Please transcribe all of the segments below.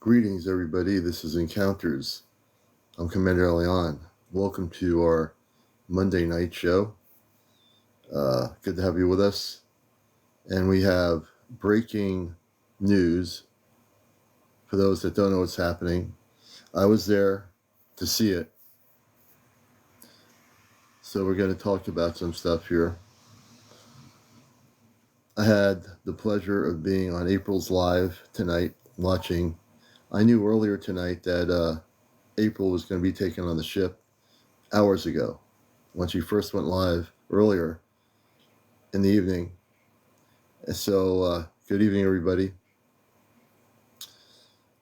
Greetings, everybody. This is Encounters. I'm CmdrAleon. Welcome to our Monday night show. Good to have you with us. And we have breaking news for those that don't know what's happening. I was there to see it. So we're going to talk about some stuff here. I had the pleasure of being on April's live tonight watching. I knew earlier tonight that April was going to be taken on the ship hours ago when she first went live earlier in the evening. So good evening, everybody.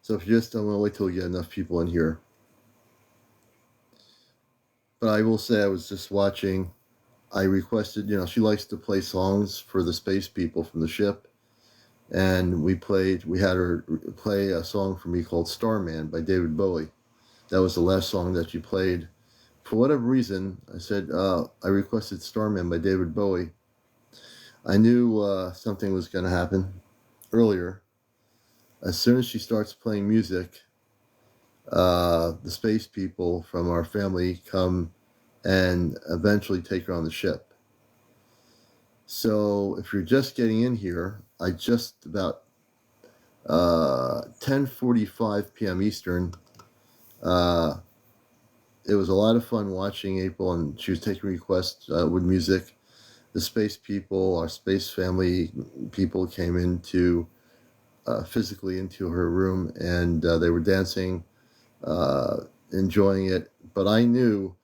So if you just don't want to wait till we get enough people in here. But I will say I was just watching. I requested, she likes to play songs for the space people from the ship. And we had her play a song for me called Starman by David Bowie. That was the last song that she played. For whatever reason, I said, I requested Starman by David Bowie. I knew something was going to happen earlier. As soon as she starts playing music, the space people from our family come and eventually take her on the ship. So if you're just getting in here, I just about 10:45 p.m. Eastern. It was a lot of fun watching April, and she was taking requests with music. The space people, our space family people, came into physically into her room, and they were dancing, enjoying it. But I knew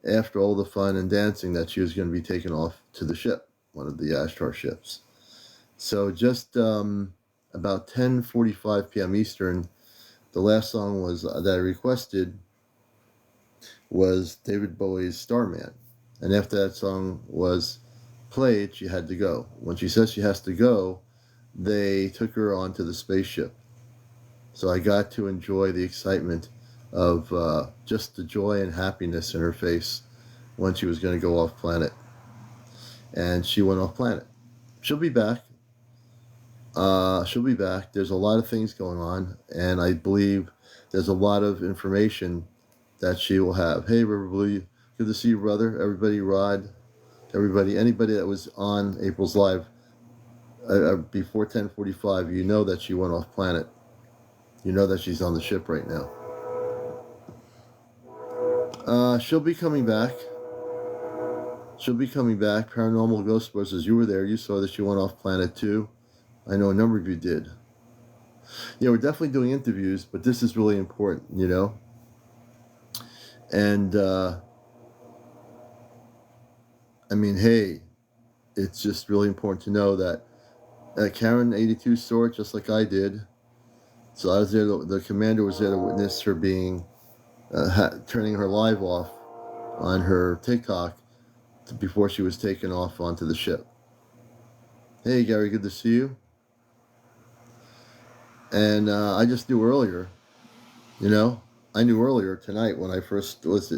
after all the fun and dancing that she was going to be taken off to the ship, one of the Ashtar ships. So just about 10:45 p.m. Eastern, the last song that I requested was David Bowie's Starman. And after that song was played, she had to go. When she says she has to go, they took her onto the spaceship. So I got to enjoy the excitement of just the joy and happiness in her face when she was going to go off planet. And she went off planet. She'll be back. She'll be back. There's a lot of things going on, and I believe there's a lot of information that she will have. Hey, everybody, good to see you, brother. Everybody, Rod, everybody, anybody that was on April's live before 10:45, you know that she went off planet. You know that she's on the ship right now. She'll be coming back. She'll be coming back. Paranormal Ghostbusters, you were there. You saw that she went off planet too. I know a number of you did. Yeah, we're definitely doing interviews, but this is really important, And, hey, it's just really important to know that Karen 82 saw it just like I did. So I was there, the commander was there to witness her being, turning her live off on her TikTok before she was taken off onto the ship. Hey, Gary, good to see you. And I just knew earlier, I knew earlier tonight when I first was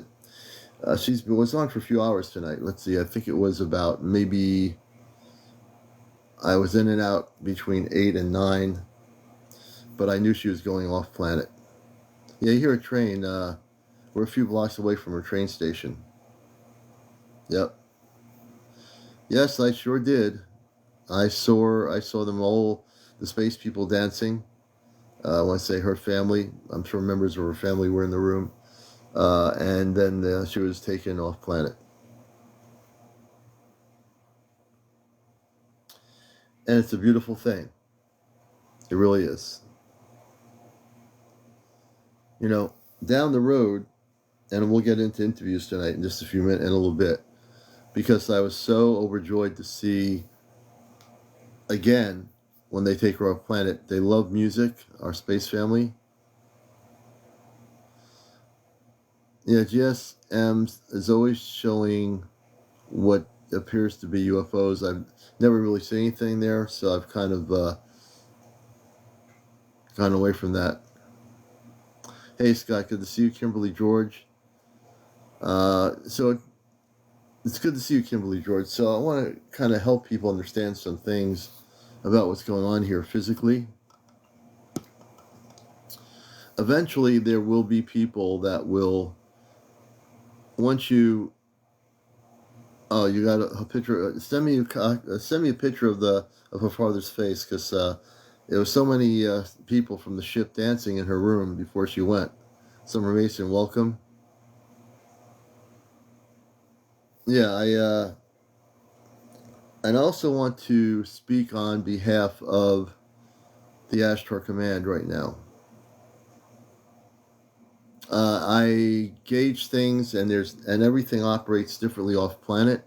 she was on for a few hours tonight. Let's see, I think it was about maybe, I was in and out between 8 and 9, but I knew she was going off planet. Yeah, you hear a train. We're a few blocks away from her train station. Yep. Yes, I sure did. I saw them all, the space people dancing. When I say her family, I'm sure members of her family were in the room. And then she was taken off planet. And it's a beautiful thing. It really is. Down the road, and we'll get into interviews tonight in just a few minutes, in a little bit, because I was so overjoyed to see, again, when they take her off planet, they love music, our space family. Yeah, GSM is always showing what appears to be UFOs. I've never really seen anything there, so I've kind of gone away from that. Hey, Scott, good to see you. Kimberly George. So it's good to see you, Kimberly George. So I want to kind of help people understand some things about what's going on here physically. eventually there will be people that will, once you, oh, you got a picture. Send me a picture of her father's face, because there was so many people from the ship dancing in her room before she went. Summer Mason, welcome. Yeah, I also want to speak on behalf of the Ashtar Command right now. I gauge things, and everything operates differently off planet.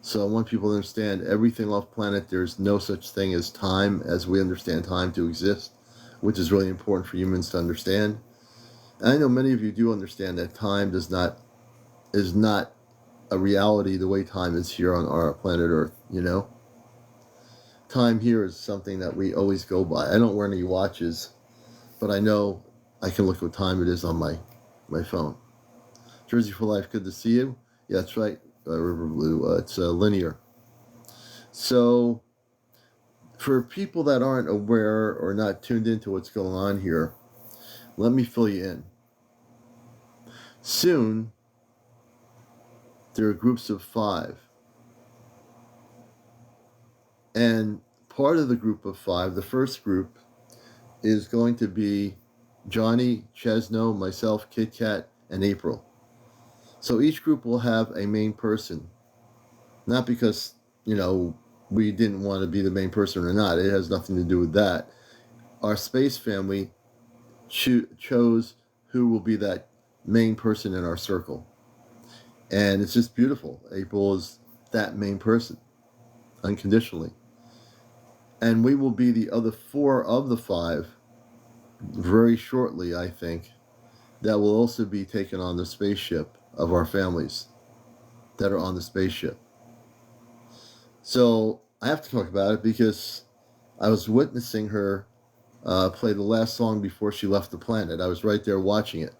So I want people to understand everything off planet. There's no such thing as time as we understand time to exist, which is really important for humans to understand. And I know many of you do understand that time is not a reality the way time is here on our planet Earth. Time here is something that we always go by. I don't wear any watches, but I know I can look what time it is on my phone. Jersey for Life, good to see you. Yeah, that's right, River Blue. It's linear. So, for people that aren't aware or not tuned into what's going on here, let me fill you in. Soon, there are groups of 5. And part of the group of 5, the first group, is going to be Johnny, Chesno, myself, Kit Kat, and April. So each group will have a main person. Not because, we didn't want to be the main person or not. It has nothing to do with that. Our space family chose who will be that main person in our circle. And it's just beautiful. April is that main person, unconditionally. And we will be the other 4 of the 5 very shortly, I think, that will also be taken on the spaceship of our families that are on the spaceship. So I have to talk about it because I was witnessing her play the last song before she left the planet. I was right there watching it.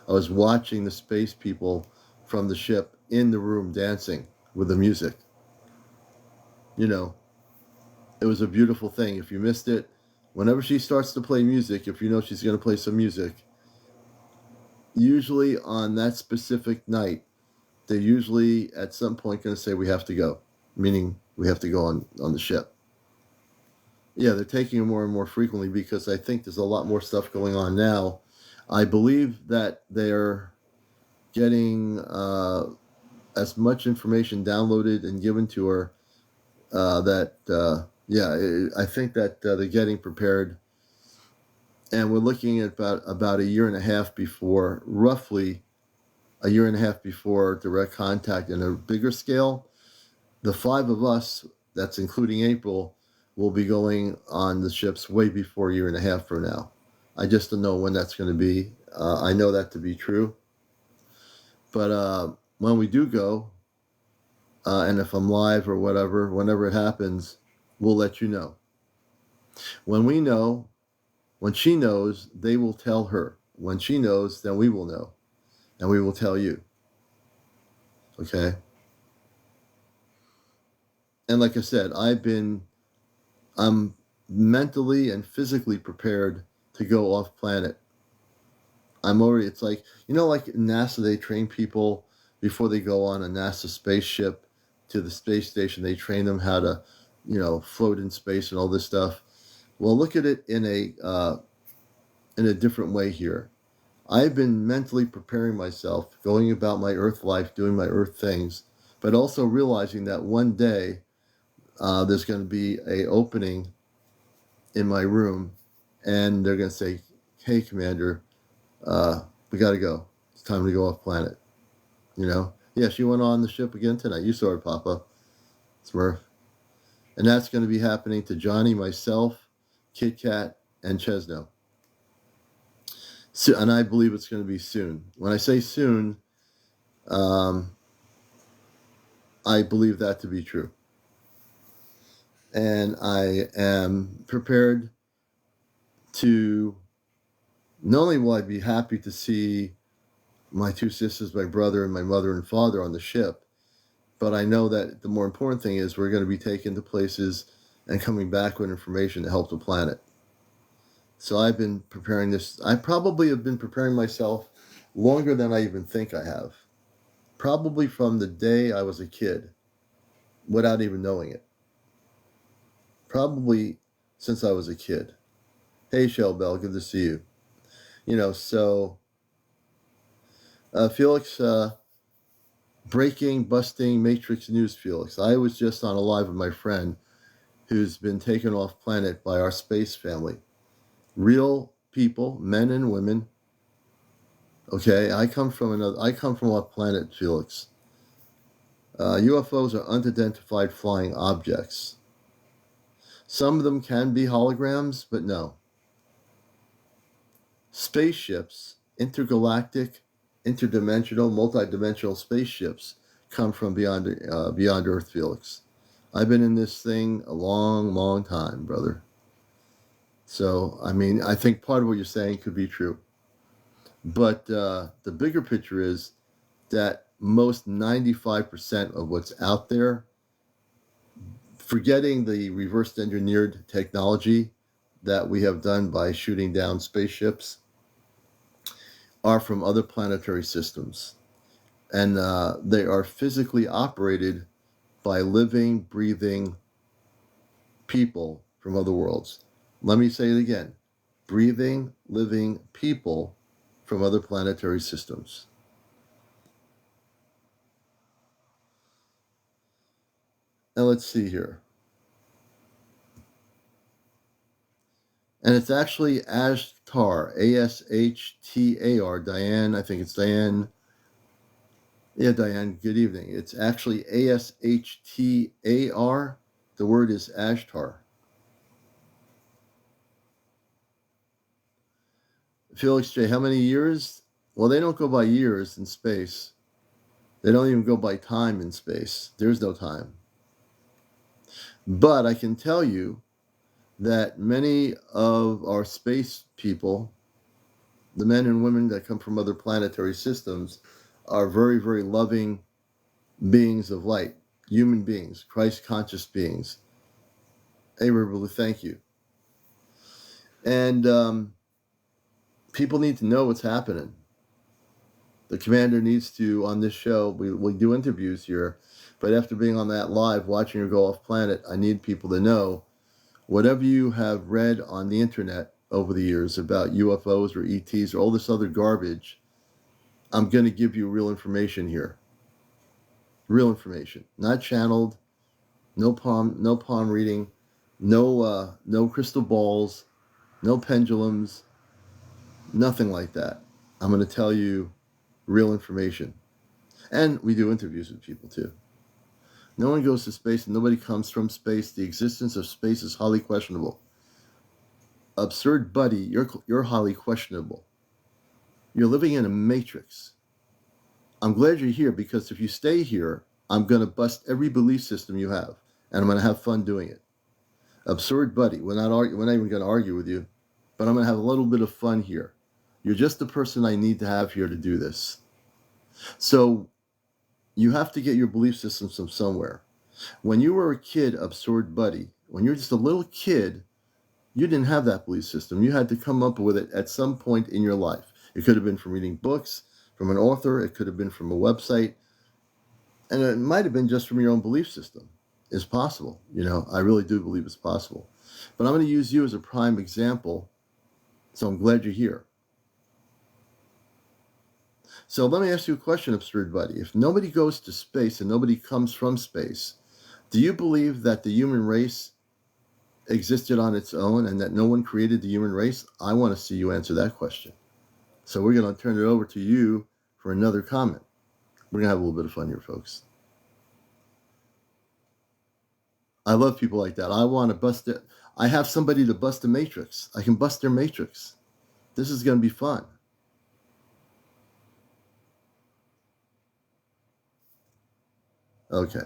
I was watching the space people from the ship in the room dancing with the music. It was a beautiful thing. If you missed it, whenever she starts to play music, if you know she's going to play some music, usually on that specific night, they're usually at some point going to say, we have to go, meaning we have to go on the ship. Yeah, they're taking it more and more frequently because I think there's a lot more stuff going on now. I believe that they're getting as much information downloaded and given to her I think that they're getting prepared. And we're looking at about a year and a half before, roughly a year and a half before direct contact in a bigger scale. The 5 of us, that's including April, will be going on the ships way before a year and a half from now. I just don't know when that's going to be. I know that to be true. But when we do go, and if I'm live or whatever, whenever it happens, we'll let you know. When we know, when she knows, they will tell her. When she knows, then we will know. And we will tell you. Okay? And like I said, I'm mentally and physically prepared to go off planet. It's like, like NASA, they train people before they go on a NASA spaceship to the space station. They train them how to, float in space and all this stuff. Well, look at it in a different way here. I've been mentally preparing myself, going about my Earth life, doing my Earth things, but also realizing that one day there's going to be a opening in my room, and they're going to say, "Hey, Commander, we got to go. It's time to go off planet." Yeah, she went on the ship again tonight. You saw her, Papa. Smurf. And that's going to be happening to Johnny, myself, Kit Kat, and Chesno. So, and I believe it's going to be soon. When I say soon, I believe that to be true. And I am prepared to, not only will I be happy to see my 2 sisters, my brother, and my mother and father on the ship, but I know that the more important thing is we're going to be taken to places and coming back with information to help the planet. So I've been preparing this. I probably have been preparing myself longer than I even think I have. Probably from the day I was a kid, without even knowing it. Probably since I was a kid. Hey, Shell Bell, good to see you. So Felix, breaking, busting, Matrix news, Felix. I was just on a live with my friend who's been taken off planet by our space family. Real people, men and women. Okay, I come from a planet, Felix. UFOs are unidentified flying objects. Some of them can be holograms, but no. Spaceships, intergalactic, interdimensional, multidimensional spaceships come from beyond Earth, Felix. I've been in this thing a long, long time, brother. So, I think part of what you're saying could be true. But the bigger picture is that most 95% of what's out there, forgetting the reverse engineered technology that we have done by shooting down spaceships, are from other planetary systems. And they are physically operated by living, breathing people from other worlds. Let me say it again: breathing, living people from other planetary systems. Now let's see here. And it's actually Ashtar, Ashtar, Diane. I think it's Diane. Yeah, Diane, good evening. It's actually Ashtar. The word is Ashtar. Felix J., how many years? Well, they don't go by years in space. They don't even go by time in space. There's no time. But I can tell you that many of our space people, the men and women that come from other planetary systems, are very, very loving beings of light, human beings, Christ conscious beings. Hey, Riverblue, thank you. And people need to know what's happening. The commander needs to, on this show, we do interviews here, but after being on that live, watching her go off planet, I need people to know whatever you have read on the internet over the years about UFOs or ETs or all this other garbage. I'm going to give you real information here. Real information, not channeled, no palm reading, no crystal balls, no pendulums, nothing like that. I'm going to tell you real information. And we do interviews with people too. No one goes to space and nobody comes from space. The existence of space is highly questionable. Absurd buddy, you're highly questionable. You're living in a matrix. I'm glad you're here, because if you stay here, I'm going to bust every belief system you have, and I'm going to have fun doing it. Absurd buddy, we're not even going to argue with you, but I'm going to have a little bit of fun here. You're just the person I need to have here to do this. So you have to get your belief systems from somewhere. When you were a kid, absurd buddy, when you were just a little kid, you didn't have that belief system. You had to come up with it at some point in your life. It could have been from reading books, from an author. It could have been from a website. And it might have been just from your own belief system. It's possible. I really do believe it's possible. But I'm going to use you as a prime example. So I'm glad you're here. So let me ask you a question, absurd buddy. If nobody goes to space and nobody comes from space, do you believe that the human race existed on its own and that no one created the human race? I want to see you answer that question. So we're going to turn it over to you for another comment. We're going to have a little bit of fun here, folks. I love people like that. I want to bust it. I have somebody to bust the matrix. I can bust their matrix. This is going to be fun. Okay.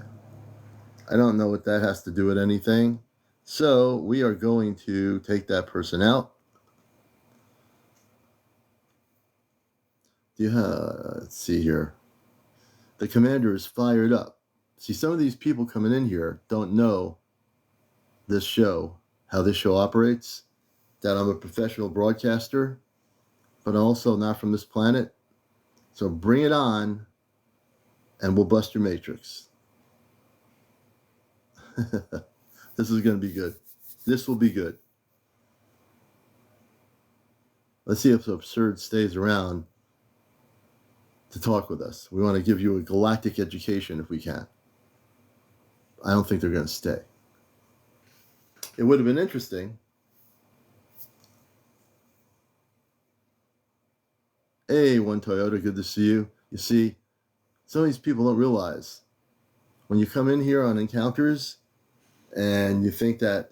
I don't know what that has to do with anything. So we are going to take that person out. Let's see here. The commander is fired up. See, some of these people coming in here don't know this show, how this show operates. that I'm a professional broadcaster, but I'm also not from this planet. So bring it on, and we'll bust your matrix. This is going to be good. This will be good. Let's see if Absurd stays around to talk with us. We want to give you a galactic education if we can. I don't think they're going to stay. It would have been interesting. Hey, One Toyota, good to see you. You see, some of these people don't realize when you come in here on encounters and you think that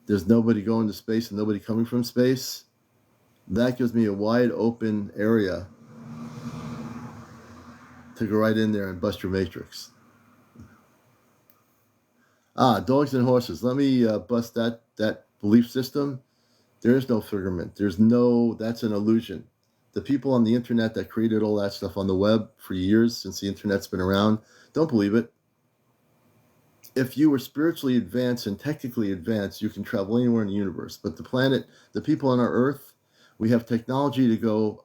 there's nobody going to space and nobody coming from space, that gives me a wide open area to go right in there and bust your matrix. Dogs and horses. Let me bust that belief system. There is no figment. That's an illusion. The people on the internet that created all that stuff on the web for years, since the internet's been around, don't believe it. If you were spiritually advanced and technically advanced, you can travel anywhere in the universe. But the planet, the people on our Earth, we have technology to go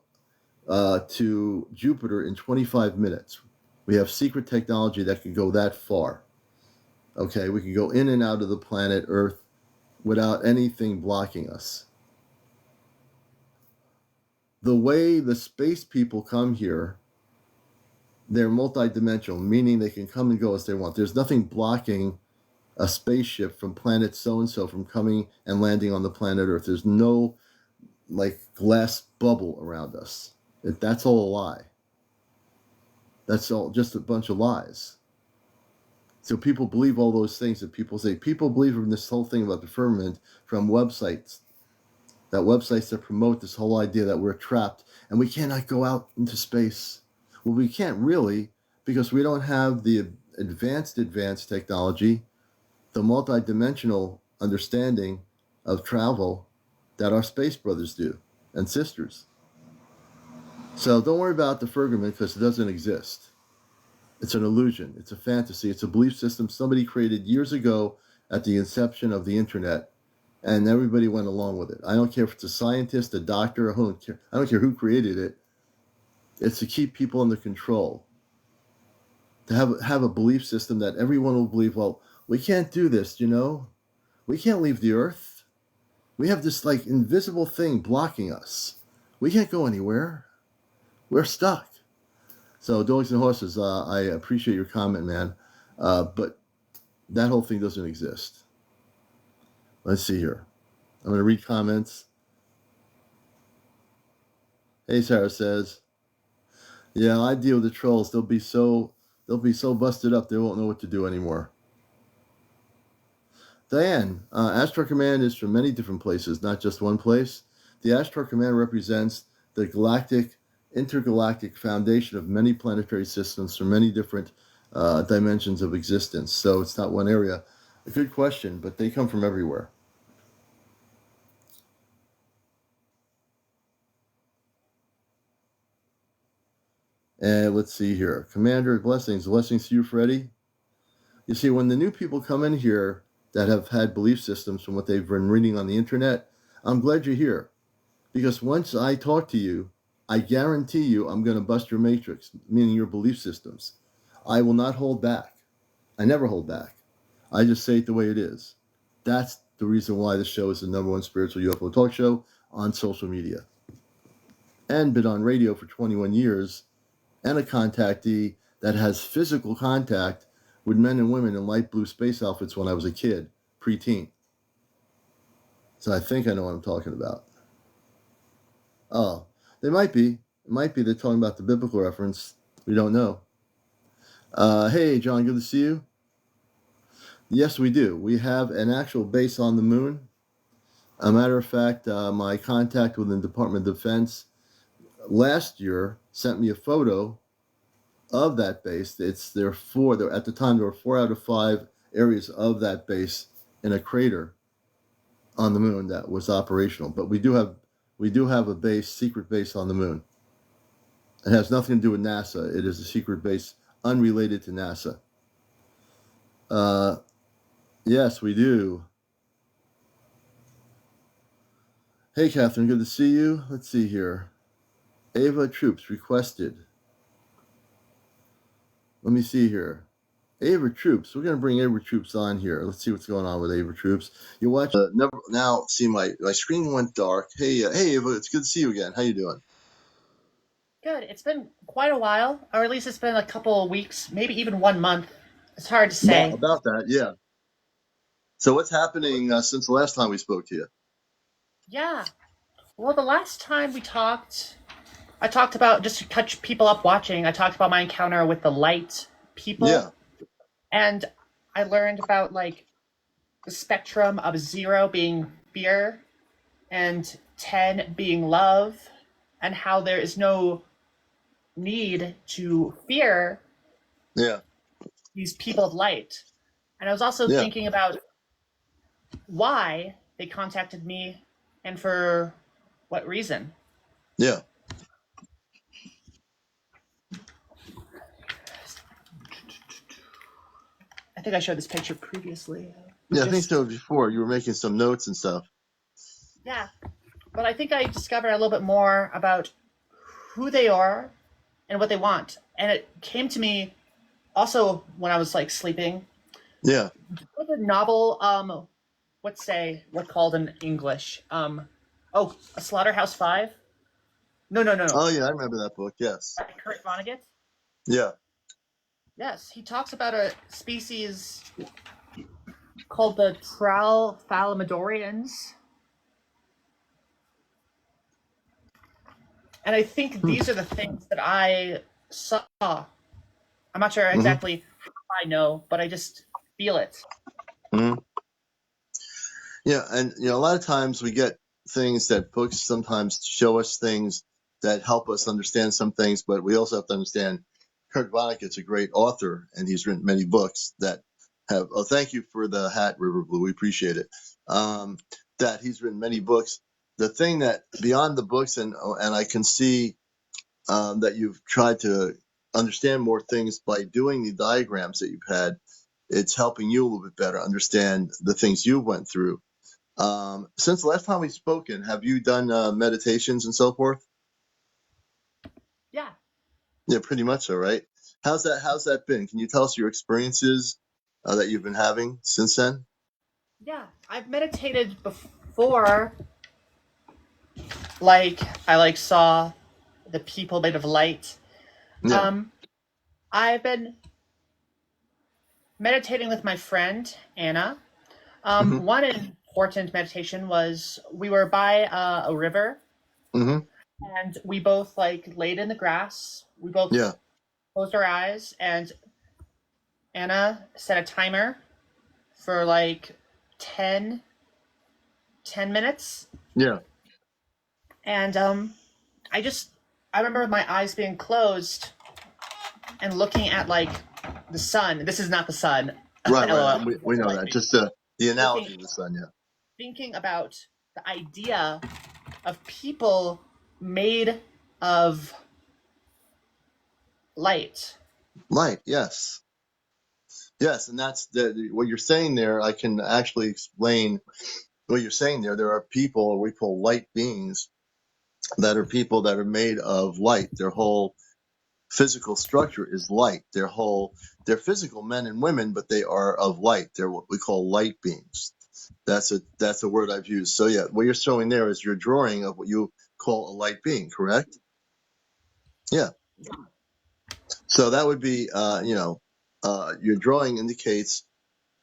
to Jupiter in 25 minutes. We have secret technology that can go that far. Okay, we can go in and out of the planet Earth without anything blocking us. The way the space people come here, they're multidimensional, meaning they can come and go as they want. There's nothing blocking a spaceship from planet so-and-so from coming and landing on the planet Earth. There's no glass bubble around us. That's all a lie. That's all just a bunch of lies. So people believe all those things that people say. People believe in this whole thing about the firmament from websites that promote this whole idea that we're trapped and we cannot go out into space. Well, we can't really, because we don't have the advanced technology, the multidimensional understanding of travel that our space brothers do and sisters. So don't worry about the firmament because it doesn't exist. It's an illusion. It's a fantasy. It's a belief system somebody created years ago at the inception of the internet, and everybody went along with it. I don't care if it's a scientist, a doctor, I don't care who created it. It's to keep people under control. To have a belief system that everyone will believe, well, we can't do this, We can't leave the Earth. We have this invisible thing blocking us. We can't go anywhere. We're stuck. So dogs and horses, I appreciate your comment, man. But that whole thing doesn't exist. Let's see here. I'm going to read comments. Hey, Sarah says, yeah, I deal with the trolls. They'll be so busted up they won't know what to do anymore. Diane, Ashtar Command is from many different places, not just one place. The Ashtar Command represents the intergalactic foundation of many planetary systems from many different dimensions of existence. So it's not one area. A good question, but they come from everywhere. And let's see here. Commander, blessings. Blessings to you, Freddie. You see, when the new people come in here that have had belief systems from what they've been reading on the internet, I'm glad you're here. Because once I talk to you, I guarantee you I'm going to bust your matrix, meaning your belief systems. I will not hold back. I never hold back. I just say it the way it is. That's the reason why this show is the #1 spiritual UFO talk show on social media. And been on radio for 21 years, and a contactee that has physical contact with men and women in light blue space outfits when I was a kid, preteen. So I think I know what I'm talking about. Oh, they might be. It might be they're talking about the biblical reference. We don't know. Hey, John, good to see you. Yes, we do. We have an actual base on the moon. A matter of fact, my contact with the Department of Defense last year sent me a photo of that base. At the time there were 4 out of 5 areas of that base in a crater on the moon that was operational. But we do have a base, secret base on the moon. It has nothing to do with NASA. It is a secret base unrelated to NASA. Yes, we do. Hey, Catherine, good to see you. Let's see here. Ava Troops requested. Let me see here. Ava Troops. We're going to bring Ava Troops on here. Let's see what's going on with Ava Troops. You watch. Never now. See my screen went dark. Hey, Ava. It's good to see you again. How you doing? Good. It's been quite a while, or at least it's been a couple of weeks, maybe even 1 month. It's hard to say. About that, yeah. So what's happening since the last time we spoke to you? Yeah. Well, the last time we talked, I talked about, just to catch people up watching, I talked about my encounter with the light Yeah, people. And I learned about, like, the spectrum of 0 being fear and 10 being love, and how there is no need to fear yeah, these people of light. And I was also yeah, thinking about why they contacted me and for what reason. yeah. I think I showed this picture previously. Yeah, I think Just, so. Before you were making some notes and stuff. yeah. But I think I discovered a little bit more about who they are and what they want. And it came to me also when I was like sleeping. Yeah. The novel, what called in English? Oh, A Slaughterhouse Five? No, no, no, no. Oh, yeah, I remember that book. Yes. Kurt Vonnegut? Yeah. Yes, he talks about a species called the Tralfamadorians. And I think Hmm. these are the things that I saw. I'm not sure Mm-hmm. exactly how I know, but I just feel it. Mm-hmm. Yeah, and a lot of times we get things that books sometimes show us things that help us understand some things, but we also have to understand Kurt Vonnegut's a great author, and he's written many books that have. Oh, thank you for the hat, River Blue. We appreciate it. That he's written many books. The thing that beyond the books, and I can see that you've tried to understand more things by doing the diagrams that you've had. It's helping you a little bit better understand the things you went through. Since the last time we've spoken, have you done meditations and so forth? Yeah, Yeah, pretty much so, right? How's that been? Can you tell us your experiences that you've been having since then? yeah. I've meditated before. Like I saw the people made of light. Yeah. Um, I've been meditating with my friend Anna. Hmm. One important meditation was we were by a river Hmm. and we both like laid in the grass. We both Yeah. closed our eyes and Anna set a timer for like 10, 10 minutes. Yeah. And I remember my eyes being closed and looking at like the sun. This is not the sun. Right. Right. LOL. We know that. Just the Looking, analogy of the sun. Yeah. thinking about the idea of people made of light. Light. Yes. Yes. And that's what you're saying there. I can actually explain what you're saying there. There are people we call light beings that are people that are made of light. Their whole physical structure is light. They're physical men and women, but they are of light. They're what we call light beings. That's a word I've used. So yeah, what you're showing there is your drawing of what you call a light being, correct? Yeah. So that would be, your drawing indicates.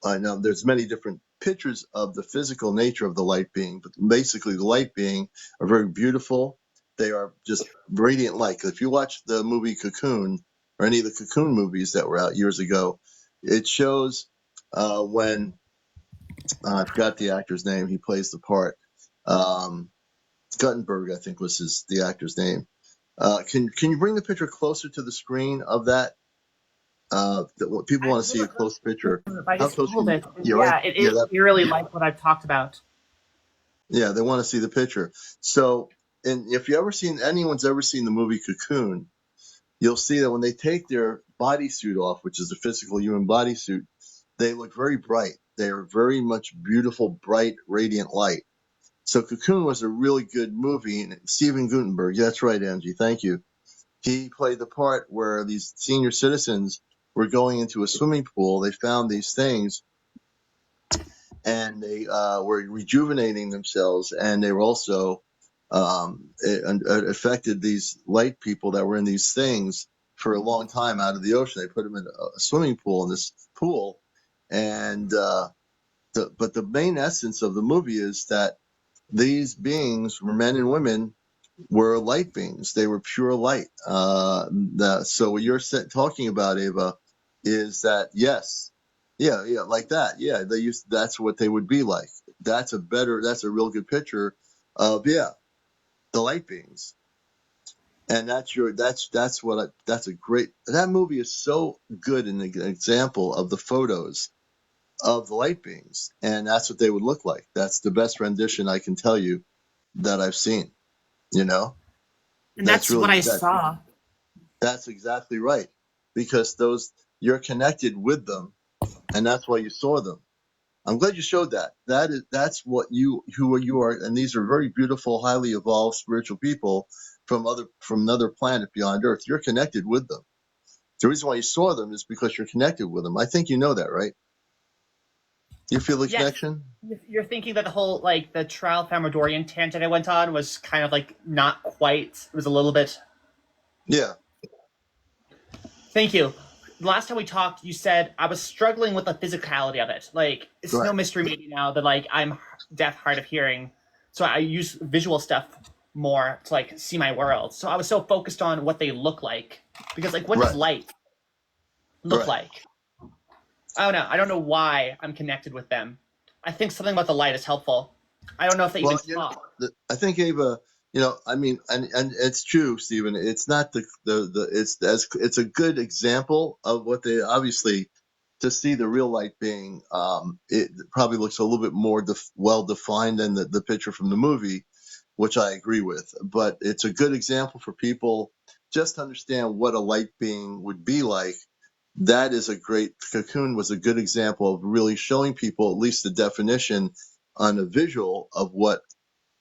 Now, there's many different pictures of the physical nature of the light being, but basically, the light being are very beautiful. They are just radiant light. 'Cause if you watch the movie Cocoon or any of the Cocoon movies that were out years ago, it shows when I forgot the actor's name. He plays the part. Um, Guttenberg, I think, was the actor's name. Can you bring the picture closer to the screen of that? People I want to see a really, close picture. I How just close googled can you? it. Yeah, right. Yeah, it Yeah, is eerily like what I've talked about. yeah, they want to see the picture. So, and if anyone's ever seen the movie Cocoon, you'll see that when they take their bodysuit off, which is a physical human bodysuit, they look very bright. They are very much beautiful, bright, radiant light. So Cocoon was a really good movie. And Steven Gutenberg, that's right, Angie, thank you. He played the part where these senior citizens were going into a swimming pool. They found these things, and they were rejuvenating themselves, and they were also it affected these light people that were in these things for a long time out of the ocean. They put them in a swimming pool, in this pool, and but the main essence of the movie is that these beings were men and women, were light beings. They were pure light. So what you're talking about, Ava, is that yes, yeah, like that. Yeah, that's what they would be like. That's a real good picture of the light beings. And that's a great. That movie is so good an example of the photos of the light beings, and that's what they would look like. That's the best rendition I can tell you that I've seen. You know. And That's that's what really I saw. that's exactly right, because you're connected with them, and that's why you saw them. I'm glad you showed that. That's what who you are, and these are very beautiful, highly evolved spiritual people from another planet beyond Earth. You're connected with them. The reason why you saw them is because you're connected with them. I think you know that, right? You feel the Yes, connection? you're thinking that the whole like the trial Famadorian tangent I went on was kind of like not quite. It was a little bit. Yeah. Thank you. The last time we talked, you said I was struggling with the physicality of it. Like it's no Right. mystery maybe now that like I'm deaf, hard of hearing, so I use visual stuff more to like see my world. So I was so focused on what they look like because like what does Right. light look Right. like? I don't know. I don't know why I'm connected with them. I think something about the light is helpful. I don't know if they even Well, talk. I think Ava, I mean, and it's true, Stephen. It's not it's a good example of what they obviously to see the real light being. It probably looks a little bit more well defined than the picture from the movie, which I agree with. But it's a good example for people just to understand what a light being would be like. That is a great Cocoon was a good example of really showing people at least the definition on a visual of what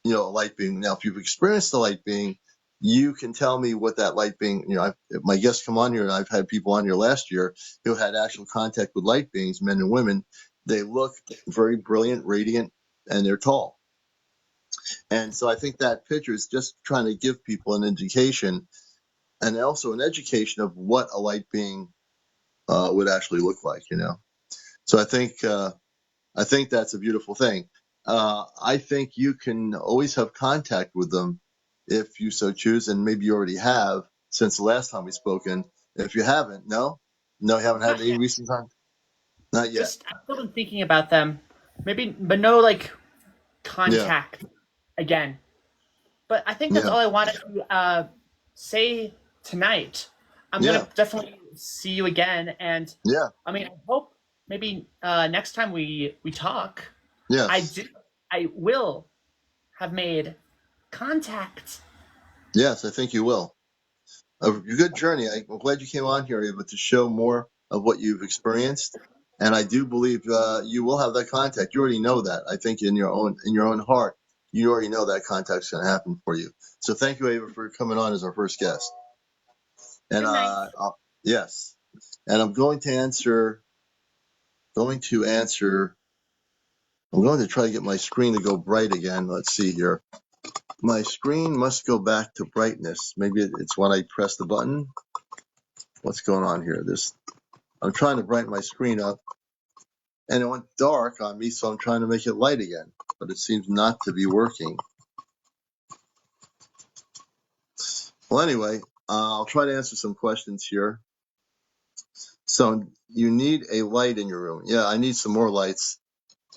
a light being. Now, if you've experienced a light being, you can tell me what that light being. My guests come on here, and I've had people on here last year who had actual contact with light beings, men and women. They look very brilliant, radiant, and they're tall. And so I think that picture is just trying to give people an indication and also an education of what a light being would actually look like. So I think that's a beautiful thing. I think you can always have contact with them if you so choose, and maybe you already have since the last time we spoken. If you haven't, no, you haven't had Not any yet. recent time. Not yet. Just I've still been thinking about them. Maybe, but no like Yeah, contact again. But I think that's yeah, all I wanted to say tonight. I'm yeah, gonna definitely see you again, and yeah, I mean, I hope maybe next time we talk, I yes, do, I will have made contact. yes. I think you will. A good journey. I'm glad you came on here, able to show more of what you've experienced, and I do believe you will have that contact. You already know that. I think in your own heart, you already know that contact's going to happen for you. So thank you, Ava, for coming on as our first guest. And Good night. yes, and I'm going to answer. Going to answer. I'm going to try to get my screen to go bright again. Let's see here. My screen must go back to brightness. Maybe it's when I press the button. What's going on here? I'm trying to brighten my screen up, and it went dark on me, so I'm trying to make it light again, but it seems not to be working. Well, anyway, I'll try to answer some questions here. So you need a light in your room. Yeah, I need some more lights.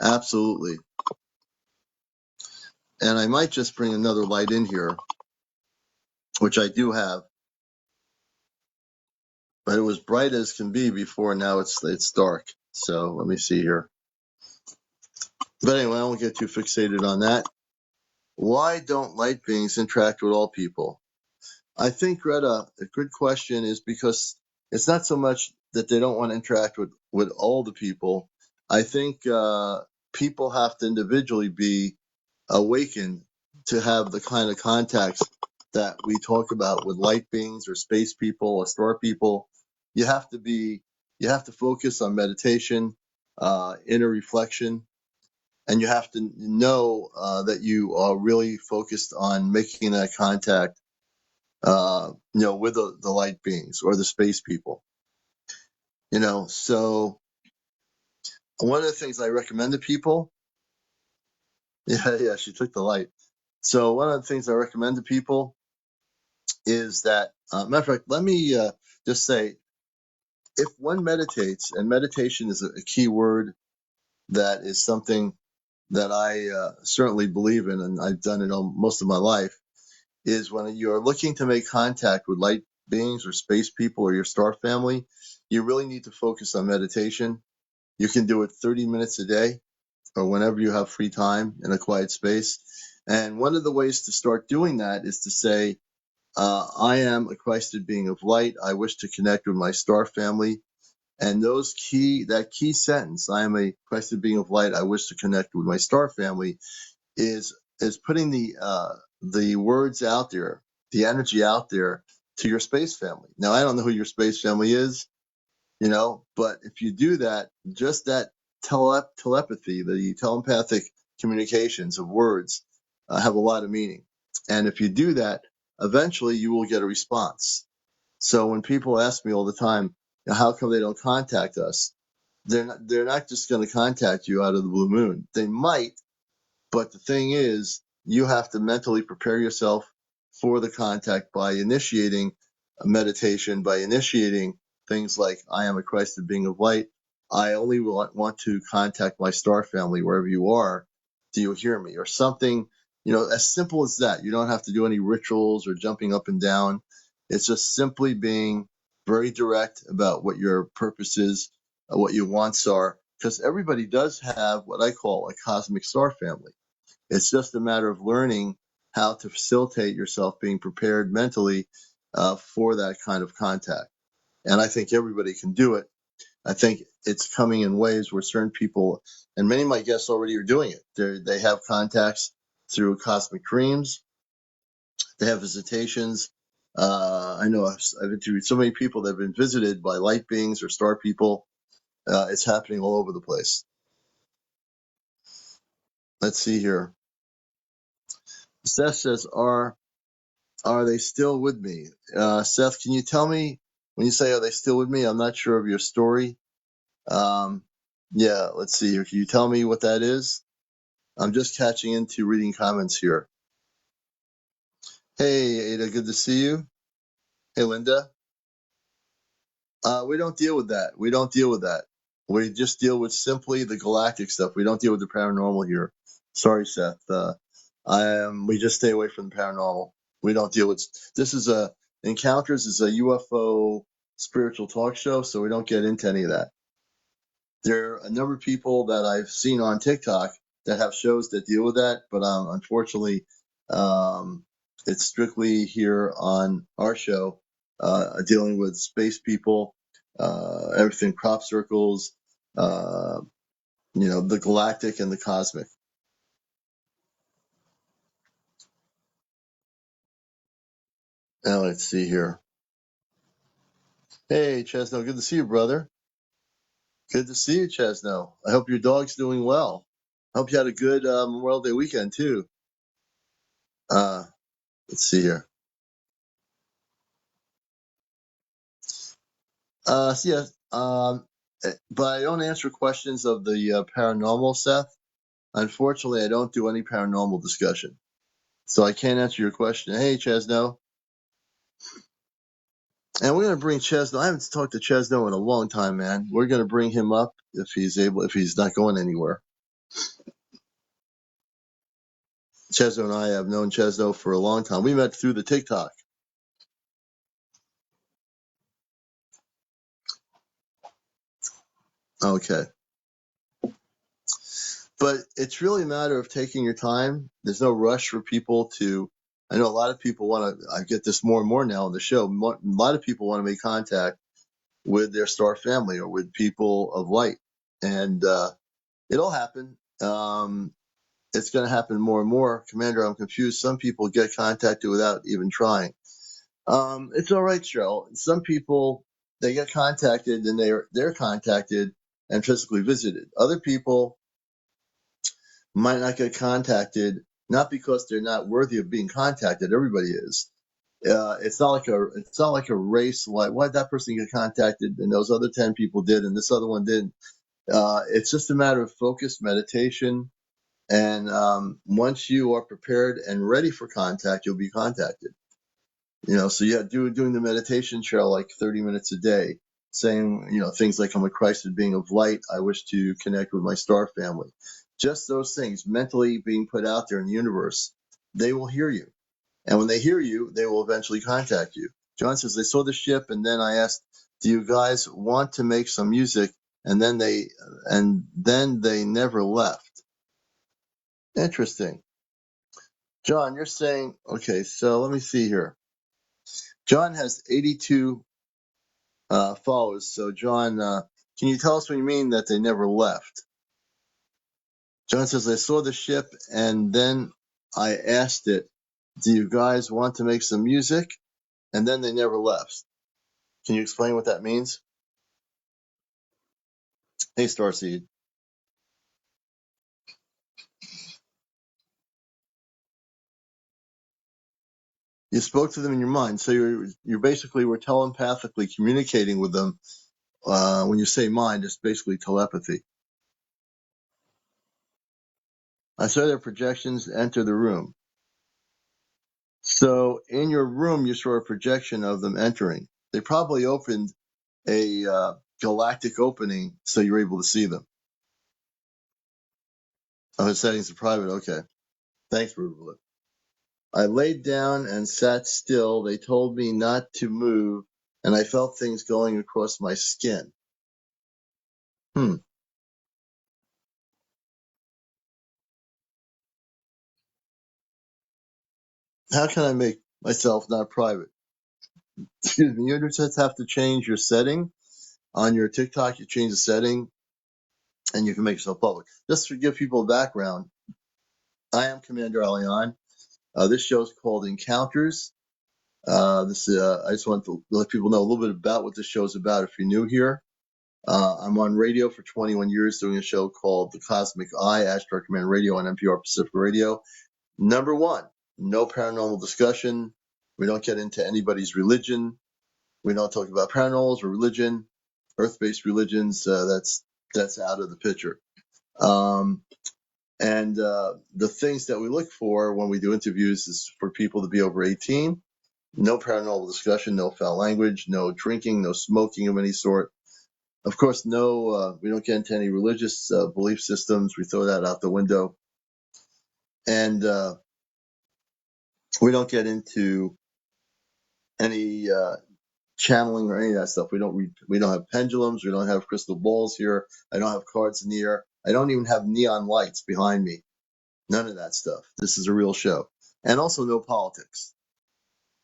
Absolutely. And I might just bring another light in here, which I do have, but it was bright as can be before. Now it's dark. So let me see here. But anyway, I won't get too fixated on that. Why don't light beings interact with all people? I think, Greta, a good question is because it's not so much that they don't want to interact with all the people. I think people have to individually be awakened to have the kind of contacts that we talk about with light beings or space people or star people. You have to focus on meditation, inner reflection, and you have to know that you are really focused on making that contact, with the light beings or the space people. So one of the things I recommend to people, yeah, she took the light. So one of the things I recommend to people is that, matter of fact, let me just say, if one meditates, and meditation is a key word that is something that I certainly believe in, and I've done it all, most of my life, is when you're looking to make contact with light beings or space people or your star family, you really need to focus on meditation. You can do it 30 minutes a day or whenever you have free time in a quiet space. And one of the ways to start doing that is to say, I am a Christed being of light. I wish to connect with my star family. And that key sentence, I am a Christed being of light. I wish to connect with my star family, is putting the words out there, the energy out there to your space family. Now, I don't know who your space family is, but if you do that, just that telepathy, the telepathic communications of words have a lot of meaning. And if you do that, eventually you will get a response. So when people ask me all the time, how come they don't contact us? They're not just going to contact you out of the blue moon. They might, but the thing is, you have to mentally prepare yourself for the contact by initiating a meditation, by initiating things like, I am a Christed being of light. I only want to contact my star family wherever you are. Do you hear me? Or something, as simple as that. You don't have to do any rituals or jumping up and down. It's just simply being very direct about what your purpose is, what your wants are, because everybody does have what I call a cosmic star family. It's just a matter of learning how to facilitate yourself being prepared mentally for that kind of contact. And I think everybody can do it. I think it's coming in waves where certain people, and many of my guests already are doing it. They have contacts through cosmic dreams. They have visitations. I know I've interviewed so many people that have been visited by light beings or star people. It's happening all over the place. Let's see here. Seth says, are they still with me? Seth, can you tell me, when you say, are they still with me? I'm not sure of your story. Yeah, let's see here. Can you tell me what that is? I'm just catching into reading comments here. Hey, Ada, good to see you. Hey, Linda. We don't deal with that. We don't deal with that. We just deal with simply the galactic stuff. We don't deal with the paranormal here. Sorry, Seth. We just stay away from the paranormal. We don't deal with, this is Encounters is a UFO spiritual talk show, so we don't get into any of that. There are a number of people that I've seen on TikTok that have shows that deal with that, but unfortunately, it's strictly here on our show, dealing with space people, everything crop circles, the galactic and the cosmic. Now let's see here. Hey, Chesno, good to see you, brother. Good to see you, Chesno. I hope your dog's doing well. I hope you had a good Memorial Day weekend, too. Let's see here. Yeah, but I don't answer questions of the paranormal, Seth. Unfortunately, I don't do any paranormal discussion. So I can't answer your question. Hey, Chesno. And we're going to bring Chesno. I haven't talked to Chesno in a long time, man. We're going to bring him up if he's not going anywhere. Chesno and I have known Chesno for a long time. We met through the TikTok. Okay. But it's really a matter of taking your time. There's no rush for people to. I know a lot of people want to. I get this more and more now on the show. A lot of people want to make contact with their star family or with people of light, and it'll happen. it's going to happen more and more. Commander, I'm confused. Some people get contacted without even trying. It's all right, Cheryl. Some people, they get contacted and they're contacted and physically visited. Other people might not get contacted, not because they're not worthy of being contacted. Everybody is. It's not like a race. Like, why did that person get contacted and those other 10 people did and this other one didn't? It's just a matter of focused meditation. And once you are prepared and ready for contact, you'll be contacted. So doing the meditation, Cheryl, like 30 minutes a day, saying, things like, I'm a Christed being of light. I wish to connect with my star family. Just those things mentally being put out there in the universe, they will hear you. And when they hear you, they will eventually contact you. John says, they saw the ship, and then I asked, do you guys want to make some music? And then they never left. Interesting. John, you're saying, okay, so let me see here. John has 82 followers. So, John, can you tell us what you mean that they never left? John says, I saw the ship, and then I asked it, do you guys want to make some music? And then they never left. Can you explain what that means? Hey, Starseed. You spoke to them in your mind. So you basically were telepathically communicating with them. When you say mind, it's basically telepathy. I saw their projections enter the room. So in your room, you saw a projection of them entering. They probably opened a galactic opening so you're able to see them. Oh, his settings are private. Okay. Thanks, Rubel. I laid down and sat still. They told me not to move, and I felt things going across my skin. How can I make myself not private? Excuse me. You just have to change your setting on your TikTok. You change the setting, and you can make yourself public. Just to give people a background, I am CmdrAleon. This show is called Encounters. I just want to let people know a little bit about what this show is about if you're new here. I'm on radio for 21 years doing a show called The Cosmic Eye, Ashtar Command Radio on NPR Pacific Radio. Number one, no paranormal discussion. We don't get into anybody's religion. We don't talk about paranormals or religion, earth-based religions. That's out of the picture. And the things that we look for when we do interviews is for people to be over 18. No paranormal discussion, no foul language, no drinking, no smoking of any sort. Of course, we don't get into any religious belief systems. We throw that out the window. And we don't get into any channeling or any of that stuff. We don't have pendulums. We don't have crystal balls here. I don't have cards in the air. I don't even have neon lights behind me. None of that stuff. This is a real show. And also no politics.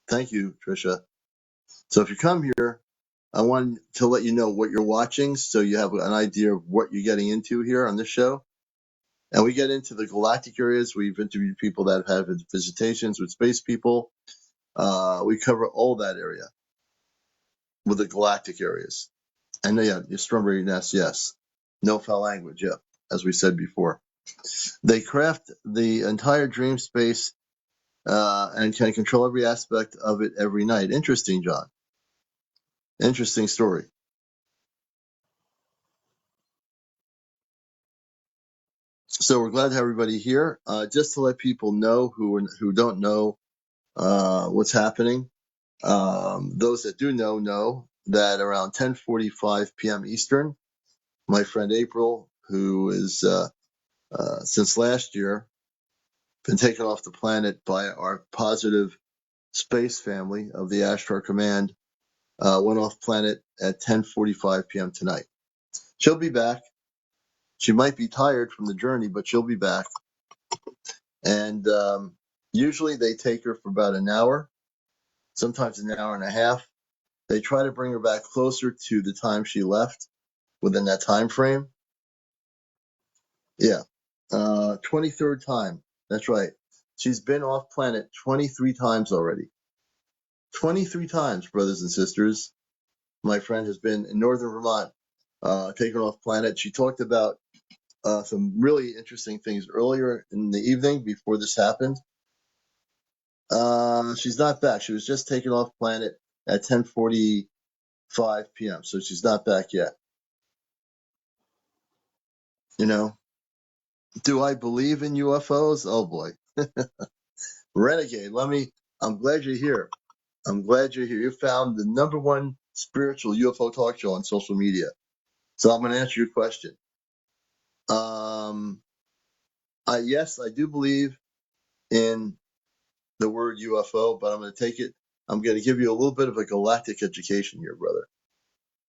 Thank you, Trisha. So if you come here, I want to let you know what you're watching so you have an idea of what you're getting into here on this show. And we get into the galactic areas. We've interviewed people that have had visitations with space people. We cover all that area with the galactic areas. And yeah, your strawberry nest, yes. No foul language, yeah, as we said before. They craft the entire dream space and can control every aspect of it every night. Interesting, John. Interesting story. So we're glad to have everybody here. Just to let people know who don't know what's happening. Those that do know that around 10:45 p.m. Eastern, my friend April, who is since last year been taken off the planet by our positive space family of the Ashtar Command, went off planet at 10:45 p.m. tonight. She'll be back. She might be tired from the journey, but she'll be back. And usually they take her for about an hour, sometimes an hour and a half. They try to bring her back closer to the time she left within that time frame. Yeah. 23rd time. That's right. She's been off planet 23 times already. 23 times, brothers and sisters. My friend has been in northern Vermont, taken off planet. She talked about some really interesting things earlier in the evening before this happened. She's not back. She was just taken off planet at 10:45 p.m., so she's not back yet. You know, do I believe in UFOs? Oh boy. Renegade, I'm glad you're here. I'm glad you're here. You found the number one spiritual UFO talk show on social media. So I'm going to answer your question. Yes, I do believe in the word UFO, but I'm going to take it. I'm going to give you a little bit of a galactic education here, brother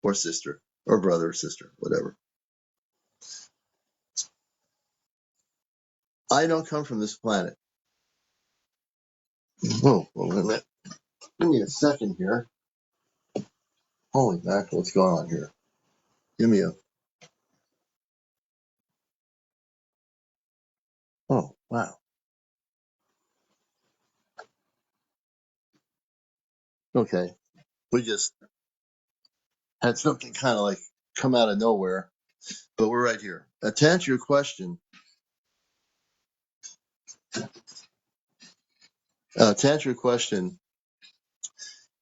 or sister or brother or sister, whatever. I don't come from this planet. Oh, wait a minute. Give me a second here. Holy mackerel, what's going on here? Give me a. Oh, wow. Okay. We just had something kind of like come out of nowhere, but we're right here. To answer your question,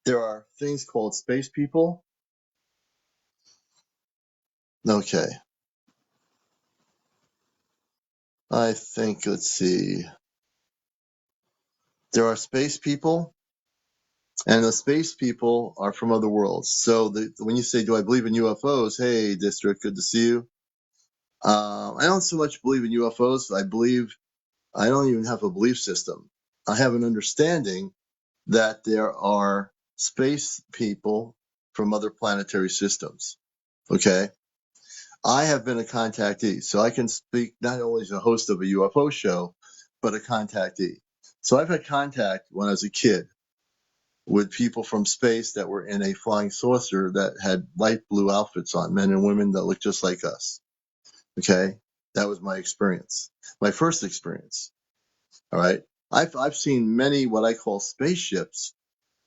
there are things called space people. Okay. I think, let's see. There are space people, and the space people are from other worlds. So when you say, do I believe in UFOs? Hey, District, good to see you. I don't so much believe in UFOs. I don't even have a belief system. I have an understanding that there are space people from other planetary systems. Okay. I have been a contactee, so I can speak not only as a host of a UFO show, but a contactee. So I've had contact when I was a kid with people from space that were in a flying saucer that had light blue outfits on, men and women that looked just like us. Okay. That was my experience, my first experience. All right. I've seen many what I call spaceships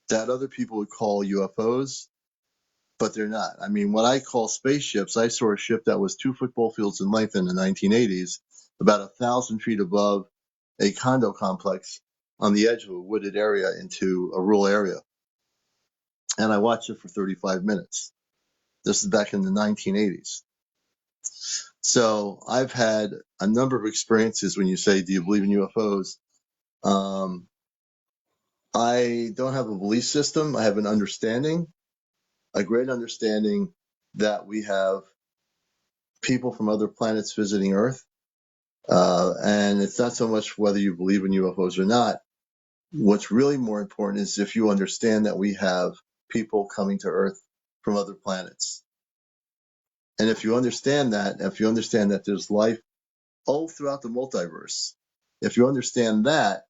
that other people would call UFOs, but they're not. I mean, what I call spaceships, I saw a ship that was 2 football fields in length in the 1980s, about 1,000 feet above a condo complex on the edge of a wooded area into a rural area. And I watched it for 35 minutes. This is back in the 1980s. So I've had a number of experiences when you say, do you believe in UFOs? I don't have a belief system. I have an understanding, a great understanding that we have people from other planets visiting Earth. And it's not so much whether you believe in UFOs or not. What's really more important is if you understand that we have people coming to Earth from other planets. And if you understand that there's life all throughout the multiverse, if you understand that,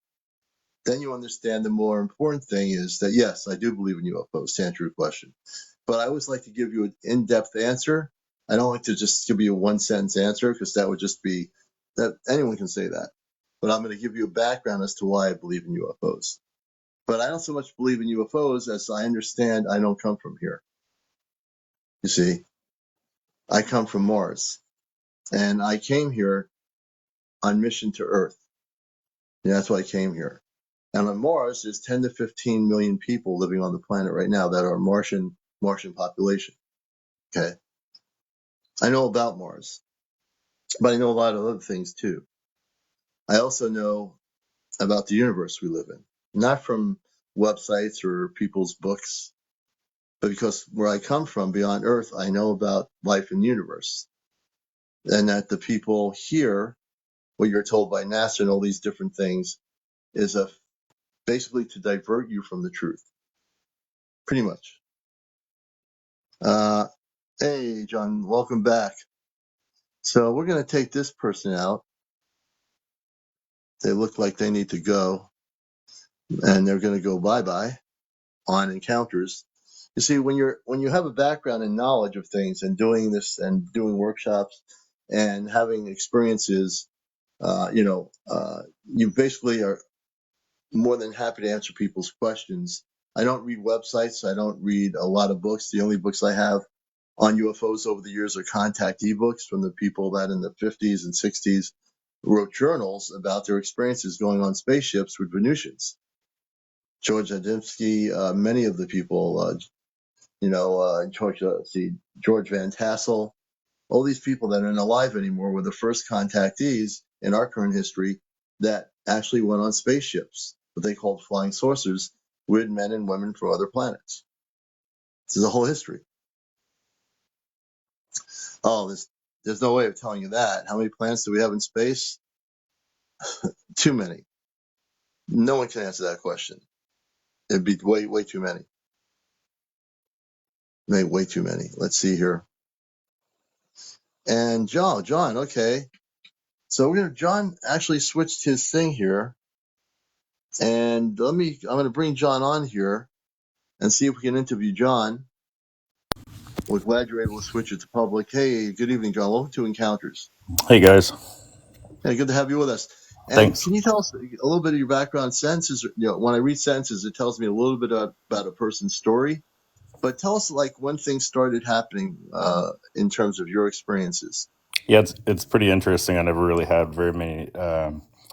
then you understand the more important thing is that, yes, I do believe in UFOs, to answer your question. But I always like to give you an in-depth answer. I don't like to just give you a one-sentence answer because that would just be that anyone can say that. But I'm going to give you a background as to why I believe in UFOs. But I don't so much believe in UFOs as I understand I don't come from here. You see, I come from Mars. And I came here on mission to Earth. And that's why I came here. And on Mars, there's 10 to 15 million people living on the planet right now that are Martian population. Okay. I know about Mars, but I know a lot of other things too. I also know about the universe we live in, not from websites or people's books, but because where I come from beyond Earth, I know about life in the universe. And that the people here, what you're told by NASA and all these different things, is basically to divert you from the truth. Pretty much. Hey, John, welcome back. So we're going to take this person out. They look like they need to go, and they're going to go bye-bye on encounters. You see, when you have a background in knowledge of things and doing this and doing workshops and having experiences You basically are more than happy to answer people's questions. I don't read websites. I don't read a lot of books. The only books I have on UFOs over the years are contact ebooks from the people that in the 50s and 60s wrote journals about their experiences going on spaceships with Venusians. George Adamski, many of the people, George Van Tassel, all these people that aren't alive anymore were the first contactees in our current history that actually went on spaceships, what they called flying saucers, with men and women from other planets. This is a whole history. Oh, there's no way of telling you that. How many planets do we have in space? Too many. No one can answer that question. It'd be way too many. Way too many. Let's see here. And John, okay. So John actually switched his thing here. And I'm going to bring John on here and see if we can interview John. We're glad you're able to switch it to public. Hey, good evening, John. Welcome to Encounters. Hey guys, Hey, good to have you with us. And thanks. can you tell us a little bit of your background? Sentences, when I read sentences, it tells me a little bit about a person's story. But tell us, like, when things started happening in terms of your experiences. Yeah, it's pretty interesting. I never really had very many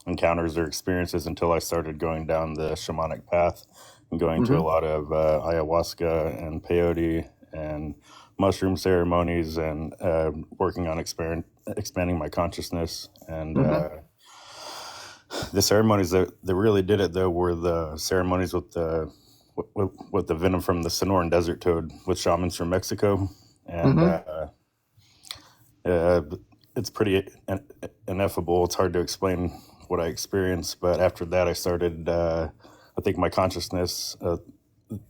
encounters or experiences until I started going down the shamanic path and going to a lot of ayahuasca and peyote and mushroom ceremonies and working on expanding my consciousness. And the ceremonies that really did it though were the ceremonies with the venom from the Sonoran desert toad with shamans from Mexico. And it's pretty ineffable. It's hard to explain what I experienced, but after that, I started. I think my consciousness,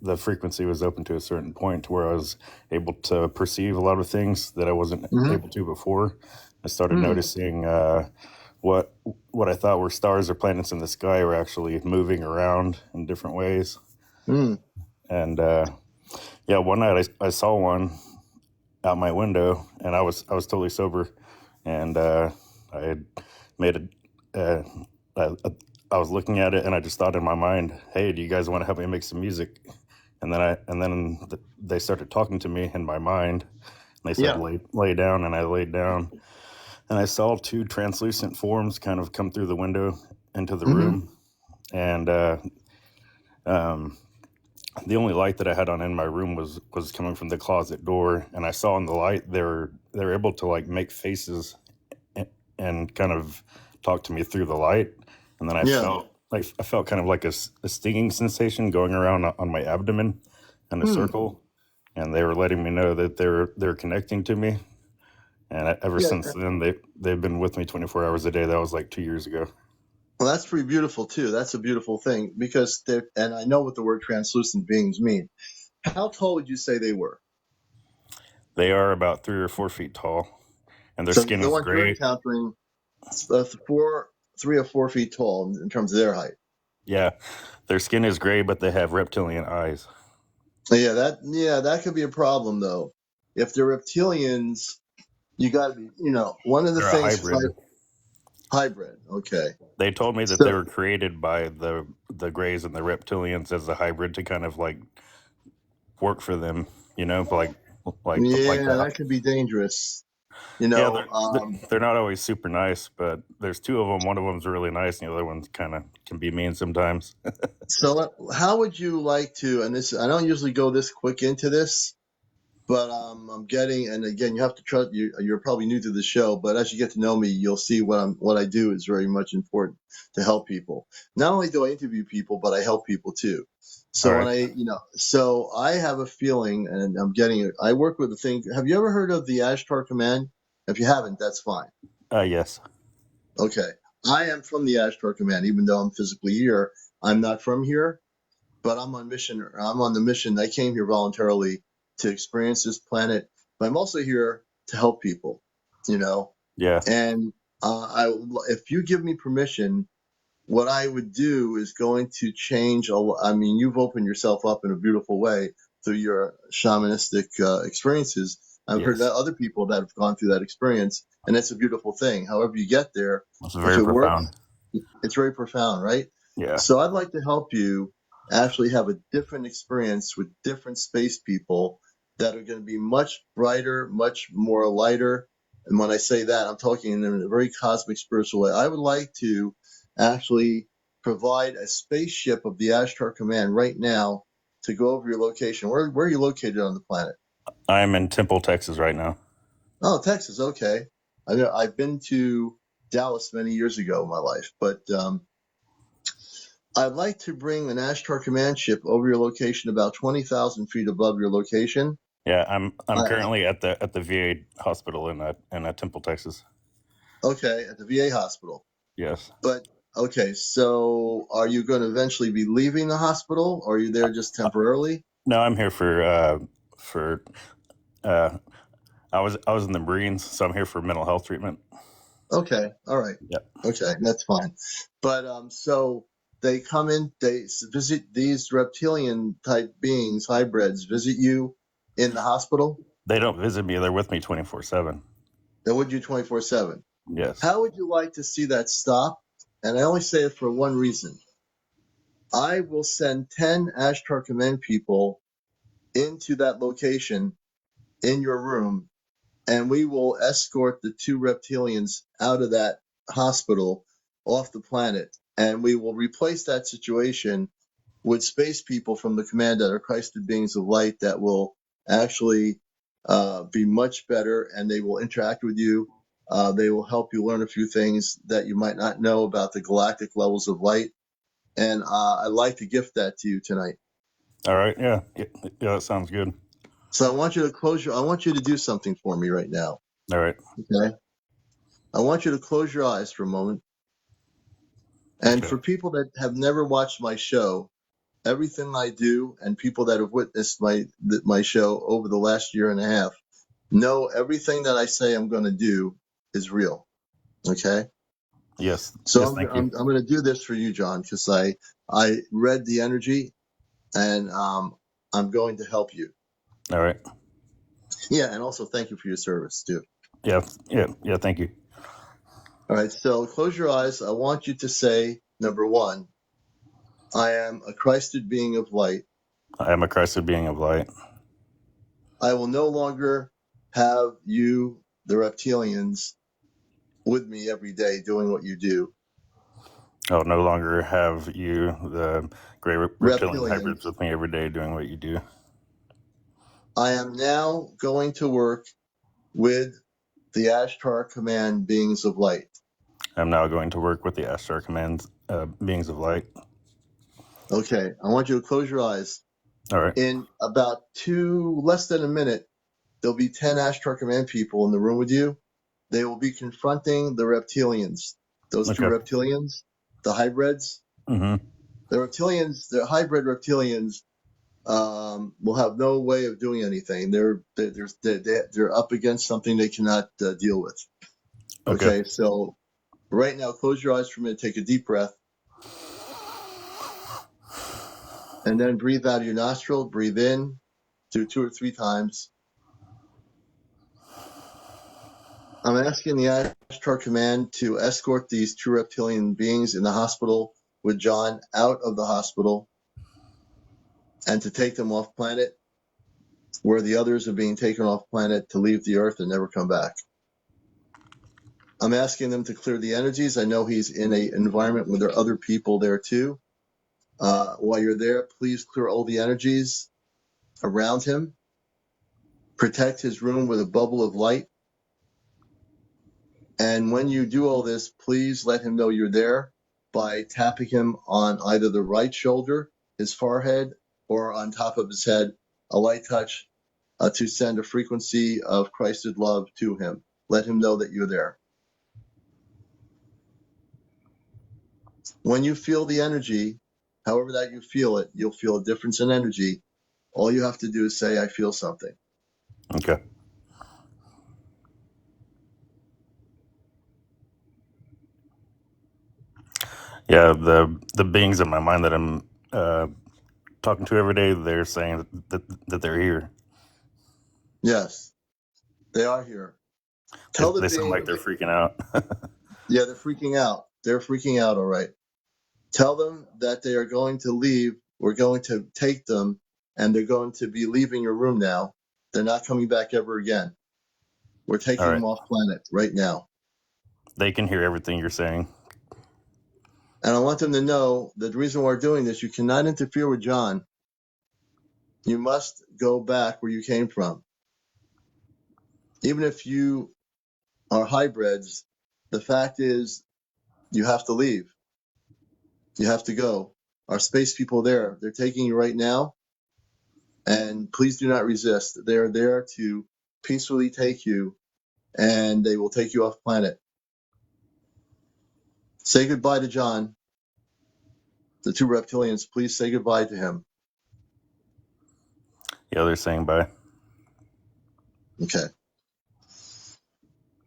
the frequency was open to a certain point to where I was able to perceive a lot of things that I wasn't able to before. I started noticing what I thought were stars or planets in the sky were actually moving around in different ways. And one night I saw one out my window, and I was totally sober, and I had made I was looking at it, and I just thought in my mind, "Hey, do you guys want to help me make some music?" And then they started talking to me in my mind. And they said, "Lay down," and I laid down, and I saw two translucent forms kind of come through the window into the room, and the only light that I had on in my room was coming from the closet door, and I saw in the light they're able to like make faces and kind of talk to me through the light, and then I felt kind of like a stinging sensation going around on my abdomen in a circle, and they were letting me know that they're connecting to me, and ever since then they've been with me 24 hours a day. That was like 2 years ago. Well, that's pretty beautiful too. That's a beautiful thing because and I know what the word translucent beings mean. How tall would you say they were? They are about 3 or 4 feet tall, and their So skin the is ones you're gray. encountering, 3 or 4 feet tall in terms of their height. Yeah, their skin is gray, but they have reptilian eyes. Yeah, that could be a problem though. If they're reptilians, you got to be, one of the They're a things. hybrid. Hybrid, okay. They told me that they So were created by the Greys and the Reptilians as a hybrid to kind of like work for them, like that. that could be dangerous. Yeah, they're not always super nice, but there's two of them. One of them's really nice, and the other one kind of can be mean sometimes. So how would you like to? And this, I don't usually go this quick into this, but I'm getting. And again, you have to trust. You're probably new to the show, but as you get to know me, you'll see what I do is very much important to help people. Not only do I interview people, but I help people too. All So right. so I have a feeling, and I'm getting it. I work with a thing. Have you ever heard of the Ashtar Command? If you haven't, that's fine. Yes. Okay. I am from the Ashtar Command, even though I'm physically here. I'm not from here, but I'm on mission. I'm on the mission. I came here voluntarily to experience this planet, but I'm also here to help people, Yeah. And if you give me permission, what I would do is going to change. I mean, you've opened yourself up in a beautiful way through your shamanistic experiences, I've heard Yes. other people that have gone through that experience, and it's a beautiful thing. However you get there, It's if very it works, profound. it's very profound, right? Yeah. So I'd like to help you actually have a different experience with different space people that are going to be much brighter, much more lighter. And when I say that, I'm talking in a very cosmic, spiritual way. I would like to actually provide a spaceship of the Ashtar Command right now to go over your location. Where are you located on the planet? I'm in Temple, Texas right now. Oh, Texas. Okay. I know I've been to Dallas many years ago in my life, but I'd like to bring an Ashtar Command ship over your location about 20,000 feet above your location. Yeah, I'm Uh, currently at the VA hospital in Temple, Texas. okay, at the VA hospital. Yes. But okay, so are you going to eventually be leaving the hospital, or are you there just temporarily? No, I'm here for uh I was in the Marines, so I'm here for mental health treatment. Okay, all right. Yep. Okay, that's fine. But so they come in, they visit these reptilian type beings, hybrids, visit you in the hospital. They don't visit me, they're with me 24/7. They would you 24/7. Yes. How would you like to see that stop? And I only say it for one reason. I will send 10 Ashtar Command people into that location in your room, and we will escort the two reptilians out of that hospital off the planet. And we will replace that situation with space people from the command that are Christed beings of light that will actually be much better, and they will interact with you. They will help you learn a few things that you might not know about the galactic levels of light. And I'd like to gift that to you tonight. All right. Yeah. Yeah, that sounds good. So I want you to do something for me right now. All right. Okay. I want you to close your eyes for a moment. And Okay. for people that have never watched my show, everything I do, and people that have witnessed my show over the last year and a half, know everything that I say I'm going to do is real. Okay. Yes. So Yes, I'm thank I'm, you. I'm going to do this for you, John, because I read the energy, and I'm going to help you. All right. Yeah, and also thank you for your service too. Yeah. Yeah. Yeah, thank you. All right. So close your eyes. I want you to say, number one, I am a Christed being of light. I am a Christed being of light. I will no longer have you, the reptilians, with me every day doing what you do. I'll no longer have you, the gray reptilian hybrids, Reptilians, with me every day doing what you do. I am now going to work with the Ashtar Command beings of light. I'm now going to work with the Ashtar Command beings of light. Okay, I want you to close your eyes. All right. In about less than a minute, there'll be 10 Ashtar Command people in the room with you. They will be confronting the reptilians. Those two Okay. reptilians, the hybrids. Mm-hmm. The hybrid reptilians will have no way of doing anything. They're up against something they cannot deal with. Okay. Okay, so right now, close your eyes for a minute, take a deep breath, and then breathe out of your nostril. Breathe in, do 2 or 3 times. I'm asking the Ashtar Command to escort these two reptilian beings in the hospital with John out of the hospital, and to take them off planet where the others are being taken off planet to leave the Earth and never come back. I'm asking them to clear the energies. I know he's in an environment where there are other people there too. While you're there, please clear all the energies around him. Protect his room with a bubble of light. And when you do all this, please let him know you're there by tapping him on either the right shoulder, his forehead, or on top of his head, a light touch to send a frequency of Christed love to him. Let him know that you're there. When you feel the energy, however that you feel it, you'll feel a difference in energy. All you have to do is say, I feel something. Okay. Yeah, the beings in my mind that I'm talking to every day, they're saying that they're here. Yes. They are here. Tell the They sound like being. they're freaking out. Yeah, they're freaking out. They're freaking out, all right. Tell them that they are going to leave. We're going to take them, and they're going to be leaving your room now. They're not coming back ever again. We're taking All right. them off planet right now. They can hear everything you're saying. And I want them to know that the reason why we're doing this, you cannot interfere with John. You must go back where you came from. Even if you are hybrids, the fact is you have to leave. You have to go. Our space people there, they're taking you right now. And please do not resist. They're there to peacefully take you, and they will take you off planet. Say goodbye to John. The two reptilians, please say goodbye to him. Yeah, they're saying bye. Okay.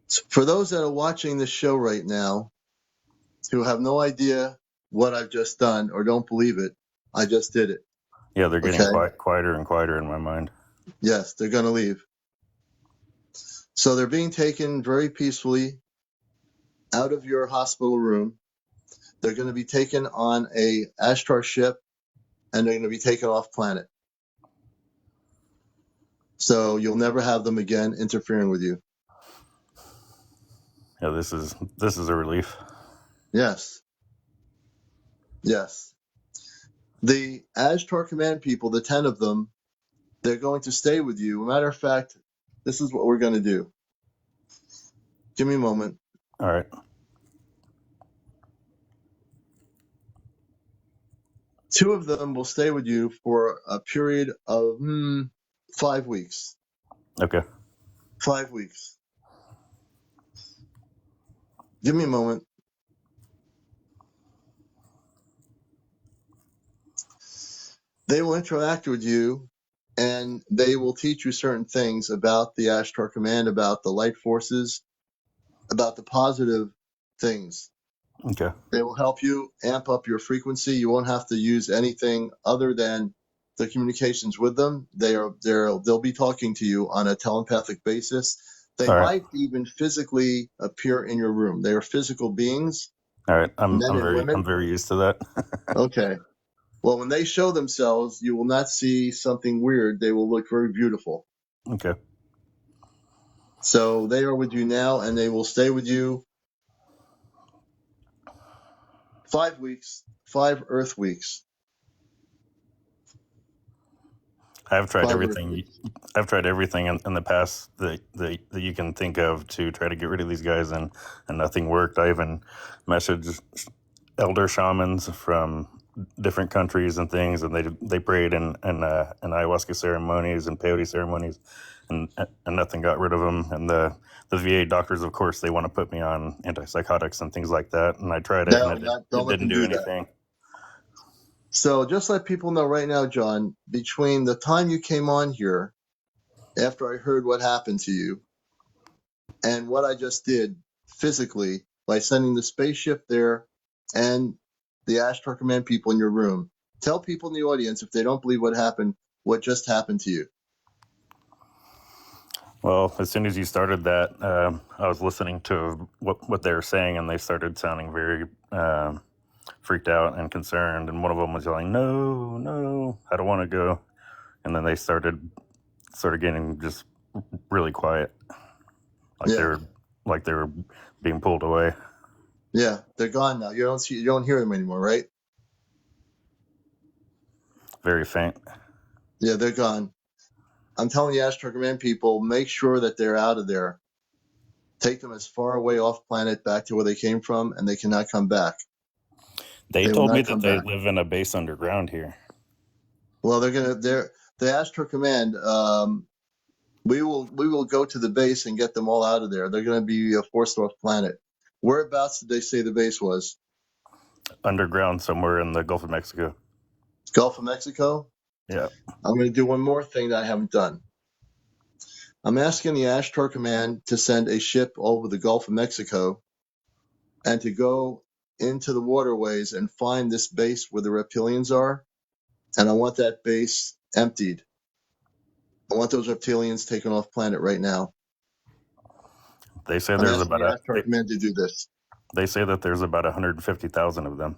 So for those that are watching this show right now, who have no idea what I've just done or don't believe it, I just did it. Yeah, they're getting Okay? quieter and quieter in my mind. Yes, they're going to leave. So they're being taken very peacefully out of your hospital room. They're going to be taken on a Ashtar ship, and they're going to be taken off planet. So you'll never have them again interfering with you. Yeah, this is a relief. Yes. Yes. The Ashtar Command people, the 10 of them, they're going to stay with you. Matter of fact, this is what we're going to do. Give me a moment. All right. Two of them will stay with you for a period of 5 weeks. Okay. 5 weeks. Give me a moment. They will interact with you, and they will teach you certain things about the Ashtar Command, about the light forces, about the positive things. Okay. They will help you amp up your frequency. You won't have to use anything other than the communications with them. They'll be talking to you on a telepathic basis. They All right. might even physically appear in your room. They are physical beings, All right. I'm men and women. very used to that. Okay. Well, when they show themselves, you will not see something weird. They will look very beautiful. Okay. So they are with you now, and they will stay with you 5 weeks, 5 Earth weeks. I've tried 5 Earth everything. weeks. I've tried everything in the past that you can think of to try to get rid of these guys, and nothing worked. I even messaged elder shamans from different countries and things, and they prayed in ayahuasca ceremonies and peyote ceremonies, and nothing got rid of them. And the VA doctors, of course, they want to put me on antipsychotics and things like that. And I tried it, and Don't it let didn't them do do that. anything. So just let people know right now, John, between the time you came on here, after I heard what happened to you, and what I just did physically by sending the spaceship there and the Ashtar Command people in your room, tell people in the audience, if they don't believe what happened, what just happened to you. Well, as soon as you started that, I was listening to what they were saying, and they started sounding very freaked out and concerned. And one of them was yelling, "No, no, I don't want to go." And then they started getting just really quiet, Yeah. like they were being pulled away. Yeah, they're gone now. You don't hear them anymore, right? Very faint. Yeah, they're gone. I'm telling the Ashtar Command people, make sure that they're out of there. Take them as far away off planet back to where they came from, and they cannot come back. They They will told me not that come they back. live in a base underground here. Well, the Ashtar Command. We will go to the base and get them all out of there. They're going to be forced off planet. Whereabouts did they say the base was? Underground somewhere in the Gulf of Mexico. Gulf of Mexico? Yeah. I'm going to do one more thing that I haven't done. I'm asking the Ashtar Command to send a ship over the Gulf of Mexico and to go into the waterways and find this base where the reptilians are. And I want that base emptied. I want those reptilians taken off planet right now. They say I'm there's asking about the Ashtar Command to do this. they say that there's about 150,000 of them.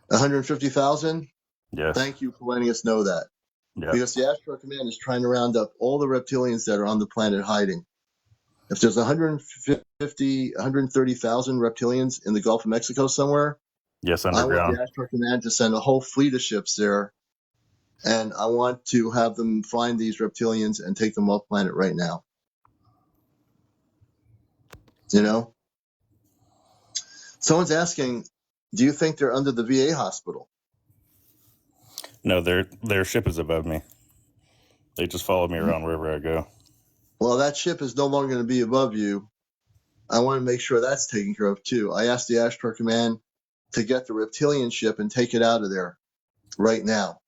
150,000? Yes. Thank you for letting us know that. Yeah. Because the Ashtar Command is trying to round up all the reptilians that are on the planet hiding. If there's 130,000 reptilians in the Gulf of Mexico somewhere, Yes, I want underground. the Ashtar Command to send a whole fleet of ships there, and I want to have them find these reptilians and take them off planet right now. You know? Someone's asking, do you think they're under the VA hospital? No, their ship is above me. They just follow me around wherever I go. Well, that ship is no longer going to be above you. I want to make sure that's taken care of too. I asked the Ashtar Command to get the reptilian ship and take it out of there right now.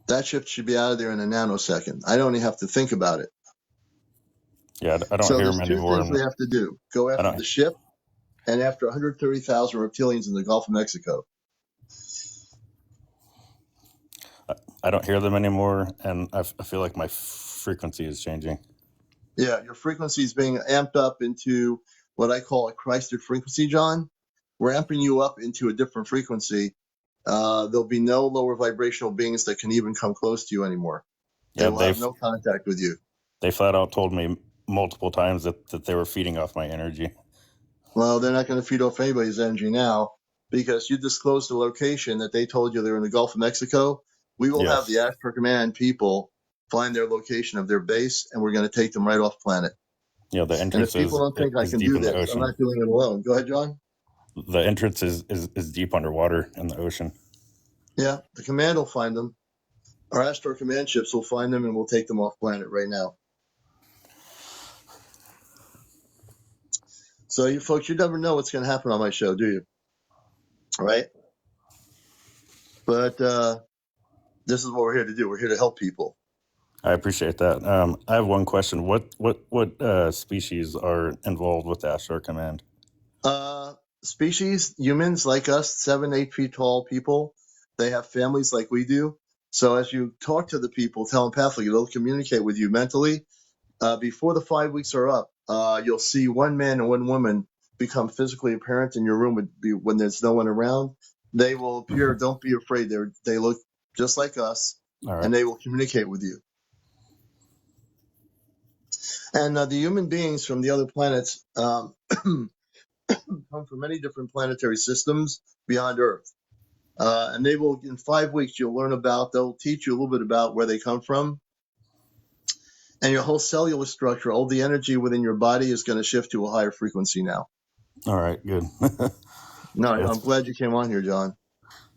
That ship should be out of there in a nanosecond. I don't even have to think about it. Yeah, I don't So hear there's them two anymore. things we have to do. Go after the ship and after 130,000 reptilians in the Gulf of Mexico. I don't hear them anymore, and I feel like my frequency is changing. Yeah, your frequency is being amped up into what I call a Christed frequency, John. We're amping you up into a different frequency. There'll be no lower vibrational beings that can even come close to you anymore. They Yeah, will have no contact with you. They flat out told me multiple times that they were feeding off my energy. Well, they're not going to feed off anybody's energy now because you disclosed the location that they told you they're in the Gulf of Mexico. We will have the Ashtar Command people find their location of their base, and we're going to take them right off planet. Yeah, the And entrance if people don't think I is can deep do in the this, I'm ocean. not doing it alone. Go ahead, John. The entrance is deep underwater in the ocean. Yeah, the command will find them. Our Ashtar Command ships will find them, and we'll take them off planet right now. So you folks, you never know what's going to happen on my show, do you? All right? But this is what we're here to do. We're here to help people. I appreciate that. I have one question. What species are involved with the Ashtar Command? Species, humans like us, 7, 8 feet tall people, they have families like we do. So as you talk to the people telepathically, they'll communicate with you mentally. Before the 5 weeks are up, you'll see one man and one woman become physically apparent in your room when there's no one around. They will appear. Don't be afraid. They look just like us, and they will communicate with you. And the human beings from the other planets come from many different planetary systems beyond Earth. And they will, in 5 weeks, they'll teach you a little bit about where they come from. And your whole cellular structure, all the energy within your body is going to shift to a higher frequency now. All right, good. No, I'm glad you came on here, John.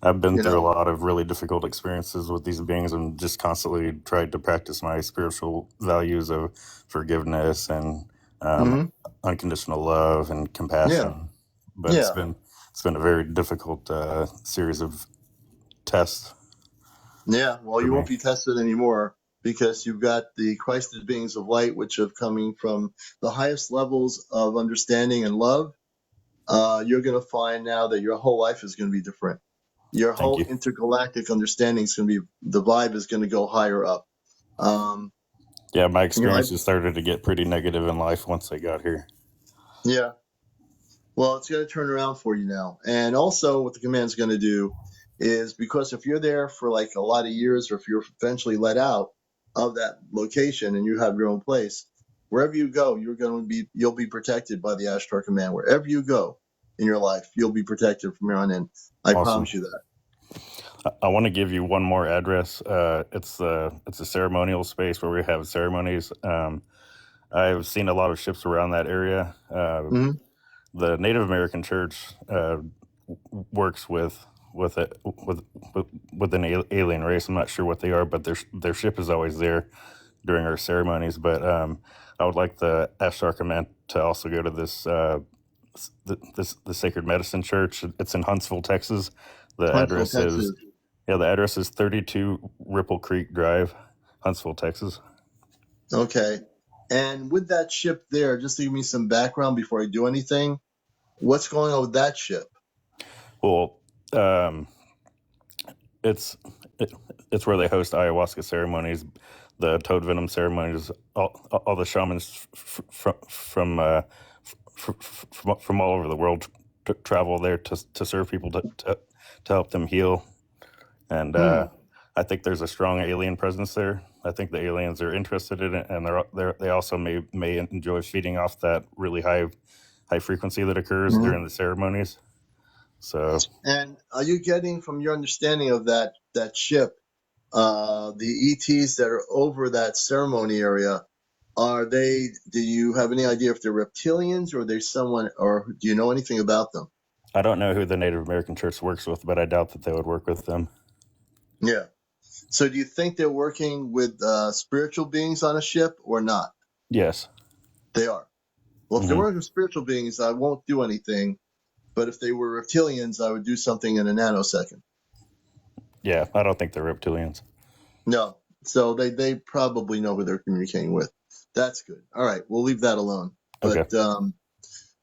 I've been through a lot of really difficult experiences with these beings and just constantly tried to practice my spiritual values of forgiveness and unconditional love and compassion. Yeah. But it's been a very difficult series of tests. Yeah, well, you won't be tested anymore because you've got the Christed beings of light, which are coming from the highest levels of understanding and love. You're going to find now that your whole life is going to be different. Your whole intergalactic understanding is going to be, the vibe is going to go higher up. Yeah, my experiences started to get pretty negative in life once I got here. Yeah. Well, it's going to turn around for you now. And also what the command's going to do is, because if you're there for like a lot of years, or if you're eventually let out of that location and you have your own place, wherever you go, you'll be protected by the Ashtar Command. Wherever you go in your life, you'll be protected from here on in. I promise you that. I want to give you one more address. It's a ceremonial space where we have ceremonies. I've seen a lot of ships around that area. The Native American Church works with an alien race. I'm not sure what they are, but their ship is always there during our ceremonies. But I would like the Ashtar Command to also go to this the Sacred Medicine Church. It's in Huntsville, Texas. The address is 32 Ripple Creek Drive, Huntsville, Texas. Okay. And with that ship there, just to give me some background before I do anything, what's going on with that ship? Well, it's where they host ayahuasca ceremonies. the toad venom ceremonies. All the shamans from all over the world travel there to serve people to help them heal. And I think there's a strong alien presence there. I think the aliens are interested in it, and they also may enjoy feeding off that really high frequency that occurs during the ceremonies. So, And are you getting, from your understanding of that ship, the ETs that are over that ceremony area? Do you have any idea if they're reptilians, or they're someone, or do you know anything about them? I don't know who the Native American Church works with, but I doubt that they would work with them. Yeah. So do you think they're working with spiritual beings on a ship or not? Yes. They are. Well, if they're working with spiritual beings, I won't do anything. But if they were reptilians, I would do something in a nanosecond. Yeah, I don't think they're reptilians. No. So they probably know who they're communicating with. That's good. All right. We'll leave that alone. But Okay.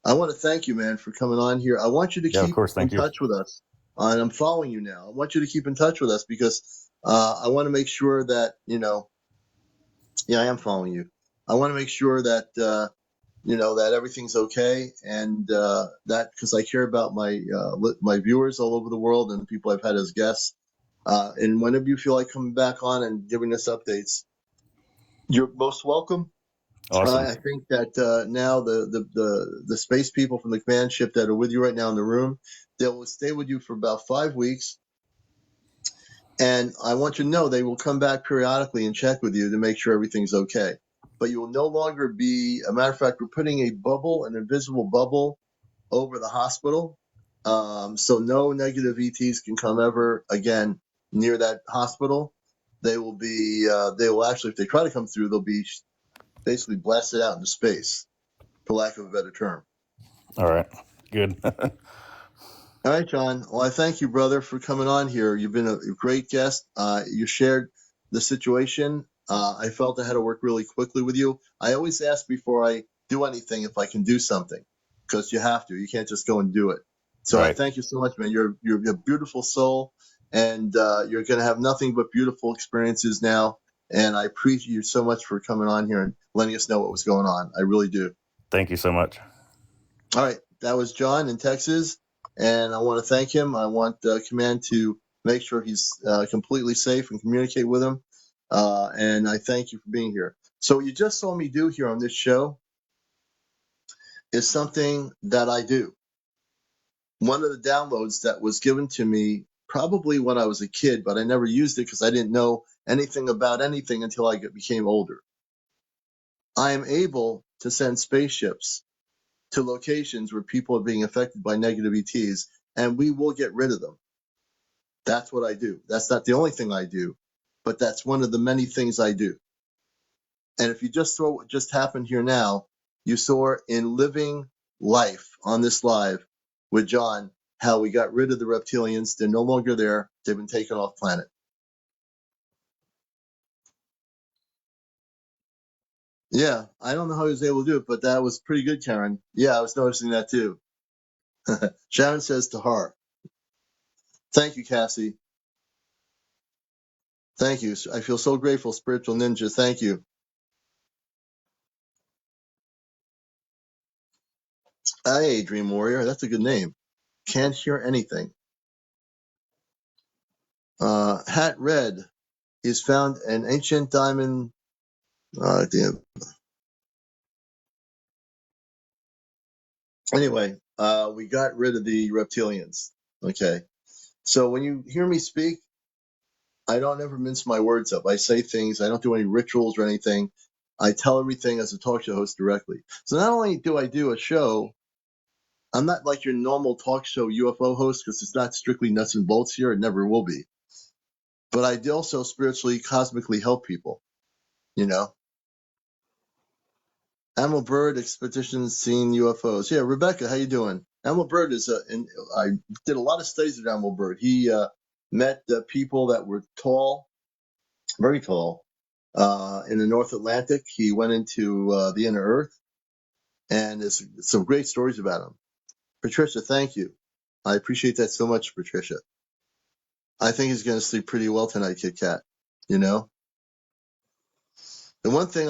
I want to thank you, man, for coming on here. I want you to Yeah, of keep course. in Thank you. touch with us. And I'm following you now. I want you to keep in touch with us because I want to make sure that, I am following you. I want to make sure that, that everything's okay. And that, because I care about my viewers all over the world and people I've had as guests. And whenever you feel like coming back on and giving us updates, you're most welcome. Awesome. I think that now the space people from the command ship that are with you right now in the room, they will stay with you for about 5 weeks. And I want you to know they will come back periodically and check with you to make sure everything's okay. But you will no longer be, a matter of fact, we're putting an invisible bubble over the hospital. So no negative ETs can come ever again near that hospital. They will actually, if they try to come through, they'll be basically blasted out into space, for lack of a better term. All right. Good. All right, John. Well, I thank you, brother, for coming on here. You've been a great guest. You shared the situation. I felt I had to work really quickly with you. I always ask before I do anything if I can do something, because you have to. You can't just go and do it. So I Right. thank you so much, man. You're a beautiful soul, and you're going to have nothing but beautiful experiences now. And I appreciate you so much for coming on here and letting us know what was going on. I really do. Thank you so much. All right. That was John in Texas. And I want to thank him. I want Command to make sure he's completely safe and communicate with him. And I thank you for being here. So what you just saw me do here on this show is something that I do. One of the downloads that was given to me probably when I was a kid, but I never used it because I didn't know anything about anything until I became older. I am able to send spaceships to locations where people are being affected by negative ETs, and we will get rid of them. That's what I do. That's not the only thing I do, but that's one of the many things I do. And if you just throw what just happened here now, you saw in living life on this live with John how we got rid of the reptilians. They're no longer there. They've been taken off planet. Yeah, I don't know how he was able to do it, but that was pretty good, Karen. Yeah, I was noticing that too. Sharon says to her, thank you, Cassie. Thank you. I feel so grateful, Spiritual Ninja. Thank you. Hey, Dream Warrior. That's a good name. Can't hear anything. Hat Red is found an ancient diamond. Damn. Anyway, we got rid of the reptilians. Okay. So when you hear me speak, I don't ever mince my words up. I say things. I don't do any rituals or anything. I tell everything as a talk show host directly. So not only do I do a show, I'm not like your normal talk show UFO host because it's not strictly nuts and bolts here. It never will be. But I also spiritually, cosmically help people, you know. Animal Bird Expeditions Seeing UFOs. Yeah, Rebecca, how you doing? Animal Bird is I did a lot of studies with Animal Bird. He met people that were tall, very tall, in the North Atlantic. He went into the inner Earth, and there's some great stories about him. Patricia, thank you. I appreciate that so much, Patricia. I think he's going to sleep pretty well tonight, Kit Kat. You know? The one thing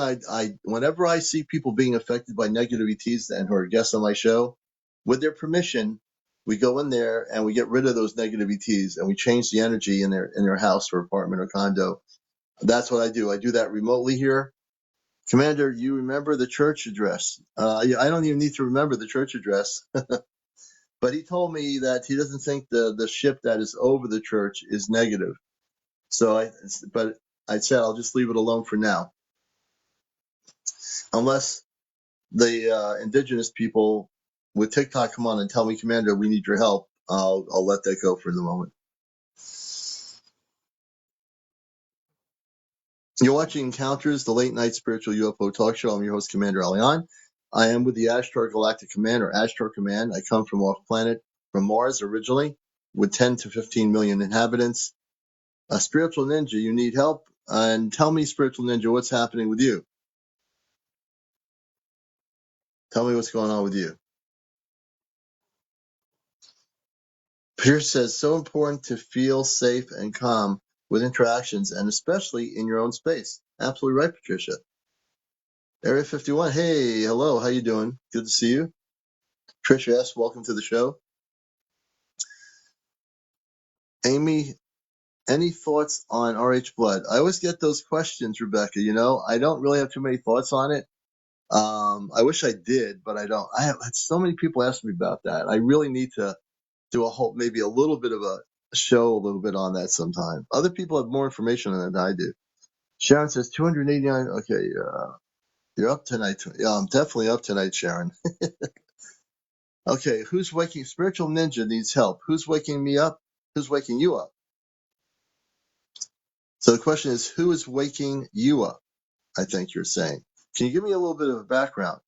whenever I see people being affected by negative ETs and who are guests on my show, with their permission, we go in there and we get rid of those negative ETs and we change the energy in their house or apartment or condo. That's what I do. I do that remotely here. Commander, you remember the church address? Yeah, I don't even need to remember the church address. But he told me that he doesn't think the ship that is over the church is negative. But I said I'll just leave it alone for now, unless the indigenous people with TikTok come on and tell me, Commander, we need your help. I'll let that go for the moment. You're watching Encounters, the late night spiritual UFO talk show. I'm your host, CmdrAleon. I am with the Ashtar Galactic Command, or Ashtar Command. I come from off planet, from Mars originally, with 10 to 15 million inhabitants. A spiritual ninja, you need help? And tell me, spiritual ninja, what's happening with you? Tell me what's going on with you. Pierce says, so important to feel safe and calm with interactions, and especially in your own space. Absolutely right, Patricia. Area 51, hey, hello, how you doing? Good to see you. Tricia S., welcome to the show. Amy, any thoughts on RH blood? I always get those questions, Rebecca. I don't really have too many thoughts on it. I wish I did, but I don't. I have had so many people ask me about that. I really need to do maybe a little bit of a show a little bit on that sometime. Other people have more information on it than I do. Sharon says 289. Okay, you're up tonight. Yeah, I'm definitely up tonight, Sharon. Okay, who's waking? Spiritual Ninja needs help. Who's waking me up? Who's waking you up? So the question is, who is waking you up? I think you're saying. Can you give me a little bit of a background?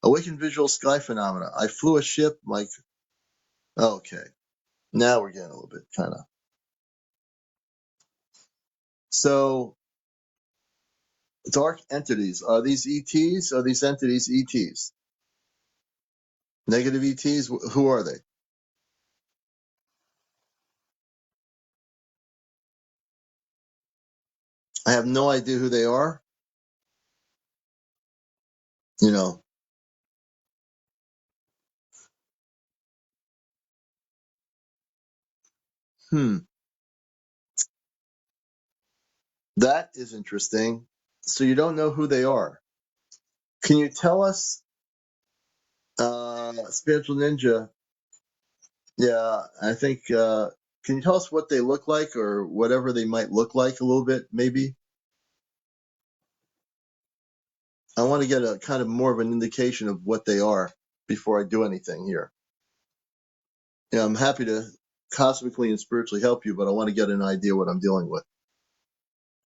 Awakened visual sky phenomena. I flew a ship. Okay, now we're getting a little bit kind of. So, dark entities. Are these ETs? Are these entities ETs? Negative ETs? Who are they? I have no idea who they are. You know, that is interesting. So you don't know who they are. Can you tell us, Spiritual Ninja? Yeah, I think, can you tell us what they look like or whatever they might look like a little bit, maybe? I want to get a kind of more of an indication of what they are before I do anything here. Yeah, I'm happy to cosmically and spiritually help you, but I want to get an idea what I'm dealing with.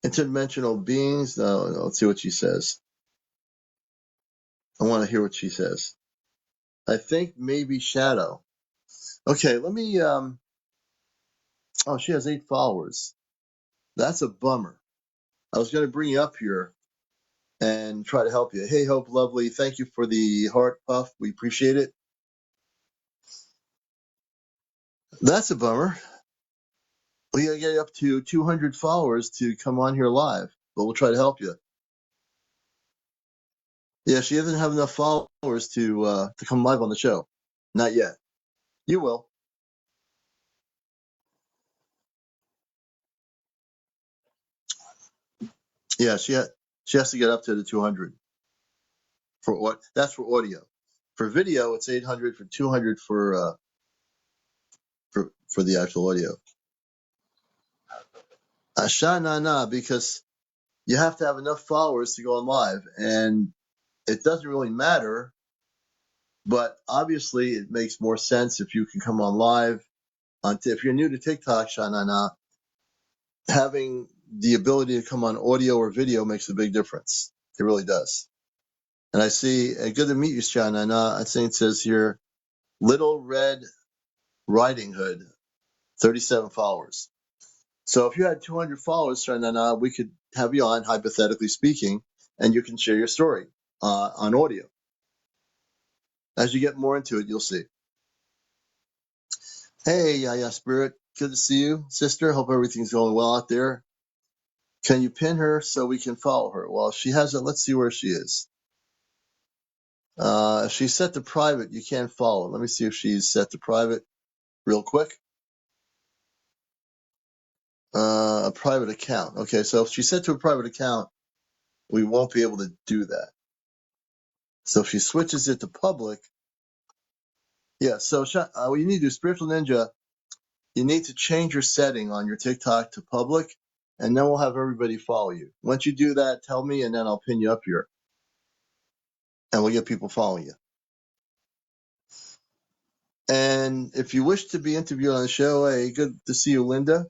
Interdimensional beings? No, let's see what she says. I want to hear what she says. I think maybe Shadow. Okay, let me, oh, she has 8 followers. That's a bummer. I was going to bring you up here and try to help you. Hey, Hope Lovely, thank you for the heart puff. We appreciate it. That's a bummer. We got to get up to 200 followers to come on here live, but we'll try to help you. Yeah, she doesn't have enough followers to come live on the show. Not yet. You will. Yeah, she has to get up to the 200 for what? That's for audio. For video, it's 800. For 200 for the actual audio. Sha-na-na, because you have to have enough followers to go on live, and it doesn't really matter, but obviously it makes more sense if you can come on live. If you're new to TikTok, Sha-na-na, having the ability to come on audio or video makes a big difference. It really does. And I see, good to meet you, Sha-na-na. I think it says here, Little Red Riding Hood, 37 followers. So if you had 200 followers, Sha-na-na, we could have you on, hypothetically speaking, and you can share your story on audio. As you get more into it, you'll see. Hey, Yaya Spirit. Good to see you, sister. Hope everything's going well out there. Can you pin her so we can follow her? Well, if she has it, let's see where she is. If she's set to private, you can't follow. Let me see if she's set to private real quick. A private account. Okay, so if she's set to a private account, we won't be able to do that. So if she switches it to public, yeah, so what you need to do, Spiritual Ninja, you need to change your setting on your TikTok to public, and then we'll have everybody follow you. Once you do that, tell me, and then I'll pin you up here, and we'll get people following you. And if you wish to be interviewed on the show, hey, good to see you, Linda.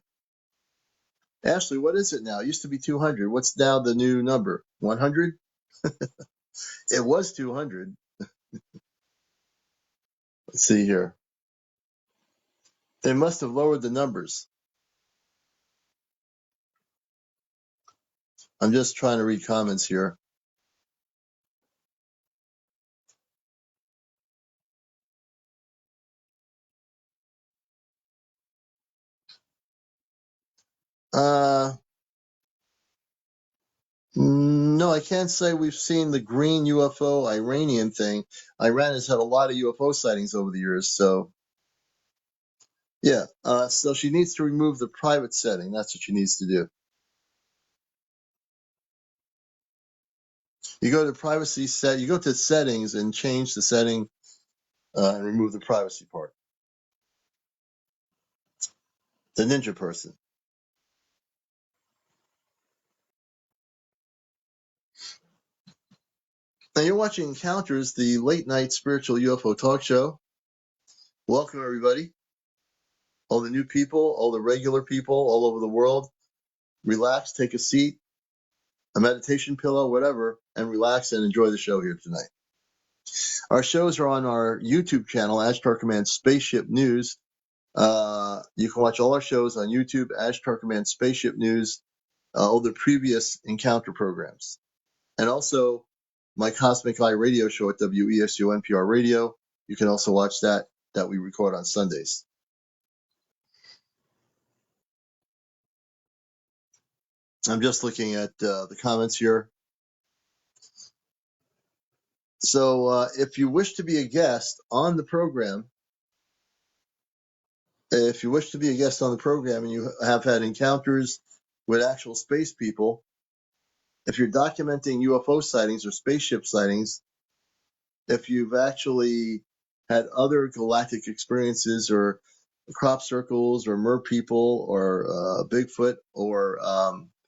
Ashley, what is it now? It used to be 200. What's now the new number? 100? It was 200. Let's see here. They must have lowered the numbers. I'm just trying to read comments here. No, I can't say we've seen the green UFO Iranian thing. Iran has had a lot of UFO sightings over the years, so yeah. So she needs to remove the private setting. That's what she needs to do. You go to privacy set. You go to settings and change the setting and remove the privacy part. The ninja person. Now you're watching Encounters, the late night spiritual UFO talk show. Welcome everybody. All the new people, all the regular people all over the world. Relax, take a seat, a meditation pillow, whatever, and relax and enjoy the show here tonight. Our shows are on our YouTube channel, Ashtar Command Spaceship News. You can watch all our shows on YouTube, Ashtar Command Spaceship News, all the previous encounter programs. And also my Cosmic Eye radio show at WESU NPR Radio. You can also watch that we record on Sundays. I'm just looking at the comments here. So if you wish to be a guest on the program, and you have had encounters with actual space people, if you're documenting UFO sightings or spaceship sightings, if you've actually had other galactic experiences or crop circles or mer people or Bigfoot or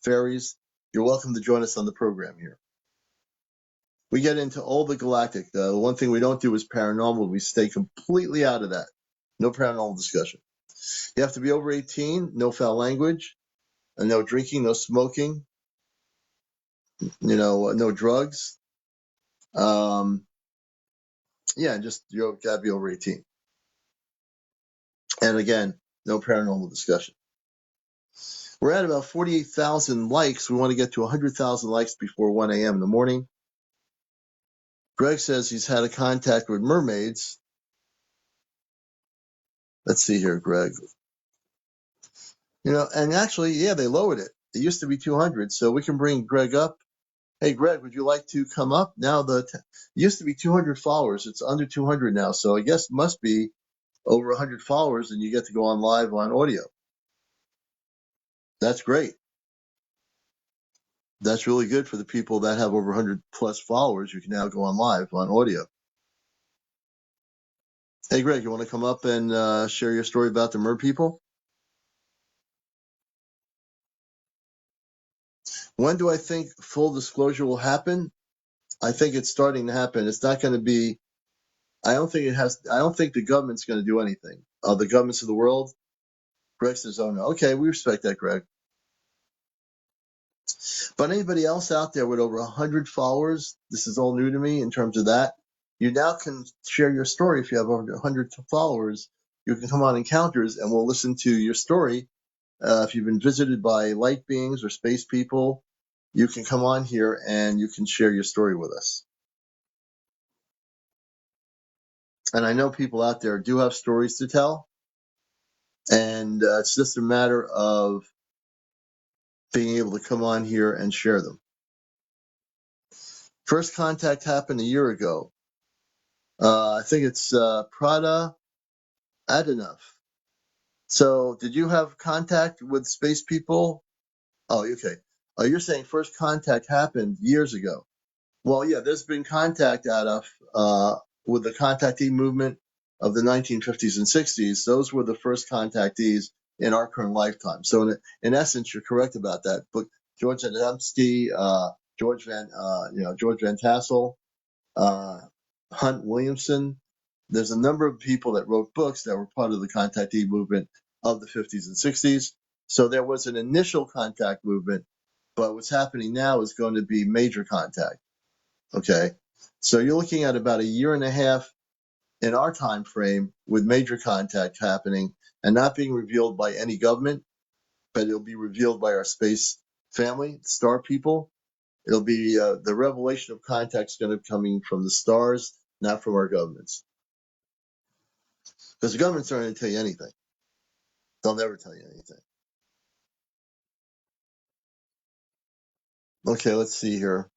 fairies, you're welcome to join us on the program here. We get into all the galactic. The one thing we don't do is paranormal. We stay completely out of that. No paranormal discussion. You have to be over 18, no foul language, and no drinking, no smoking, no drugs. Just you got to be over 18. And again, no paranormal discussion. We're at about 48,000 likes. We want to get to 100,000 likes before 1 a.m. in the morning. Greg says he's had a contact with mermaids. Let's see here, Greg. And actually, yeah, they lowered it. It used to be 200, so we can bring Greg up. Hey, Greg, would you like to come up? Now, it used to be 200 followers. It's under 200 now, so I guess it must be over 100 followers, and you get to go on live on audio. That's great. That's really good for the people that have over 100 plus followers. You can now go on live on audio. Hey, Greg, you want to come up and share your story about the mer people? When do I think full disclosure will happen? I think it's starting to happen. It's not going to be. I don't think the government's going to do anything. The governments of the world. Greg says, "Oh no, okay, we respect that, Greg." But anybody else out there with over 100 followers, this is all new to me in terms of that. You now can share your story if you have over 100 followers. You can come on Encounters and we'll listen to your story. If you've been visited by light beings or space people, you can come on here and you can share your story with us. And I know people out there do have stories to tell. And it's just a matter of being able to come on here and share them. First contact happened a year ago. I think it's Prada Adenov. So did you have contact with space people? Oh, okay. Oh, you're saying first contact happened years ago. Well, yeah, there's been contact out of with the contactee movement of the 1950s and 60s. Those were the first contactees in our current lifetime. So in essence, you're correct about that. But George Adamski, George Van Tassel, Hunt Williamson. There's a number of people that wrote books that were part of the contactee movement of the 50s and 60s. So there was an initial contact movement, but what's happening now is going to be major contact. Okay, so you're looking at about a year and a half in our time frame with major contact happening and not being revealed by any government, but it'll be revealed by our space family, star people. It'll be the revelation of contact is going to be coming from the stars, not from our governments. Because the governments aren't going to tell you anything. They'll never tell you anything. Okay, let's see here.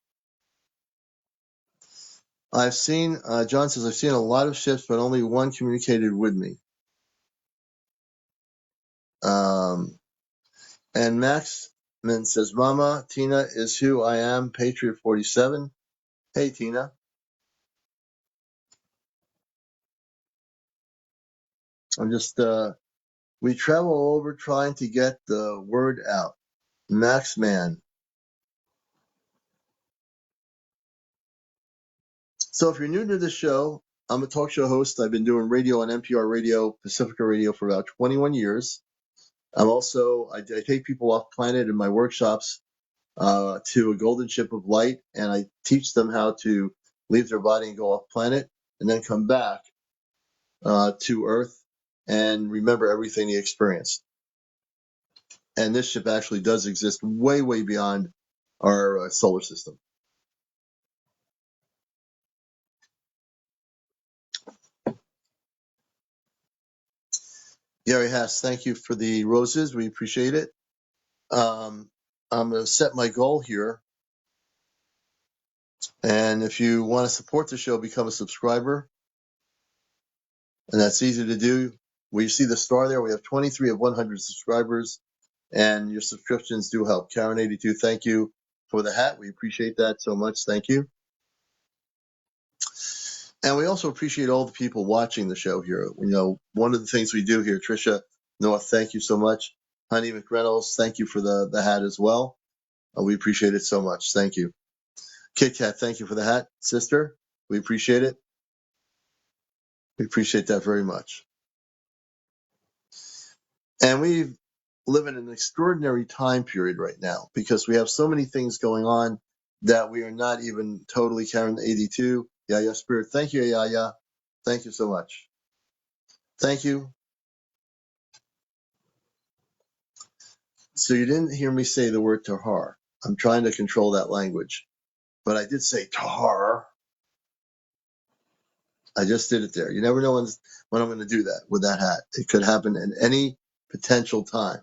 John says, I've seen a lot of ships, but only one communicated with me. And Maxman says, Mama, Tina is who I am, Patriot 47. Hey, Tina. I'm just, we travel over trying to get the word out. Maxman. So if you're new to the show, I'm a talk show host. I've been doing radio on NPR Radio, Pacifica Radio for about 21 years. I take people off planet in my workshops to a golden ship of light, and I teach them how to leave their body and go off planet and then come back to Earth and remember everything they experienced. And this ship actually does exist way, way beyond our solar system. Gary Haas, thank you for the roses. We appreciate it. I'm going to set my goal here. And if you want to support the show, become a subscriber. And that's easy to do. Where you see the star there, we have 23 of 100 subscribers. And your subscriptions do help. Karen82, thank you for the hat. We appreciate that so much. Thank you. And we also appreciate all the people watching the show here. One of the things we do here, Tricia, Noah, thank you so much. Honey McReynolds, thank you for the hat as well. We appreciate it so much. Thank you. Kit Kat, thank you for the hat. Sister, we appreciate it. We appreciate that very much. And we live in an extraordinary time period right now because we have so many things going on that we are not even totally Karen 82. Yaya Spirit, thank you, Yaya. Thank you so much. Thank you. So you didn't hear me say the word tahar. I'm trying to control that language. But I did say tahar. I just did it there. You never know when I'm going to do that with that hat. It could happen at any potential time.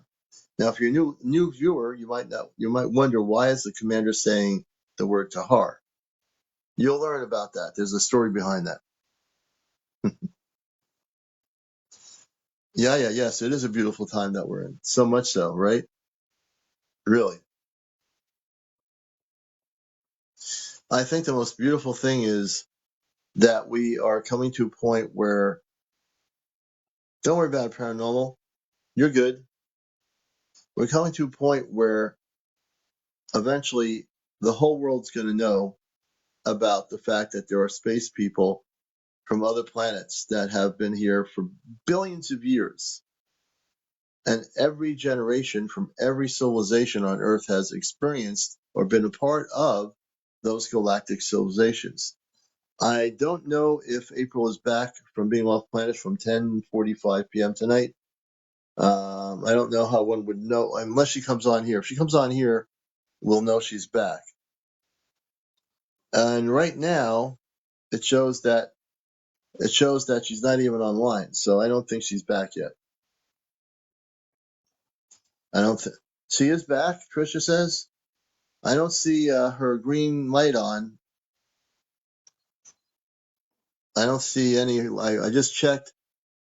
Now, if you're a new viewer, you might wonder, why is the commander saying the word tahar? You'll learn about that. There's a story behind that. Yes, it is a beautiful time that we're in. So much so, right? Really. I think the most beautiful thing is that we are coming to a point where, don't worry about paranormal. You're good. We're coming to a point where eventually the whole world's going to know about the fact that there are space people from other planets that have been here for billions of years. And every generation from every civilization on Earth has experienced or been a part of those galactic civilizations. I don't know if April is back from being off planet from 10:45 p.m. tonight. I don't know how one would know unless she comes on here. If she comes on here, we'll know she's back. And right now, it shows that she's not even online. So I don't think she's back yet. I don't think. She is back, Trisha says. I don't see her green light on. I don't see any. I just checked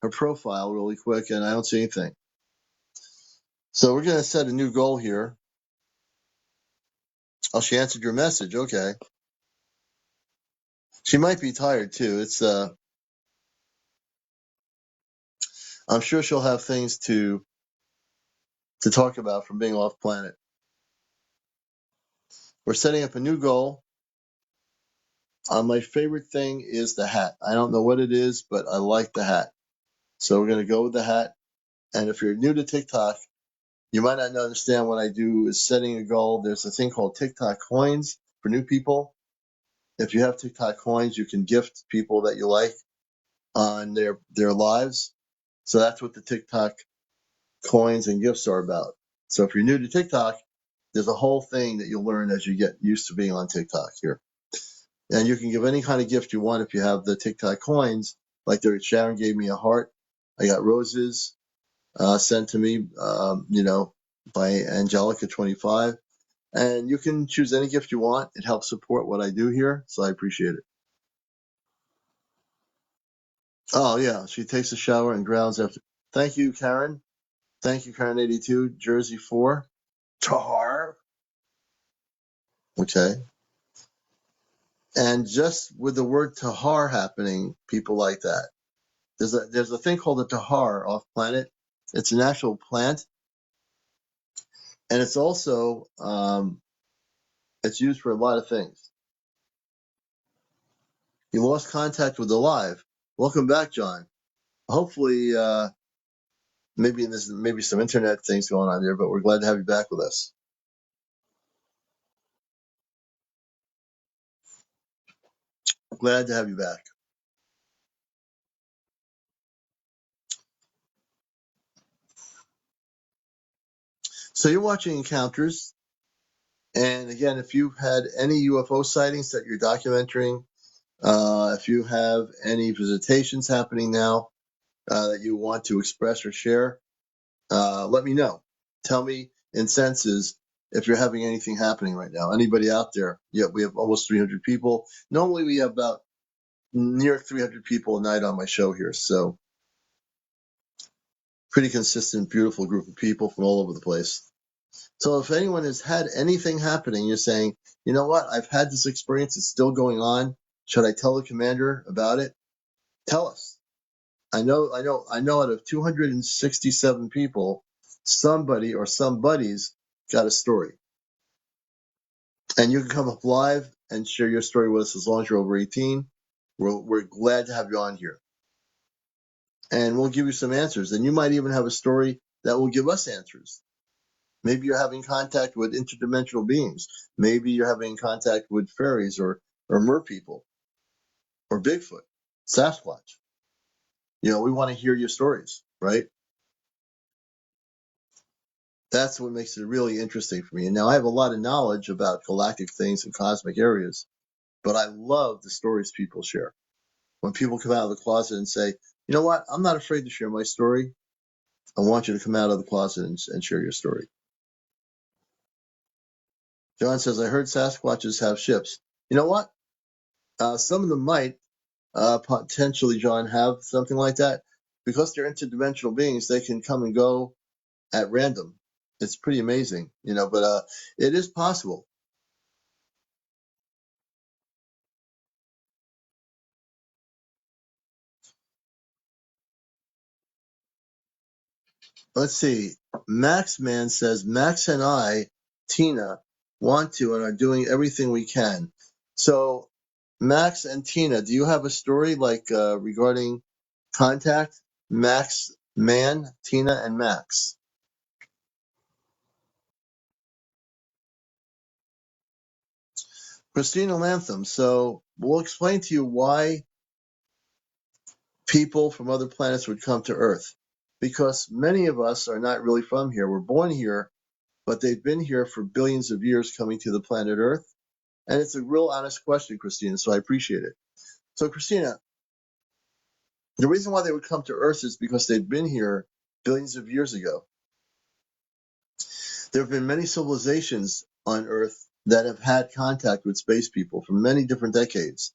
her profile really quick, and I don't see anything. So we're going to set a new goal here. Oh, she answered your message. Okay. She might be tired too. I'm sure she'll have things to talk about from being off planet. We're setting up a new goal. My favorite thing is the hat. I don't know what it is, but I like the hat. So we're going to go with the hat. And if you're new to TikTok, you might not understand what I do is setting a goal. There's a thing called TikTok coins for new people. If you have TikTok coins, you can gift people that you like on their lives. So that's what the TikTok coins and gifts are about. So if you're new to TikTok, there's a whole thing that you'll learn as you get used to being on TikTok here. And you can give any kind of gift you want if you have the TikTok coins. Like Sharon gave me a heart. I got roses sent to me, by Angelica25. And you can choose any gift you want. It helps support what I do here, so I appreciate it. Oh, yeah, she takes a shower and grounds after. Thank you, Karen. Thank you, Karen82, Jersey 4. Tahar. Okay. And just with the word Tahar happening, people like that. There's a thing called a Tahar off planet. It's an actual plant. And it's also, it's used for a lot of things. You lost contact with the live. Welcome back, John. Hopefully, maybe some internet things going on there, but we're glad to have you back with us. Glad to have you back. So you're watching Encounters. And again, if you've had any UFO sightings that you're documenting, if you have any visitations happening now that you want to express or share, let me know. Tell me in senses if you're having anything happening right now. Anybody out there? Yeah, we have almost 300 people. Normally we have about near 300 people a night on my show here. So pretty consistent, beautiful group of people from all over the place. So if anyone has had anything happening, you're saying, you know what, I've had this experience, it's still going on. Should I tell the commander about it? Tell us. I know out of 267 people, somebody or somebody's got a story. And you can come up live and share your story with us as long as you're over 18. We're glad to have you on here. And we'll give you some answers. And you might even have a story that will give us answers. Maybe you're having contact with interdimensional beings. Maybe you're having contact with fairies or mer people or Bigfoot, Sasquatch. We want to hear your stories, right? That's what makes it really interesting for me. And now I have a lot of knowledge about galactic things and cosmic areas, but I love the stories people share. When people come out of the closet and say, you know what, I'm not afraid to share my story. I want you to come out of the closet and share your story. John says, I heard Sasquatches have ships. You know what? Some of them might potentially, John, have something like that. Because they're interdimensional beings, they can come and go at random. It's pretty amazing, but it is possible. Let's see. Max Man says, Max and I, Tina, want to and are doing everything we can. So, Max and Tina, do you have a story regarding contact? Max Man, Tina, and Max. Christina Lantham. So, we'll explain to you why people from other planets would come to Earth. Because many of us are not really from here. We're born here, but they've been here for billions of years coming to the planet Earth. And it's a real honest question, Christina, so I appreciate it. So, Christina, the reason why they would come to Earth is because they've been here billions of years ago. There have been many civilizations on Earth that have had contact with space people for many different decades.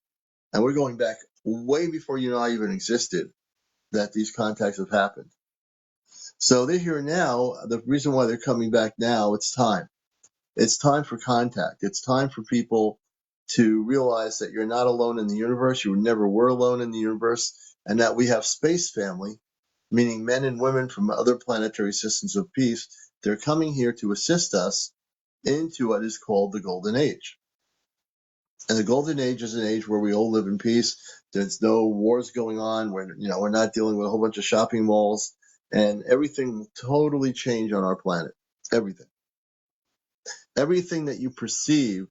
And we're going back way before you and I even existed that these contacts have happened. So they're here now. The reason why they're coming back now, it's time. It's time for contact. It's time for people to realize that you're not alone in the universe. You never were alone in the universe. And that we have space family, meaning men and women from other planetary systems of peace. They're coming here to assist us into what is called the Golden Age. And the Golden Age is an age where we all live in peace. There's no wars going on. We're not dealing with a whole bunch of shopping malls, and everything will totally change on our planet. Everything. Everything that you perceive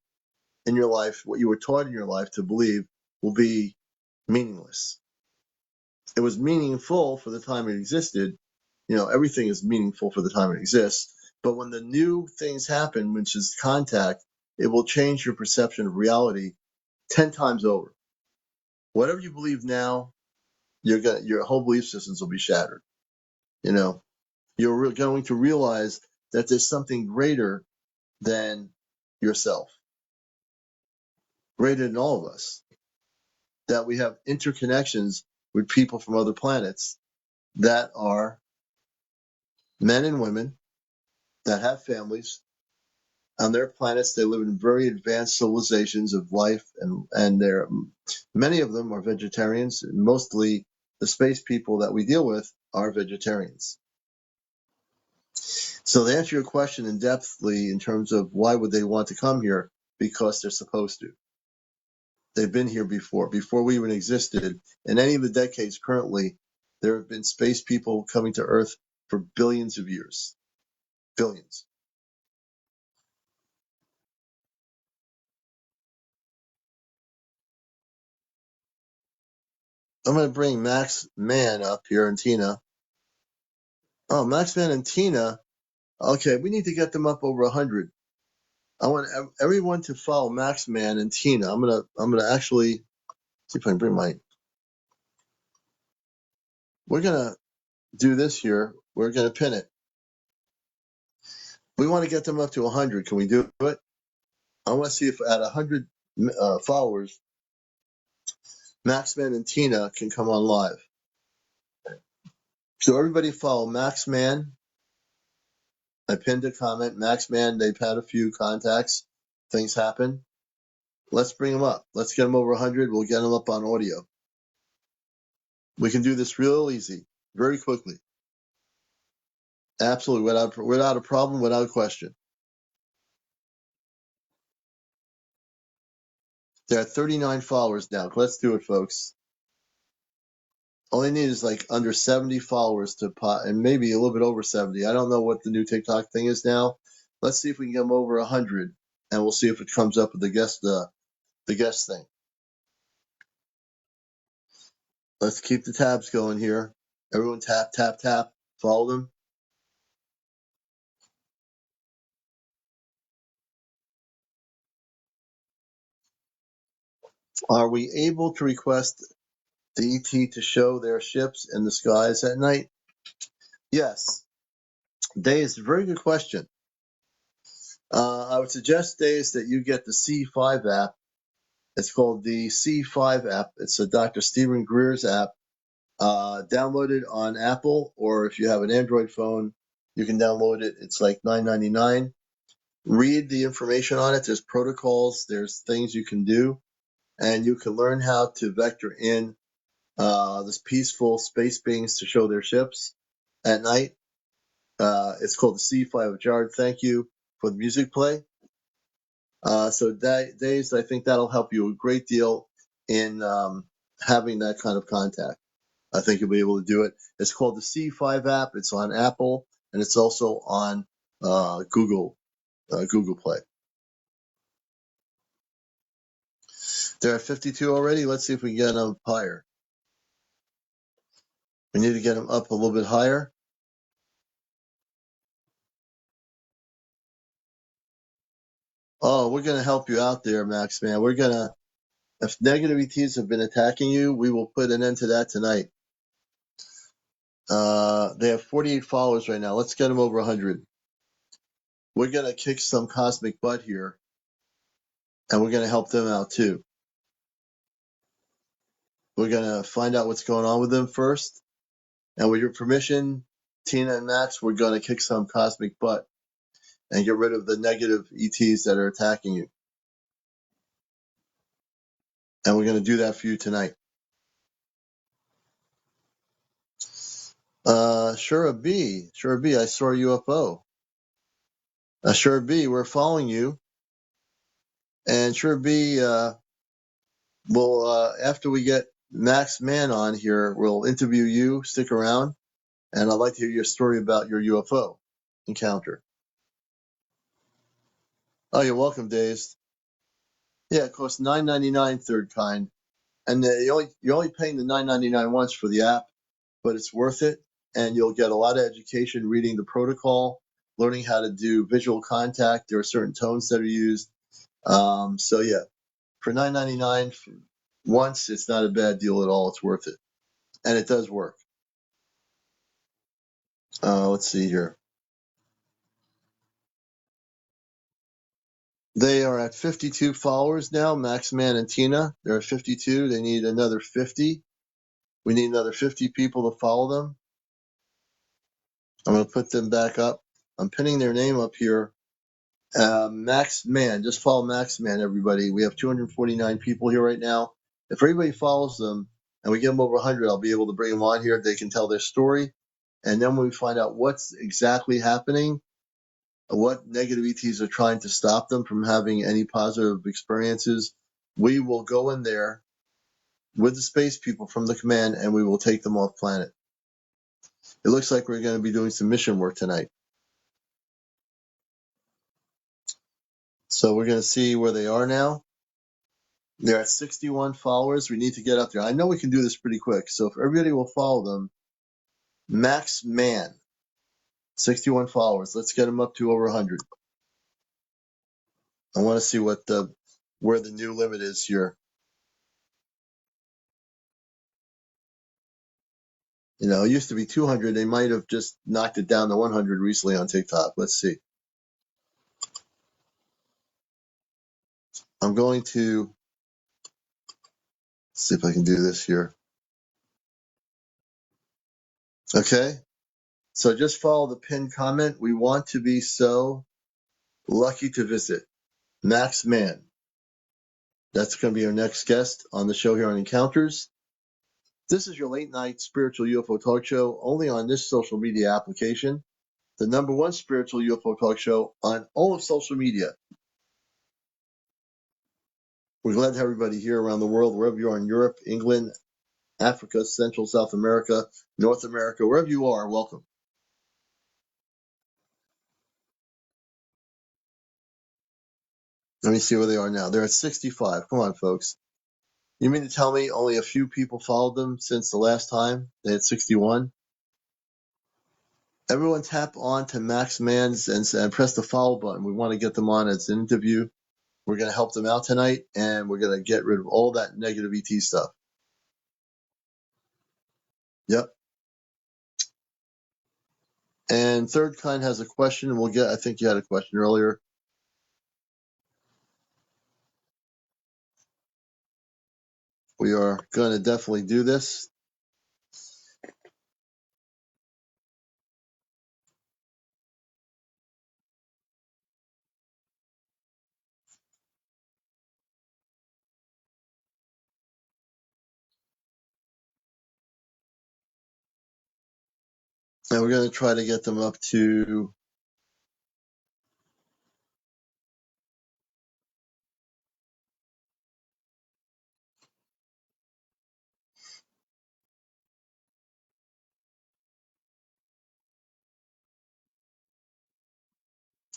in your life, what you were taught in your life to believe, will be meaningless. It was meaningful for the time it existed. Everything is meaningful for the time it exists. But when the new things happen, which is contact, it will change your perception of reality 10 times over. Whatever you believe now, your whole belief systems will be shattered. You're going to realize that there's something greater than yourself, greater than all of us, that we have interconnections with people from other planets that are men and women that have families. On their planets, they live in very advanced civilizations of life, and many of them are vegetarians. Mostly the space people that we deal with are vegetarians. So to answer your question in depthly in terms of why would they want to come here, because they're supposed to. They've been here before we even existed. In any of the decades currently, there have been space people coming to Earth for billions of years. Billions. I'm going to bring Max Mann up here and Tina. Oh, Max Mann and Tina. Okay, we need to get them up over 100. I want everyone to follow Max Mann and Tina. I'm gonna actually see if I can bring my. We're gonna do this here. We're gonna pin it. We want to get them up to 100. Can we do it? I want to see if at 100 followers, Max Mann and Tina can come on live. So everybody follow Max Mann. I pinned a comment. Max Mann, they've had a few contacts. Things happen. Let's bring them up. Let's get them over 100. We'll get them up on audio. We can do this real easy, very quickly. Absolutely, without a problem, without a question. There are 39 followers now. Let's do it, folks. All they need is like under 70 followers to pot, and maybe a little bit over 70. I don't know what the new TikTok thing is now. Let's see if we can get them over 100, and we'll see if it comes up with the guest thing. Let's keep the tabs going here. Everyone tap, tap, tap. Follow them. Are we able to request the ET to show their ships in the skies at night? Yes. Day is a very good question. I would suggest, Days, that you get the C5 app. It's called the C5 app. It's a Dr. Stephen Greer's app. Download it on Apple, or if you have an Android phone, you can download it. It's like $9.99. Read the information on it. There's protocols. There's things you can do, and you can learn how to vector in this peaceful space beings to show their ships at night. It's called the C5 Thank you for the music play. So Days, I think that'll help you a great deal in having that kind of contact. I think you'll be able to do it. It's called the C5 app. It's on Apple, and it's also on Google Play. There are 52 already. Let's see if we can get them higher. We need to get them up a little bit higher. Oh, we're going to help you out there, Max, man. If negative ETs have been attacking you, we will put an end to that tonight. They have 48 followers right now. Let's get them over 100. We're going to kick some cosmic butt here, and we're going to help them out too. We're going to find out what's going on with them first. And with your permission, Tina and Max, we're going to kick some cosmic butt and get rid of the negative ETs that are attacking you. And we're going to do that for you tonight. Shura B, I saw a UFO. Shura B, we're following you. And Shura B, after we get Max Mann on here, we'll interview you. Stick around. And I'd like to hear your story about your UFO encounter. Oh, you're welcome, Dazed. Yeah, it costs $9.99 third kind. And you're only paying the $9.99 once for the app, but it's worth it. And you'll get a lot of education reading the protocol, learning how to do visual contact. There are certain tones that are used. So yeah, for $9.99 once, it's not a bad deal at all. It's worth it, and it does work. Let's see here. They are at 52 followers now. Max Man and Tina, they're at 52. They need another 50. We need another 50 people to follow them. I'm going to put them back up. I'm pinning their name up here. Max Man, just follow Max Man, everybody. We have 249 people here right now. If everybody follows them and we get them over 100, I'll be able to bring them on here. They can tell their story. And then when we find out what's exactly happening, what negative ETs are trying to stop them from having any positive experiences, we will go in there with the space people from the command and we will take them off planet. It looks like we're going to be doing some mission work tonight. So we're going to see where they are now. They're at 61 followers. We need to get up there. I know we can do this pretty quick. So if everybody will follow them, Max Man, 61 followers. Let's get them up to over 100. I want to see where the new limit is here. You know, it used to be 200. They might have just knocked it down to 100 recently on TikTok. Let's see. I'm going to see if I can do this here. Okay. So just follow the pinned comment. We want to be so lucky to visit Max Man. That's going to be our next guest on the show here on Encounters. This is your late night spiritual UFO talk show only on this social media application, the number one spiritual UFO talk show on all of social media. We're glad to have everybody here around the world, wherever you are in Europe, England, Africa, Central, South America, North America, wherever you are, welcome. Let me see where they are now. They're at 65. Come on, folks. You mean to tell me only a few people followed them since the last time they had 61? Everyone tap on to Max Man's and press the follow button. We want to get them on as an interview. We're going to help them out tonight, and we're going to get rid of all that negative ET stuff. Yep. And Third Kind has a question, and I think you had a question earlier. We are going to definitely do this. And we're going to try to get them up to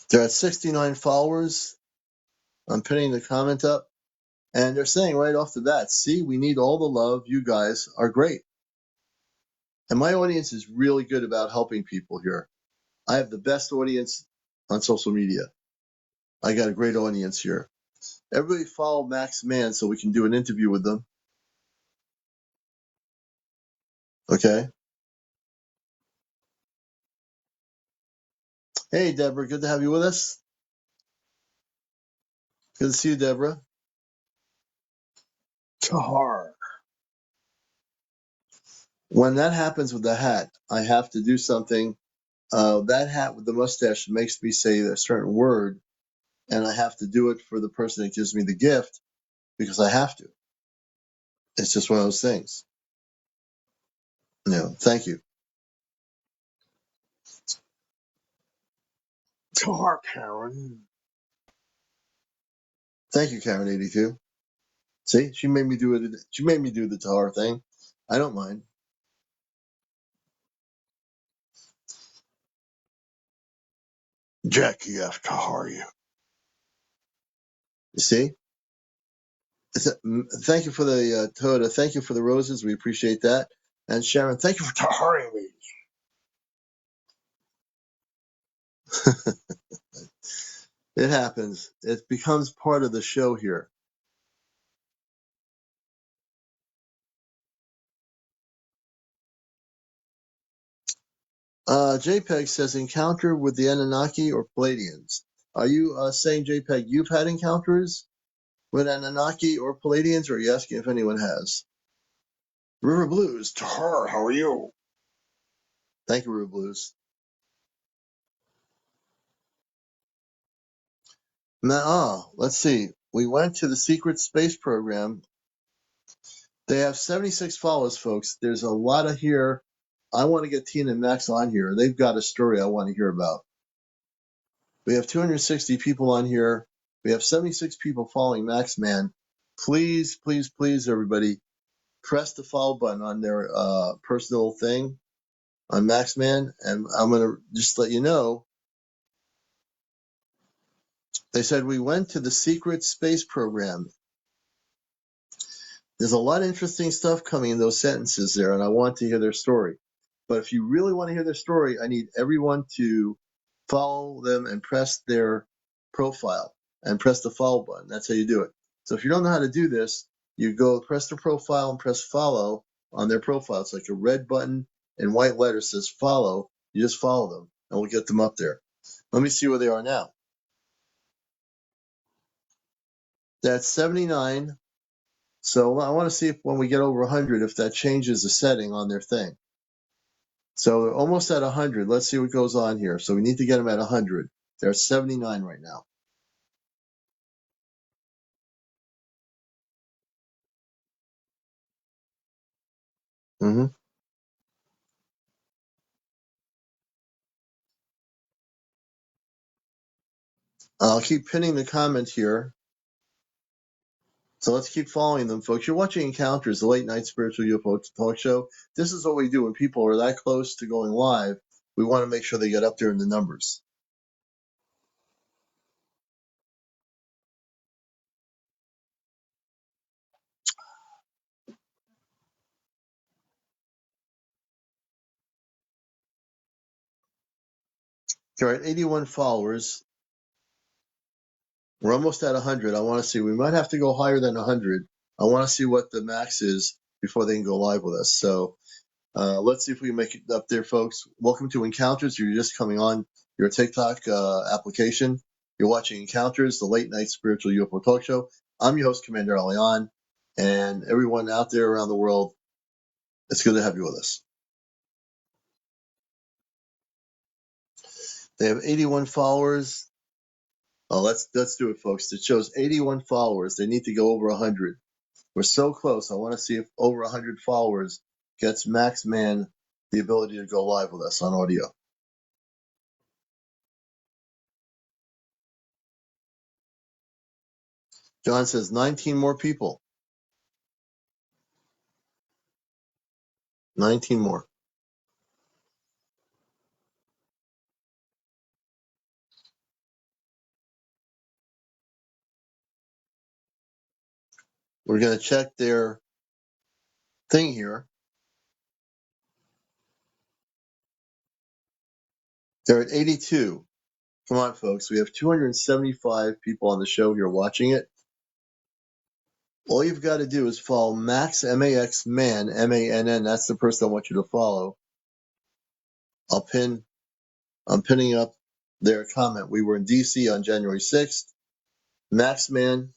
they're at 69 followers. I'm pinning the comment up. And they're saying right off the bat, see, we need all the love. You guys are great. And my audience is really good about helping people here. I have the best audience on social media. I got a great audience here. Everybody follow Max Mann so we can do an interview with them. Okay. Hey, Deborah, good to have you with us. Good to see you, Deborah. Tahar. When that happens with the hat, I have to do something. That hat with the mustache makes me say a certain word, and I have to do it for the person that gives me the gift because I have to. It's just one of those things. Thank you. Tahar, Karen. Thank you, Karen82. See, she made me do it. She made me do the Tahar thing. I don't mind. Jackie F. Tahar, you. You see? Thank you for the Toyota. Thank you for the roses. We appreciate that. And Sharon, thank you for Taharing me. It happens. It becomes part of the show here. JPEG says encounter with the Anunnaki or Palladians. Are you saying, JPEG, you've had encounters with Anunnaki or Palladians, or are you asking if anyone has? River Blues, Tahar, how are you? Thank you, River Blues. Now, let's see. We went to the secret space program. They have 76 followers, folks. There's a lot of here. I want to get Tina and Max on here. They've got a story I want to hear about. We have 260 people on here. We have 76 people following Max Man. Please, please, please, everybody, press the follow button on their personal thing on Max Man. And I'm going to just let you know, they said we went to the secret space program. There's a lot of interesting stuff coming in those sentences there, and I want to hear their story. But if you really want to hear their story, I need everyone to follow them and press their profile and press the follow button. That's how you do it. So if you don't know how to do this, you go press their profile and press follow on their profile. It's like a red button in white letters says follow. You just follow them, and we'll get them up there. Let me see where they are now. That's 79. So I want to see if when we get over 100, if that changes the setting on their thing. So they're almost at 100. Let's see what goes on here. So we need to get them at 100. They're at 79 right now. Mm-hmm. I'll keep pinning the comment here. So let's keep following them, folks. You're watching Encounters, the late night spiritual UFO talk show. This is what we do when people are that close to going live. We want to make sure they get up there in the numbers. They're at 81 followers. We're almost at 100. I want to see. We might have to go higher than 100. I want to see what the max is before they can go live with us. So let's see if we can make it up there, folks. Welcome to Encounters. You're just coming on your TikTok application. You're watching Encounters, the late night spiritual UFO talk show. I'm your host, CmdrAleon, and everyone out there around the world, it's good to have you with us. They have 81 followers. Oh, let's do it, folks. It shows 81 followers. They need to go over 100. We're so close. I want to see if over 100 followers gets Max Man the ability to go live with us on audio. John says 19 more people. 19 more. We're going to check their thing here. They're at 82. Come on, folks. We have 275 people on the show here watching it. All you've got to do is follow Max, M-A-X, Man, M-A-N-N. That's the person I want you to follow. I'm pinning up their comment. We were in D.C. on January 6th. Max Man.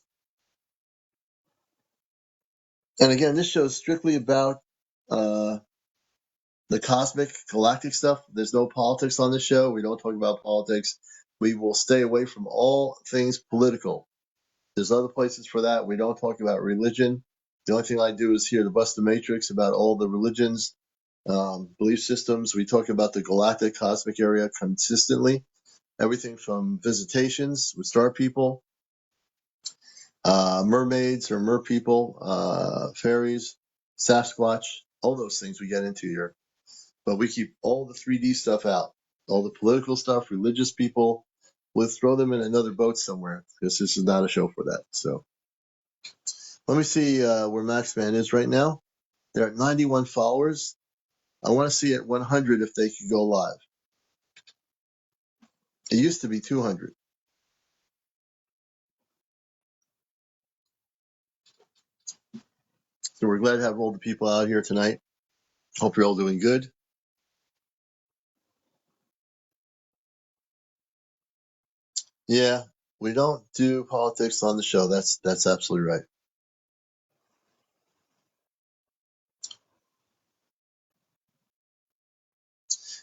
And again, this show is strictly about the cosmic, galactic stuff. There's no politics on this show. We don't talk about politics. We will stay away from all things political. There's other places for that. We don't talk about religion. The only thing I do is here to bust the matrix about all the religions, belief systems. We talk about the galactic cosmic area consistently. Everything from visitations with star people, mermaids or merpeople, fairies, Sasquatch, all those things we get into here. But we keep all the 3D stuff out, all the political stuff, religious people. We'll throw them in another boat somewhere because this is not a show for that. So let me see where Max Man is right now. They're at 91 followers. I want to see at 100 if they could go live. It used to be 200. So we're glad to have all the people out here tonight. Hope you're all doing good. Yeah, we don't do politics on the show. That's absolutely right.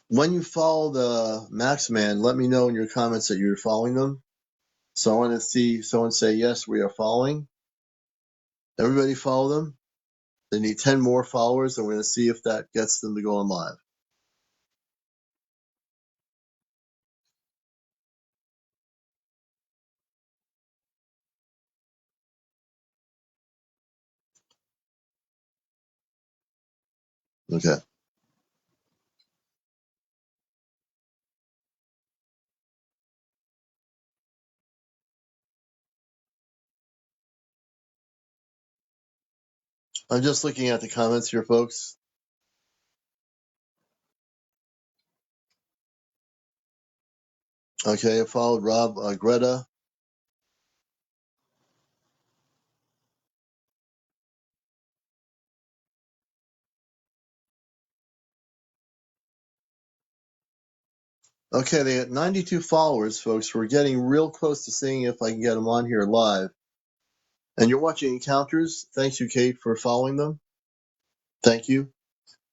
When you follow the Max Man, let me know in your comments that you're following them. So I want to see someone say, yes, we are following. Everybody follow them. They need 10 more followers, and we're going to see if that gets them to go on live. Okay. I'm just looking at the comments here, folks. Okay, I followed Rob, Greta. Okay, they got 92 followers, folks. We're getting real close to seeing if I can get them on here live. And you're watching Encounters. Thanks you, Kate, for following them. Thank you.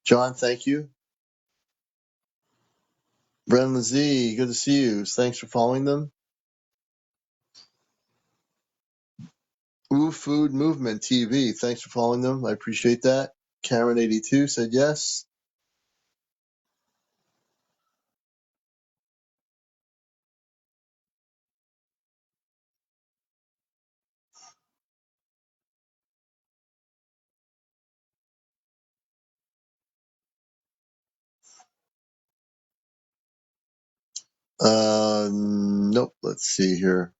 John, thank you. Brendan Z, good to see you. Thanks for following them. Ooh Food Movement TV, thanks for following them. I appreciate that. Karen82 said yes. Nope, let's see here.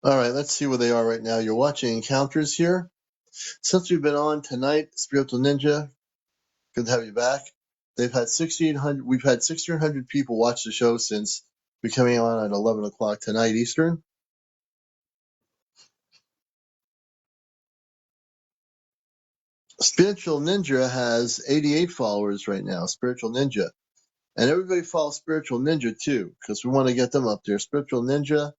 All right, let's see where they are right now. You're watching Encounters here. Since we've been on tonight, Spiritual Ninja, good to have you back. They've had 1,600. We've had 1,600 people watch the show since we're coming on at 11 o'clock tonight Eastern. Spiritual Ninja has 88 followers right now. Spiritual Ninja, and everybody follows Spiritual Ninja too, because we want to get them up there. Spiritual Ninja,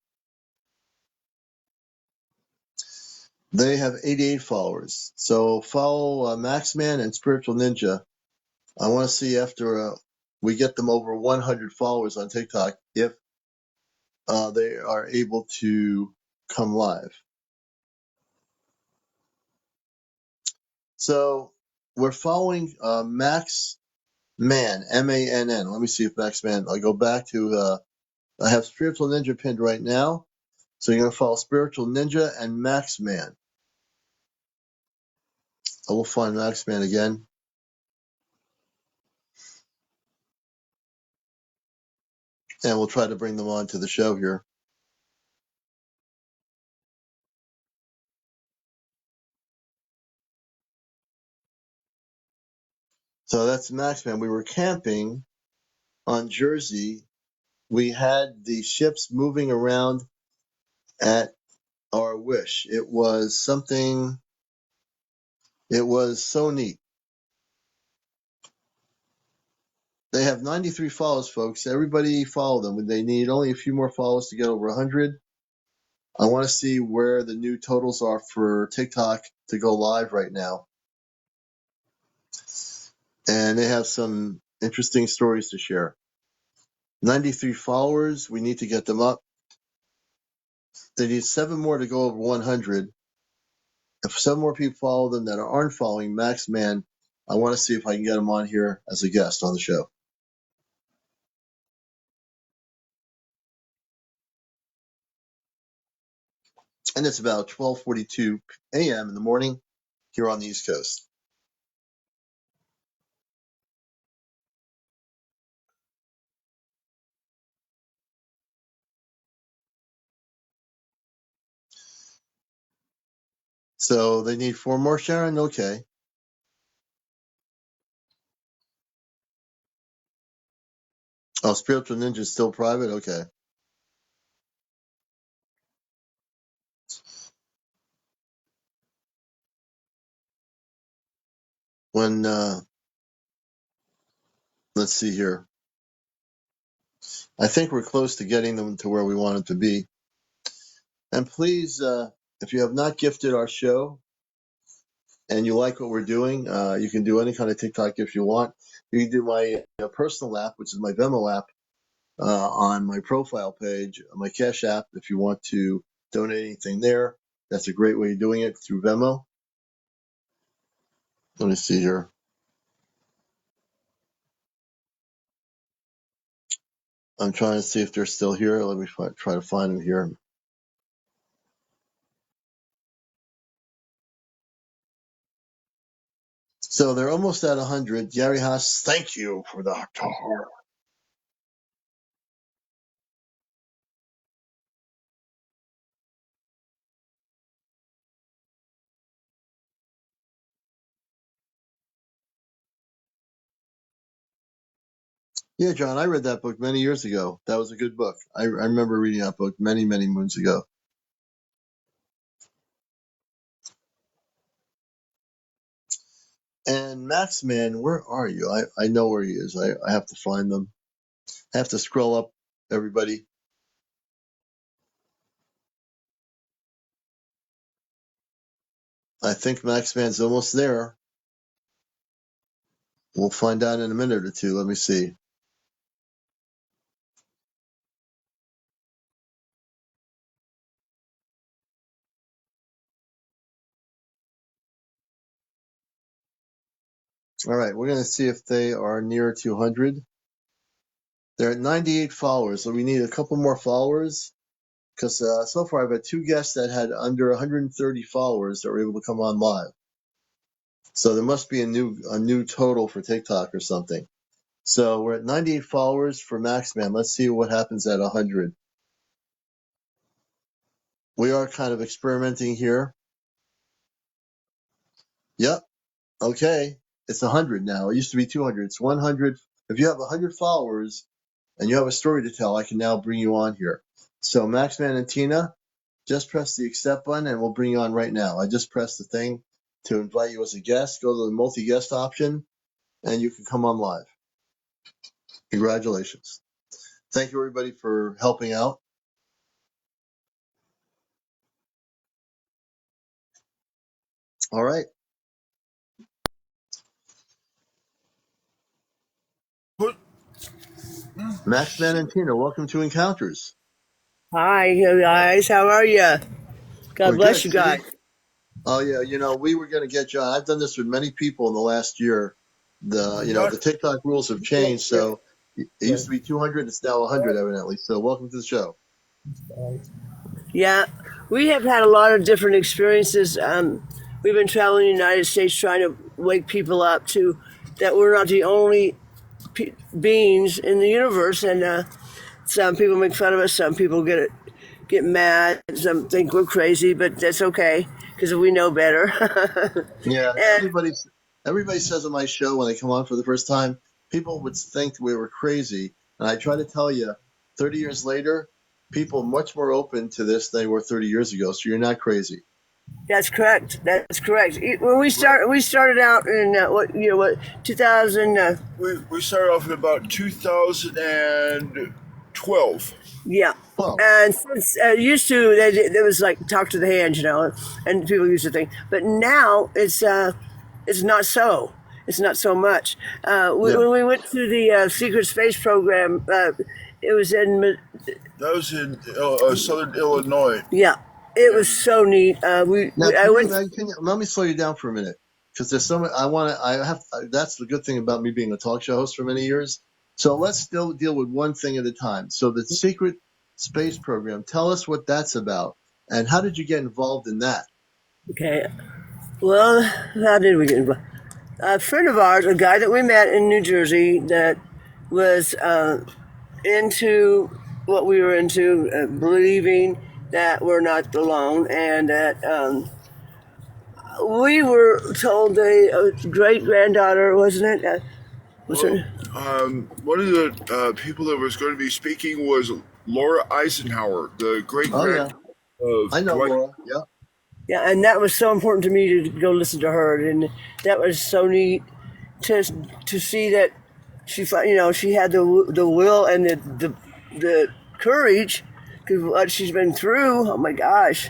they have 88 followers. So follow Maxman and Spiritual Ninja. I want to see after we get them over 100 followers on TikTok if they are able to come live. So we're following Max Man, M-A-N-N. Let me see if Max Man. I'll go back to. I have Spiritual Ninja pinned right now. So you're going to follow Spiritual Ninja and Max Man. I will find Max Man again. and we'll try to bring them on to the show here. So that's Max Man. We were camping on Jersey. We had the ships moving around at our wish. It was something, it was so neat. They have 93 follows, folks. Everybody follow them. They need only a few more follows to get over 100. I want to see where the new totals are for TikTok to go live right now. And they have some interesting stories to share. 93 followers. We need to get them up. They need 7 more to go over 100. If 7 more people follow them that aren't following Max Man, I want to see if I can get him on here as a guest on the show. And it's about 12:42 a.m. in the morning here on the East Coast. So they need 4 more, Sharon? Okay. Oh, Spiritual Ninja is still private? Okay. When, let's see here. I think we're close to getting them to where we want them to be. And please, if you have not gifted our show and you like what we're doing, you can do any kind of TikTok gift you want. You can do my personal app, which is my Venmo app, on my profile page, my Cash App, if you want to donate anything there. That's a great way of doing it through Venmo. Let me see here. I'm trying to see if they're still here. Let me try to find them here. So they're almost at 100. Gary Haas, thank you for the heart. Yeah, John, I read that book many years ago. That was a good book. I remember reading that book many, many moons ago. And Max Man, where are you? I know where he is. I have to find them. I have to scroll up, everybody. I think Max Man's almost there. We'll find out in a minute or two. Let me see. All right, we're going to see if they are near 200. They're at 98 followers, so we need a couple more followers. Because so far I've had 2 guests that had under 130 followers that were able to come on live. So there must be a new total for TikTok or something. So we're at 98 followers for Max Man. Let's see what happens at 100. We are kind of experimenting here. Yep. Okay. It's 100 now. It used to be 200. It's 100. If you have 100 followers and you have a story to tell, I can now bring you on here. So Max Man and Tina, just press the accept button and we'll bring you on right now. I just pressed the thing to invite you as a guest. Go to the multi-guest option and you can come on live. Congratulations. Thank you, everybody, for helping out. All right. Max Man and Tina, welcome to Encounters. Hi, you guys. How are you? God We're bless good. you See? guys. Oh, yeah. We were going to get you on. I've done this with many people in the last year. The TikTok rules have changed. So it used to be 200. It's now 100, evidently. So welcome to the show. Yeah, we have had a lot of different experiences. We've been traveling the United States trying to wake people up to that we're not the only beings in the universe, and Some people make fun of us. Some people get mad. Some think we're crazy, but that's okay because we know better. Yeah, And everybody says on my show when they come on for the first time, people would think we were crazy, and I try to tell you, 30 years later, people are much more open to this than they were 30 years ago. So you're not crazy. that's correct. That's correct. When we started out in what year? What 2000? We started off in about 2012. Yeah. Well, And since used to, there was like talk to the hand, and people used to think. But now it's not so. It's not so much. yeah. When we went to the secret space program, it was That was in Southern Illinois. yeah, it was so neat. Now, I went. let me slow you down for a minute because there's so much that's the good thing about me being a talk show host for many years. So let's still deal with one thing at a time. So the secret space program, tell us what that's about and how did you get involved in that? Okay. Well, how did we get involved? A friend of ours, a guy that we met in New Jersey, that was into what we were into, believing that we're not alone, and that we were told a great granddaughter, wasn't it? What's her name? One of the people that was going to be speaking was Laura Eisenhower, the great Oh yeah, grand of I know Dwight. Laura. Yeah, Yeah, and that was so important to me to go listen to her, and that was so neat to see that she had the will and the courage because what she's been through. Oh my gosh,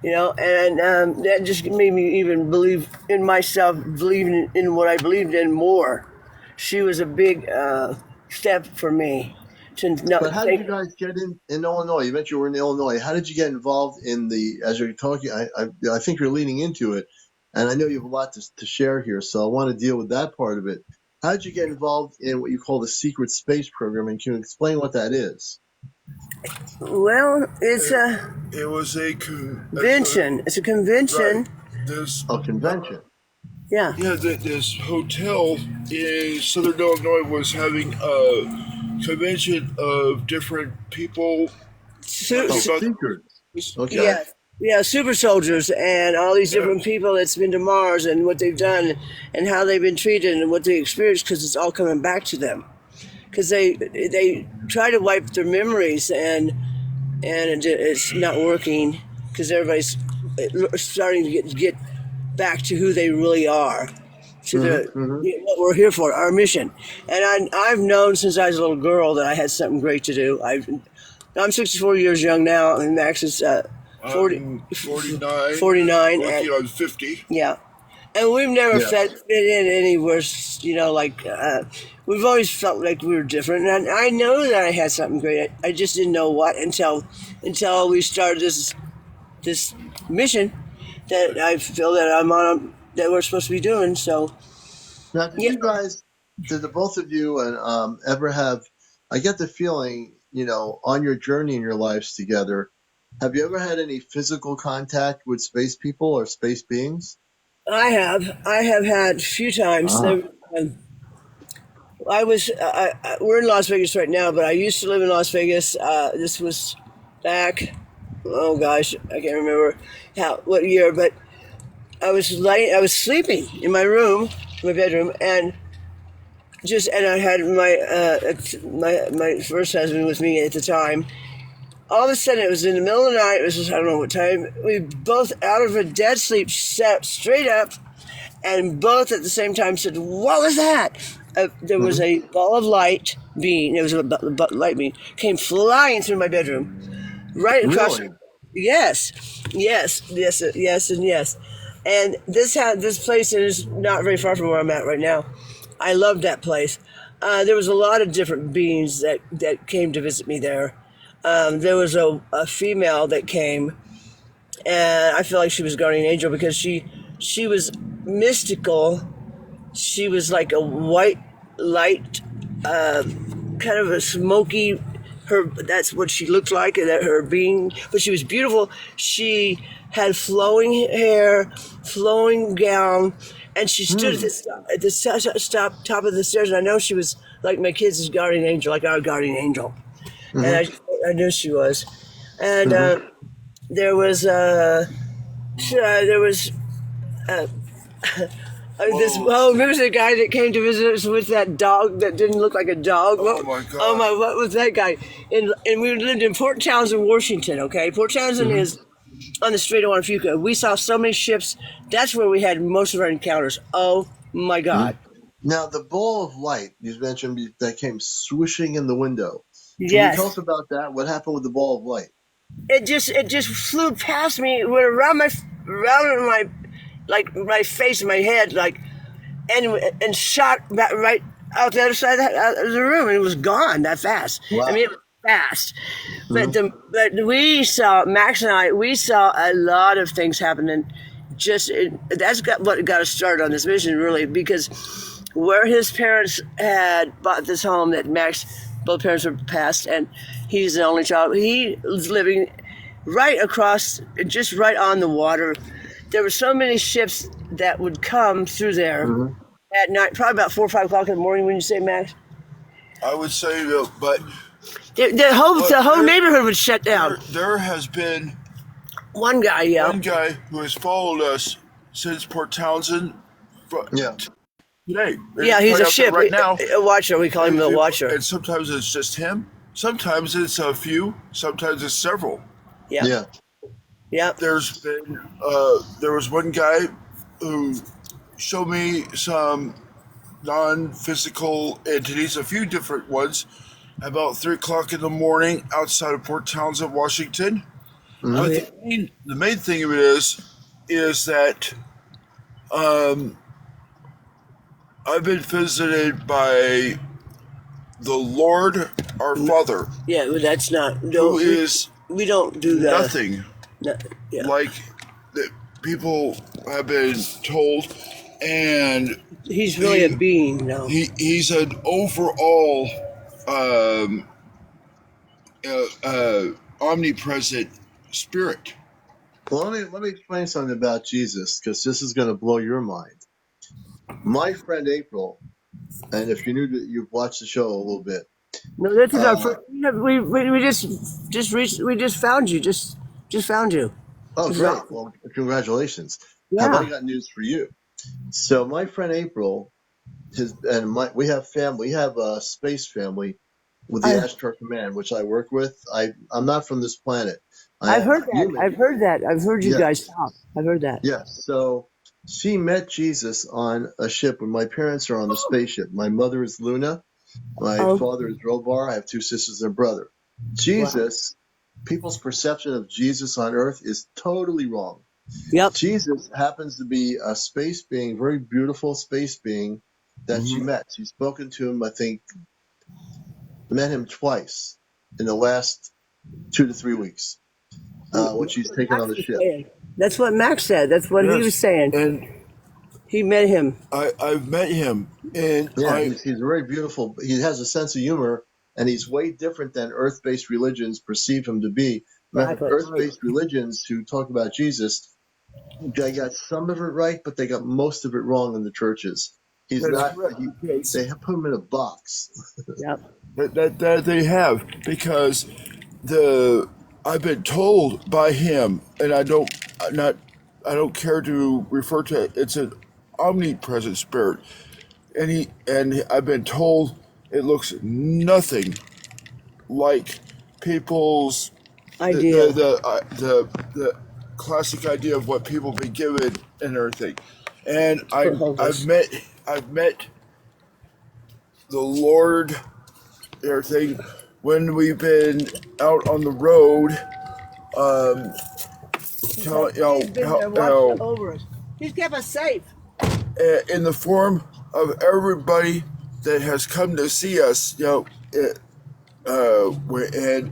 and that just made me even believe in myself, believing in what I believed in more. She was a big step for me to not but how did you guys get in Illinois? You mentioned you were in Illinois. How did you get involved in as you're talking? I think you're leaning into it, and I know you have a lot to share here. So I want to deal with that part of it. How did you get involved in what you call the secret space program, and can you explain what that is? Well, it's a It was a convention. It's a convention. right. This A convention. Yeah. yeah, this hotel in Southern Illinois was having a convention of different people. Su- Oh, About secrets. Okay. Yeah, yeah, super soldiers and all these different people that's been to Mars and what they've done and how they've been treated and what they experienced because it's all coming back to them. Because they try to wipe their memories and it's not working because everybody's starting to get back to who they really are, to what we're here for, our mission. And I've known since I was a little girl that I had something great to do. I'm 64 years young now, and Max is 49, 49, working and on 50. yeah, and we've never Yeah. fit in anywhere. We've always felt like we were different, and I know that I had something great. I just didn't know what until we started this mission that I feel that I'm on, that we're supposed to be doing. So Now, did yeah. you guys, did the both of you, ever have? I get the feeling, on your journey in your lives together, have you ever had any physical contact with space people or space beings? I have had a few times. Ah. We're in Las Vegas right now, but I used to live in Las Vegas. This was back, oh gosh, I can't remember what year, but I was sleeping in my room, my bedroom, and I had my first husband with me at the time. All of a sudden, it was in the middle of the night. It was just, I don't know what time. We both, out of a dead sleep, sat straight up, and both at the same time said, "What was that?" There was a ball of light beam. It was a light beam came flying through my bedroom, right across. Really? Yes, and yes. And this place is not very far from where I'm at right now. I loved that place. There was a lot of different beings that came to visit me there. There was a female that came, and I feel like she was a guardian angel because she was mystical. She was like a white light, kind of a smoky. That's what she looked like. That her being, but she was beautiful. She had flowing hair, flowing gown, and she stood at the top of the stairs. And I know she was like my kids' guardian angel, like our guardian angel. and Mm-hmm. I knew she was. And Mm-hmm. there was remember the guy that came to visit us with that dog that didn't look like a dog? Oh my Oh God. my, what was that guy? And we lived in Port Townsend, Washington, okay? Port Townsend Mm-hmm. is on the Strait of Juan. We saw so many ships. That's where we had most of our encounters. Oh my Mm-hmm. God. Now, the ball of light you mentioned that came swishing in the window. Can you tell us Yes. about that? What happened with the ball of light? It just flew past me, went around my like my face and my head, like, and shot back right out the other side of the room, and it was gone that fast. I mean, Wow. it was fast. Mm-hmm. But we saw, Max and I, we saw a lot of things happening. That's what got us started on this mission, really, because where his parents had bought this home that Max, both parents were passed, and he's the only child. He was living right across, just right on the water. There were so many ships that would come through there Mm-hmm. at night, probably about 4 or 5 o'clock in the morning. When you say, Max, I would say, but the whole neighborhood would shut down. there has been One guy, yeah. one guy who has followed us since Port Townsend Yeah. today. Yeah, he's Right a out there ship. right now. A watcher. We call him the watcher. And sometimes it's just him. Sometimes it's a few. Sometimes it's several. Yeah. Yeah. Yeah. There was one guy who showed me some non-physical entities, a few different ones, about 3 o'clock in the morning outside of Port Townsend, Washington. Mm-hmm. Oh, But yeah. the main thing of it is that I've been visited by the Lord our Father, Yeah, well, that's not. who is We don't do that. nothing No, yeah. like that people have been told, and He's really a being now. he's an overall omnipresent spirit. Well, let me explain something about Jesus, because this is going to blow your mind. My friend April, and if you knew that you've watched the show a little bit, No, this is our first. We just found you. Just found you. oh, This is great. our- Well, congratulations. Have I Yeah. got news for you? So my friend April, we have family. We have a space family with the I, Ashtar Command, which I work with. I'm not from this planet. I've heard that. You may I've be. heard that. I've heard you Yeah. guys talk. I've heard that. Yes. So she met Jesus on a ship when my parents are on the spaceship. My mother is Luna. My Oh, father is Robar. I have two sisters and a brother. Jesus, people's perception of Jesus on Earth is totally wrong. yep. Jesus happens to be a space being, very beautiful space being that she met. She's spoken to him, I think, met him twice in the last 2 to 3 weeks when she's taken on the ship. That's what Max said. That's what he was saying. And He met him. I've met him, and Yeah, he's very beautiful. He has a sense of humor, and he's way different than Earth-based religions perceive him to be. Exactly. Earth-based religions who talk about Jesus, they got some of it right, but they got most of it wrong in the churches. He's not. They have put him in a box. Yep. that they have, because I've been told by him, and I don't care to refer to it. It's an omnipresent spirit, and I've been told it looks nothing like people's Idea. the classic idea of what people been given and everything. And I've met the Lord, everything, when we've been out on the road. Over us. He's kept us safe. In the form of everybody that has come to see us, and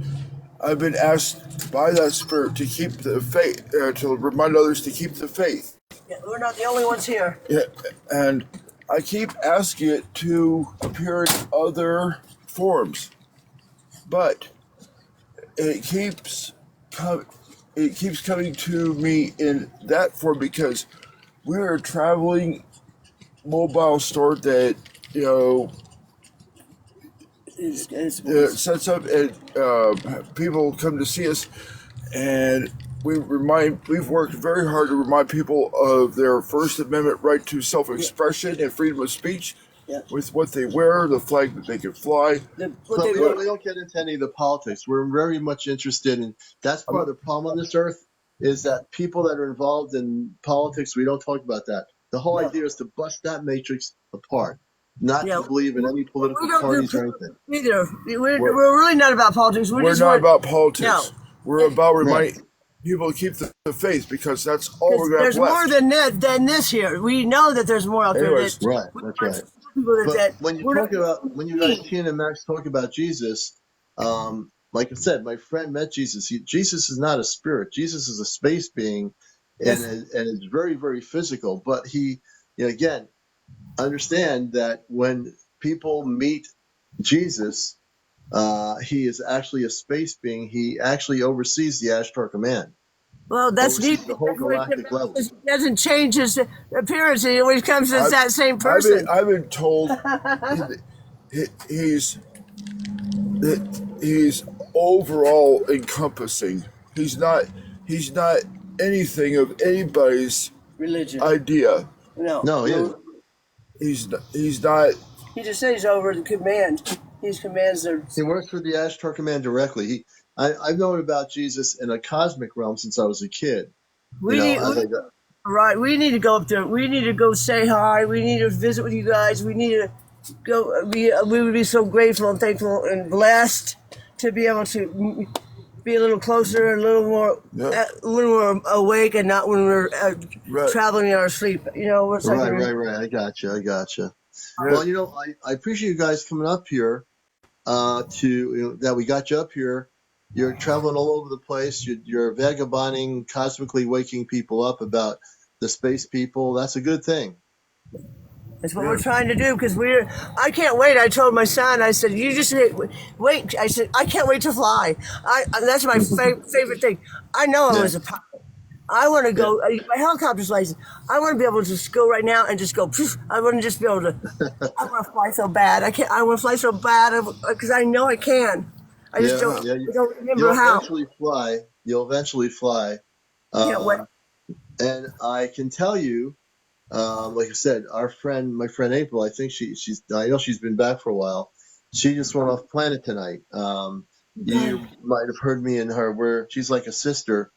I've been asked by that spirit to keep the faith, to remind others to keep the faith. Yeah, we're not the only ones here. Yeah, and I keep asking it to appear in other forms, but it keeps coming to me in that form, because we're a traveling mobile store that sets up, and people come to see us, and we've worked very hard to remind people of their First Amendment right to self-expression and freedom of speech. Yeah. With what they wear, the flag that they can fly. But we don't get into any of the politics. We're very much interested in, that's part of the problem on this earth, is that people that are involved in politics, we don't talk about that. The whole idea is to bust that matrix apart, not to believe in any political parties or anything. Either. We're really not about politics. We're not about politics. No. We're about reminding people to keep the faith, because that's all we're going to have There's more than this here. We know that there's more out there. Anyways, right, that's right. But when you guys, Tina and Max, talk about Jesus, like I said, my friend met Jesus. Jesus is not a spirit. Jesus is a space being, and it's very, very physical. But he, again, understand that when people meet Jesus, he is actually a space being. He actually oversees the Ashtar Command. Well, that's neat. The whole galactic level. He doesn't change his appearance. He always comes as that same person. I've been told he's overall encompassing. He's not anything of anybody's religion idea. No, he isn't. He's not. He just says over the command. He commands their. He works for the Ashtar Command directly. I've known about Jesus in a cosmic realm since I was a kid. We need to go up there. We need to go say hi. We need to visit with you guys. We need to go. We would be so grateful and thankful and blessed to be able to be a little closer, a little more awake, and not when we're traveling in our sleep. What's right. I gotcha. Yeah. Well, I appreciate you guys coming up here. That we got you up here. You're traveling all over the place. You're vagabonding, cosmically waking people up about the space people. That's a good thing. That's what we're trying to do, because I can't wait. I told my son, I said, you just wait. I said, I can't wait to fly. That's my favorite thing. I know I was a pilot. I want to go, my helicopter's license. I want to be able to just go right now and just go, poof. I want to just be able to, I want to fly so bad. I want to fly so bad because I know I can. I just don't remember how. You'll eventually fly. Can't wait. And I can tell you, like I said, my friend April, I think I know she's been back for a while. She just went off planet tonight. You might have heard me and her, she's like a sister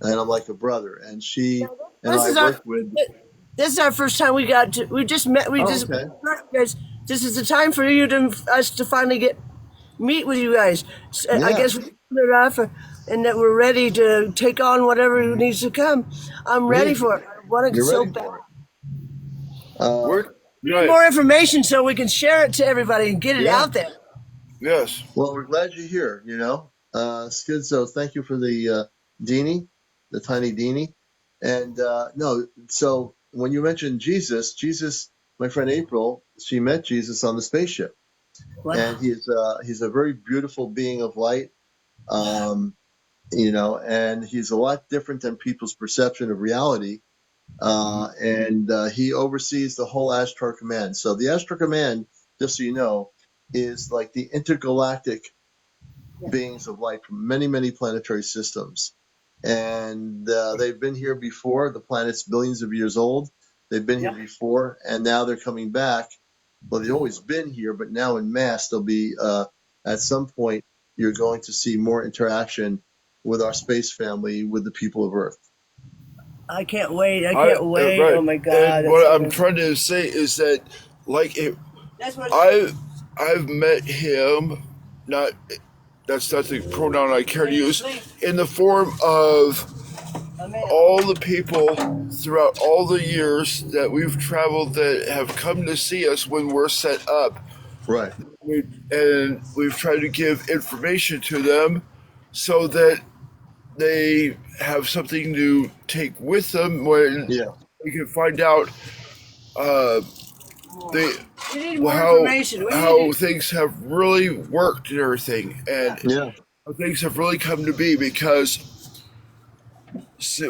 and I'm like a brother. And she and I worked with. This is our first time we just met. Guys, this is the time for us to finally meet with you guys. I guess we put it off, and that we're ready to take on whatever needs to come. I'm ready for it. I want to get so bad. We need more information so we can share it to everybody and get it out there. Yes. Well, we're glad you're here. Skid. Thank you for the Deanie, the tiny Deanie, and so when you mentioned Jesus, my friend April, she met Jesus on the spaceship. Wow. And he's a very beautiful being of light, and he's a lot different than people's perception of reality. And he oversees the whole Ashtar Command. So the Ashtar Command, just so you know, is like the intergalactic beings of light from many, many planetary systems. And they've been here before. The planet's billions of years old. They've been here before, and now they're coming back. Well, they've always been here, but now in mass, they'll be, at some point, you're going to see more interaction with our space family, with the people of Earth. I can't wait. Right. Oh, my God. And what I'm trying to say is that, I've met him, that's not the pronoun I care to use, in the form of all the people throughout all the years that we've traveled that have come to see us when we're set up. Right. And we've tried to give information to them so that they have something to take with them when they can find out how things have really worked and everything, and how things have really come to be, because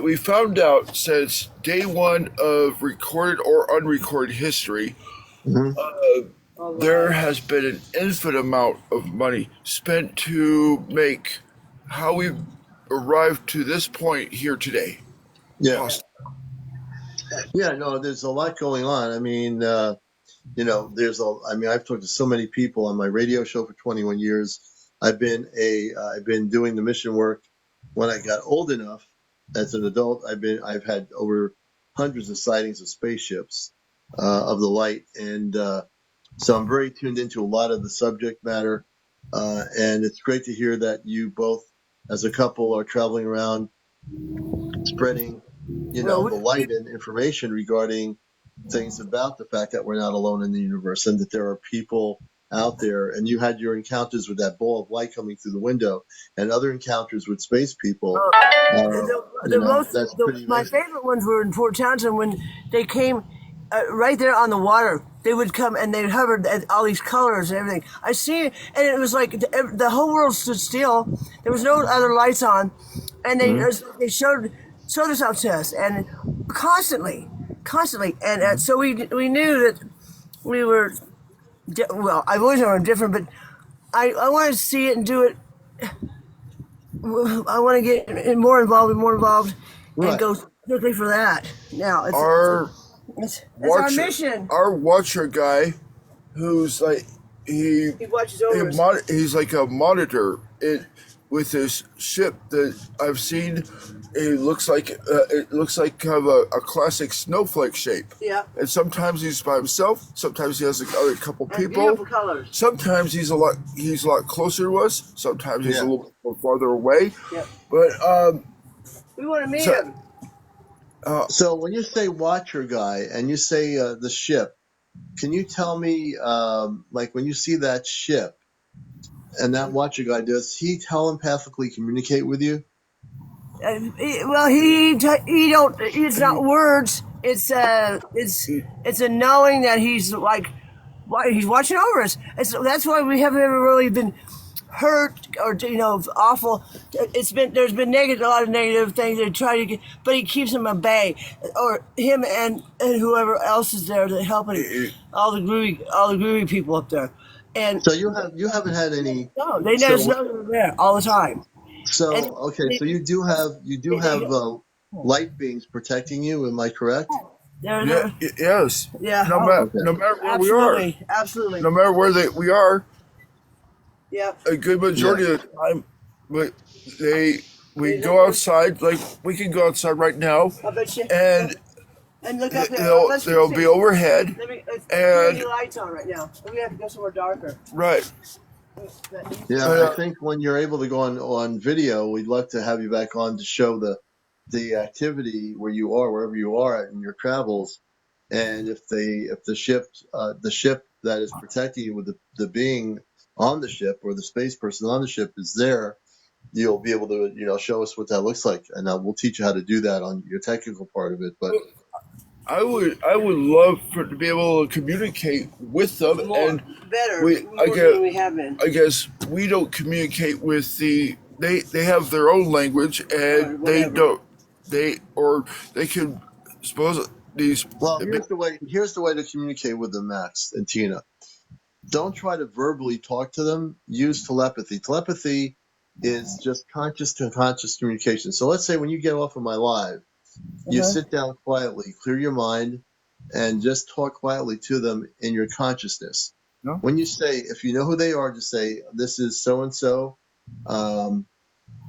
we found out since day one of recorded or unrecorded history, there has been an infinite amount of money spent to make how we've arrived to this point here today Yeah. possible. Yeah, no, there's a lot going on. I mean, I've talked to so many people on my radio show for 21 years. I've been doing the mission work. When I got old enough as an adult, I've had over hundreds of sightings of spaceships, of the light. And, so I'm very tuned into a lot of the subject matter. And it's great to hear that you both as a couple are traveling around spreading, Well, the light and information regarding things about the fact that we're not alone in the universe and that there are people out there. And you had your encounters with that ball of light coming through the window and other encounters with space people. That's pretty my amazing. favorite ones were in Port Townsend when they came right there on the water. They would come and they hovered at all these colors and everything. I see it, and it was like the whole world stood still. There was no other lights on, and they showed us out to us, and constantly, and so we knew that we were. Well, I've always known different, but I want to see it and do it. I want to get more involved, and Right. go strictly for that. Now it's our mission. Our watcher guy, who's like he watches over us. he's like a monitor with this ship that I've seen. It looks like kind of a classic snowflake shape. Yeah. And sometimes he's by himself. Sometimes he has a couple And people. beautiful colors. Sometimes he's a lot closer to us. Sometimes he's Yeah. a little bit farther away. Yeah. But We want to meet So- him. So when you say watcher guy and you say the ship, can you tell me, like when you see that ship and that watcher guy, does he telepathically communicate with you? Well, he don't. It's not words. It's a knowing that he's like, he's watching over us. That's why we haven't ever really been hurt or awful. There's been a lot of negative things they try to get, but he keeps them at bay, or him and whoever else is there to help him. All the groovy people up there, and So you haven't had any. no, they never So- know they're there all the time. So And- okay, so you do have light beings protecting you. Am I correct? They're yes. yeah. No matter where we are, Absolutely. no matter where we are, Yeah. a good majority of the time, but we go outside. Like we can go outside right now, I bet you. and And look up there. they'll be overhead. It's and- lights on right now. We have to go somewhere darker. Right. Yeah, I think when you're able to go on video, we'd love to have you back on to show the activity where you are, wherever you are in your travels, and if the ship that is protecting you with the being on the ship or the space person on the ship is there, you'll be able to show us what that looks like, and we'll teach you how to do that on your technical part of it. But I would love to be able to communicate with them, and Better. than we have been. I guess we don't communicate with they have their own language, and they can suppose these. well, here's the way to communicate with them, Max and Tina. Don't try to verbally talk to them. Use telepathy. Telepathy is just conscious to conscious communication. So let's say when you get off of my live, you sit down quietly, clear your mind, and just talk quietly to them in your consciousness. No. When you say, if you know who they are, just say, "This is so and so.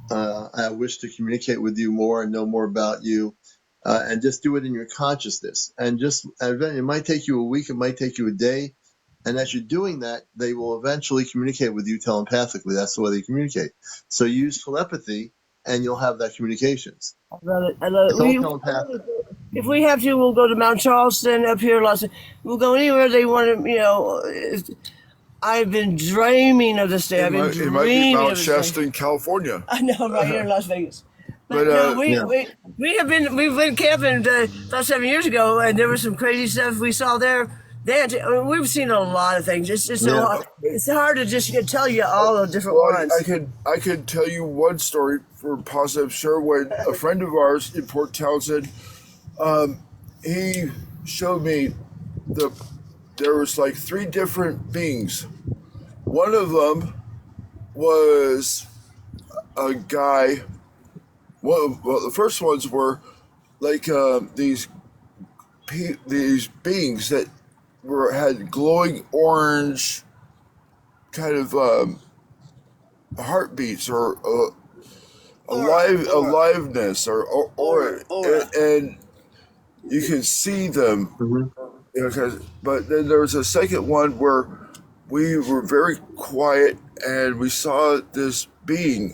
I wish to communicate with you more and know more about you," and just do it in your consciousness. And it might take you a week, it might take you a day. And as you're doing that, they will eventually communicate with you telepathically. That's the way they communicate. So use telepathy, and you'll have that communications. I love it. It's all telepathic. If we have to, we'll go to Mount Charleston up here. We'll go anywhere they want to. I've been dreaming of this day. I've been It dreaming might be of Mount this day. Shasta in California. I know, right here in Las Vegas. But, no, yeah. we've been camping about 7 years ago, and there was some crazy stuff we saw there. We've seen a lot of things. It's just it's hard to just tell you all the different ones. I could tell you one story for positive sure. When a friend of ours in Port Townsend, he showed me there was like 3 different beings. One of them was a guy. Well, the first ones were like these beings that had glowing orange kind of heartbeats or aliveness or Aura. and you could see them. Mhm. But then there was a second one where we were very quiet and we saw this being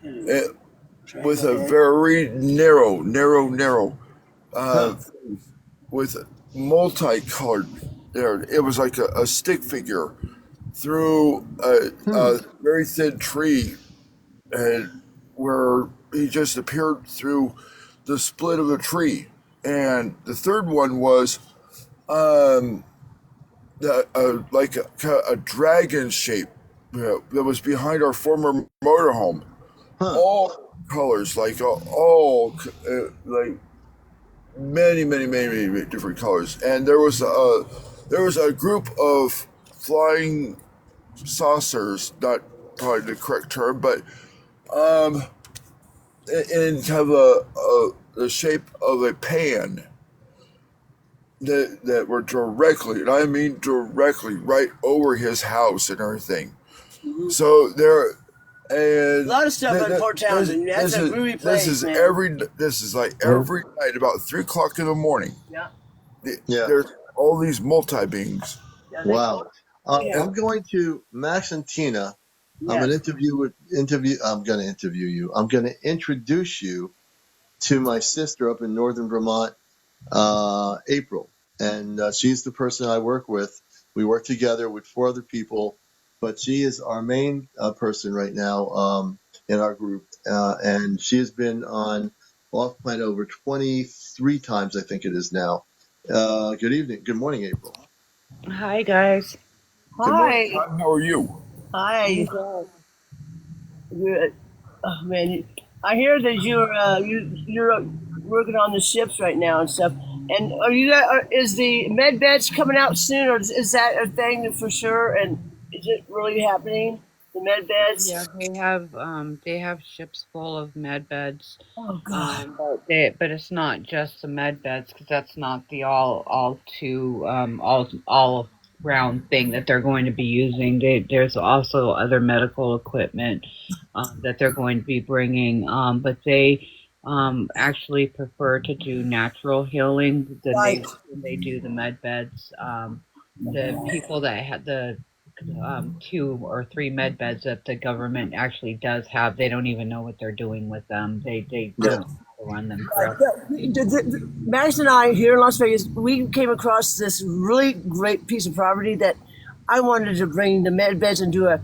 with a very narrow, uh, Huh. with multicolored. It was like a stick figure through Hmm. a very thin tree, and where he just appeared through the split of the tree. And the third one was um, like a dragon shape that was behind our former motorhome. Huh. All colors, like all like many different colors. And there was a group of flying saucers, not probably the correct term, but um, in kind of the shape of a pan that were directly, and I mean directly, right over his house and everything. Mm-hmm. So there, A and lot of stuff in Port Townsend. That's a groovy place, man. this is like Mhm. every night about 3 o'clock in the morning. Yeah. Yeah. There's all these multi beings. Yeah, Wow. yeah. I'm going to Max and Tina. I'm Yes. I'm going to interview you. I'm going to introduce you to my sister up in northern Vermont, April, and she's the person I work with. We work together with 4 other people, but she is our main person right now in our group, and she has been on off planet over 23 times, I think it is now. Good evening, good morning, April. Hi guys. Good morning, Hi. Tom. How are you? Hi. Good. Oh man, I hear that you're working on the ships right now and stuff. And are you is the med beds coming out soon, or is that a thing for sure? And is it really happening? The med beds? Yeah, they have ships full of med beds. Oh God. But it's not just the med beds because that's not the all round thing that they're going to be using. There's also other medical equipment that they're going to be bringing. But they actually prefer to do natural healing than Right. when they do the med beds. The people that had the 2 or 3 med beds that the government actually does have, they don't even know what they're doing with them. They Yeah. don't know how to run them correctly. Max and I here in Las Vegas, we came across this really great piece of property that I wanted to bring the med beds and do a,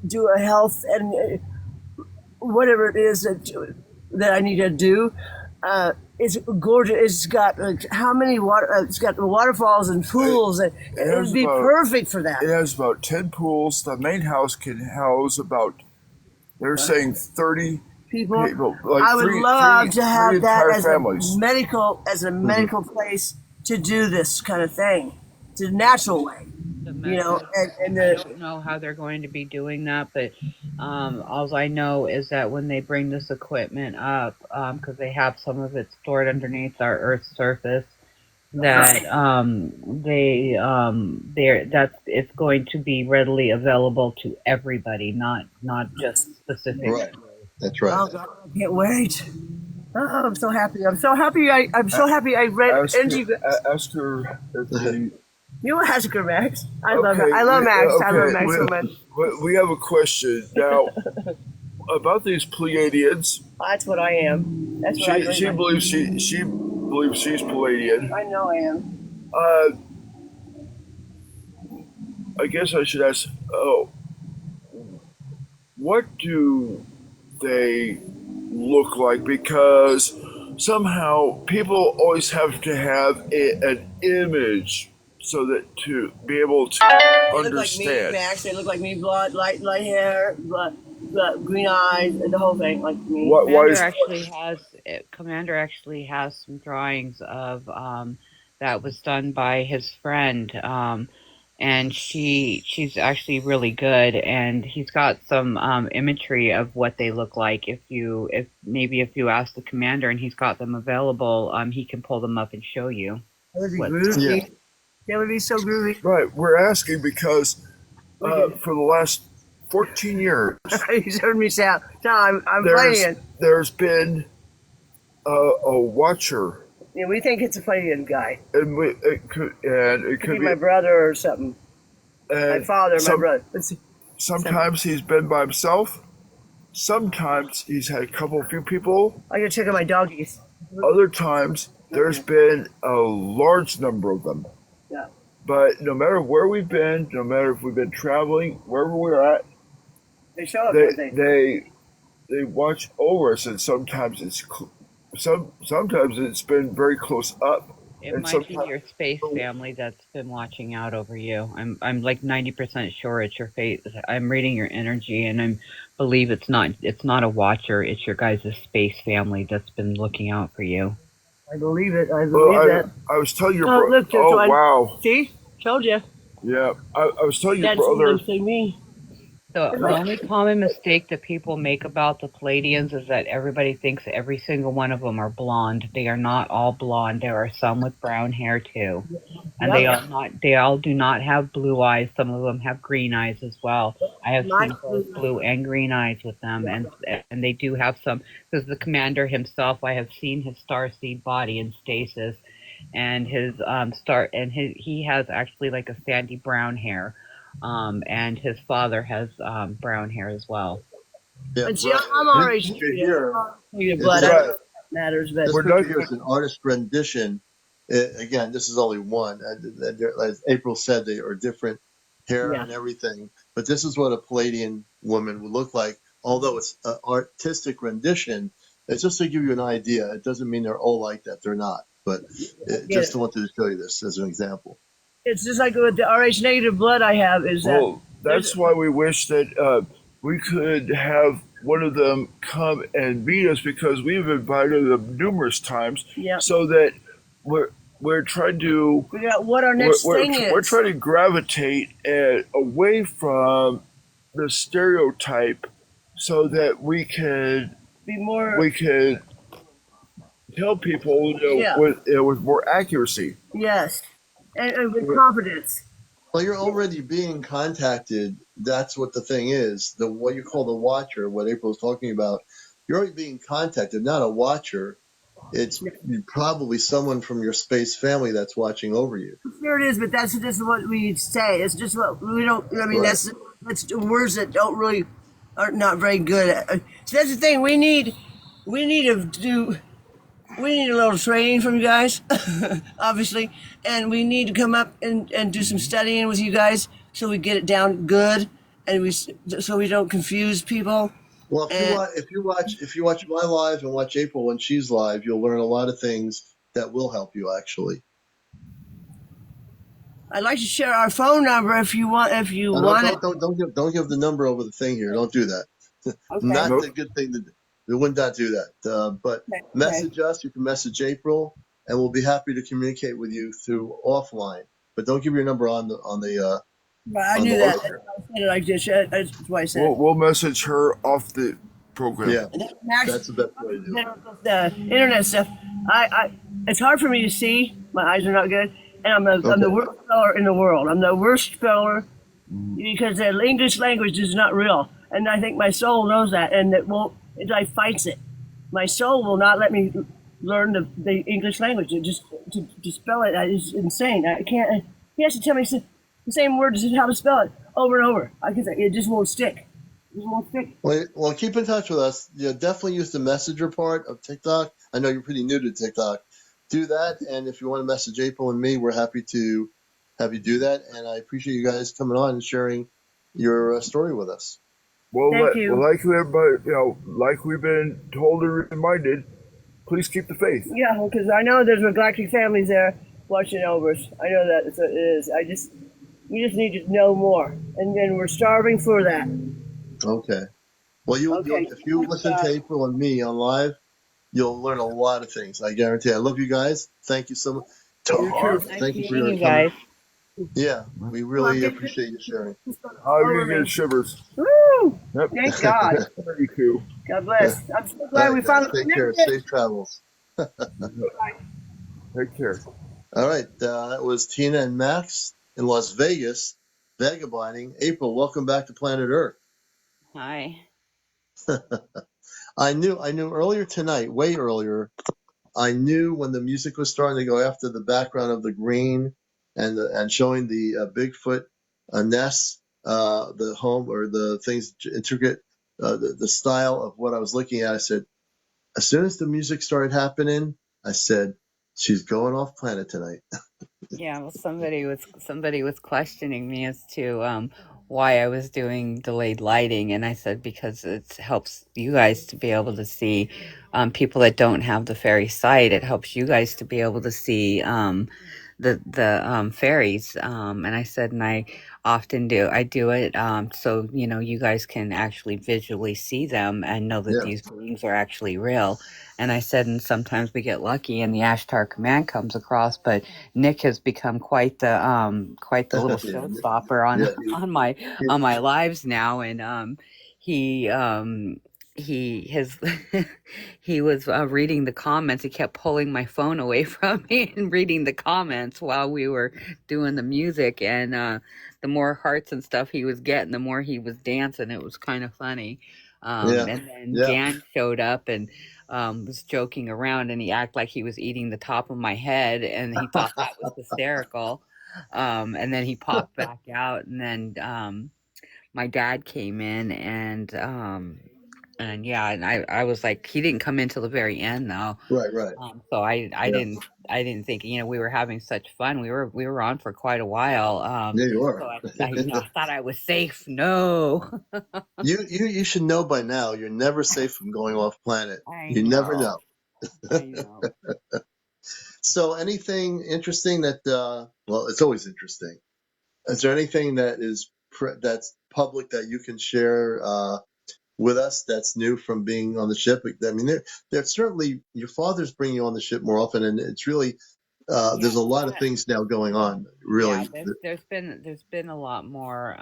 do a health and whatever it is that I need to do. It's gorgeous. It's got like how many water? It's got waterfalls and pools, and it has would be about- perfect for that. It has about 10 pools. The main house can house about, they're saying 30 People, people. Like I would love to have three that entire as families. a medical place to do this kind of thing, the natural way. The You know, med beds, and I the don't know how they're going to be doing that, but all I know is that when they bring this equipment up, because they have some of it stored underneath our Earth's surface, that that's it's going to be readily available to everybody, not just specific. Right. That's right. oh God, I can't wait. Oh, I'm so happy. I'm so happy. I'm so happy. I read Ask her if they. You ask her, Max. I Okay, love her. I love Max. I love okay, Max so much. we have a question now about these Pleiadians. That's what I am. That's what I She believe. believes she believes she's Pleiadian. I know I am. I guess I should ask. Oh, what do they look like? Because somehow people always have to have an image so that to be able to They look like me, understand. Max. They look like me. Blonde, light hair, green eyes, and the whole thing, like me. Why is Commander actually has some drawings of that was done by his friend. And she's actually really good, and he's got some imagery of what they look like. If you ask the commander and he's got them available, he can pull them up and show you. That would be What- groovy. Yeah. That would be so groovy. Right, we're asking because for the last 14 years, He's heard me sound. No, I'm playing. there's been a watcher, Yeah, we think it's a playing guy. and it could Could be my be. brother or something. My father, my brother. Let's see. Sometimes he's been by himself. Sometimes he's had a few people. I gotta check on my doggies. Other times there's been a large number of them. Yeah. But no matter where we've been, no matter if we've been traveling, wherever we're at, They show up, don't they? they watch over us, and sometimes sometimes it's been very close up. It And might be sometimes- your space family that's been watching out over you. I'm like 90% sure it's your face. I'm reading your energy, and I believe it's not a watcher. It's your guys' space family that's been looking out for you. I believe it. I Well, believe that. I was telling your Oh, brother. look, there's Oh one. wow, See? Told you. yeah. I was telling your That's brother. me. The only common mistake that people make about the Palladians is that everybody thinks every single one of them are blonde. They are not all blonde. There are some with brown hair too, and they all do not have blue eyes. Some of them have green eyes as well. I have seen both blue and green eyes with them, and they do have some, because the commander himself, I have seen his starseed body in stasis, and his he has actually like a sandy brown hair. And his father has brown hair as well. Yeah. And see, I'm already Here, blood. I don't know if that matters, but this We're picture done. here is an artist rendition. Again, this is only one. As April said, they are different hair Yeah. and everything. But this is what a Palladian woman would look like. Although it's an artistic rendition, it's just to give you an idea. It doesn't mean they're all like that. They're not. But just wanted to show you this as an example. it's just like with the RH negative blood I have. Is that Well, that's why we wish that we could have one of them come and meet us, because we've invited them numerous times. Yeah. So that we're trying to figure out what our next thing is? we're trying to gravitate away from the stereotype, so that we could Be more. tell people Yeah. with more accuracy. Yes, and with confidence. Well, you're already being contacted. That's what the thing is. What you call the watcher, what April was talking about, you're already being contacted, not a watcher. It's probably someone from your space family that's watching over you. Sure it is, but that's just what we say. It's just what we don't. I mean, Right. that's words that aren't not very good. So that's the thing. We need a little training from you guys, obviously, and we need to come up and do some studying with you guys so we get it down good, and so we don't confuse people. Well, if you watch my live and watch April when she's live, you'll learn a lot of things that will help you actually. I'd like to share our phone number if you want. If you want it. Don't give the number over the thing here. Don't do that. Okay. Not Nope. the good thing to do. We would not do that. But message us. You can message April, and we'll be happy to communicate with you through offline. But don't give your number on the. I on knew the that. I work. said it like this. That's why I said. We'll message her off the program. Yeah, Actually, that's the best way to do it. the internet stuff. It's hard for me to see. My eyes are not good, and I'm the worst speller in the world. I'm the worst speller because the English language is not real, and I think my soul knows that, and it like fights it. My soul will not let me learn the English language. It just to spell it is insane. I can't. He has to tell me the same words as how to spell it over and over. It just won't stick. It just won't stick. Well, keep in touch with us. Definitely use the messenger part of TikTok. I know you're pretty new to TikTok. Do that, and if you want to message April and me, we're happy to have you do that. And I appreciate you guys coming on and sharing your story with us. Well, Thank you. like like we've been told and reminded, please keep the faith. Yeah, because I know there's galactic families there watching over us. I know that it is. We just need to know more, and then we're starving for that. Okay. Well, if you listen to April and me on live, you'll learn a lot of things. I guarantee. I love you guys. Thank you so much. You too. Nice Thank you for meeting your you coming. guys. Yeah, we really appreciate you sharing. Oh, you get shivers. Woo! Yep. Thank God. Me too. God bless. I'm so All glad right, we guys, finally take care. connected. Safe travels. Take care. All right, that was Tina and Max in Las Vegas, vagabonding. April, welcome back to Planet Earth. Hi. I knew earlier tonight, way earlier. I knew when the music was starting to go after the background of the green and showing the Bigfoot nest, the home or the things intricate, the style of what I was looking at. I said, as soon as the music started happening, I said, she's going off planet tonight. Yeah, well, somebody was questioning me as to why I was doing delayed lighting, and I said because it helps you guys to be able to see people that don't have the fairy sight. It helps you guys to be able to see the fairies. And I said, and I often do. I do it so you guys can actually visually see them and know that Yeah, these beings are actually real. And I said, and sometimes we get lucky and the Ashtar Command comes across, but Nick has become quite the little yeah, showstopper on yeah. on my lives now, and he has he was reading the comments. He kept pulling my phone away from me and reading the comments while we were doing the music, and the more hearts and stuff he was getting, the more he was dancing. It was kind of funny. Yeah, And then yeah, Gan showed up and was joking around, and he acted like he was eating the top of my head, and he thought that was hysterical. And then he popped back out, and then my dad came in, and yeah, and I was like, he didn't come in till the very end though. right. So I Yeah, didn't think, we were having such fun. We were on for quite a while. yeah, you So are. I thought I was safe. No, You should know by now. You're never safe from going off planet. I You never know, know. I know. So, anything interesting that? Well, it's always interesting. Is there anything that is that's public that you can share with us that's new from being on the ship? I mean, there's certainly your father's bringing you on the ship more often, and it's really Yeah, there's a lot of things now going on. yeah, Really, there's been a lot more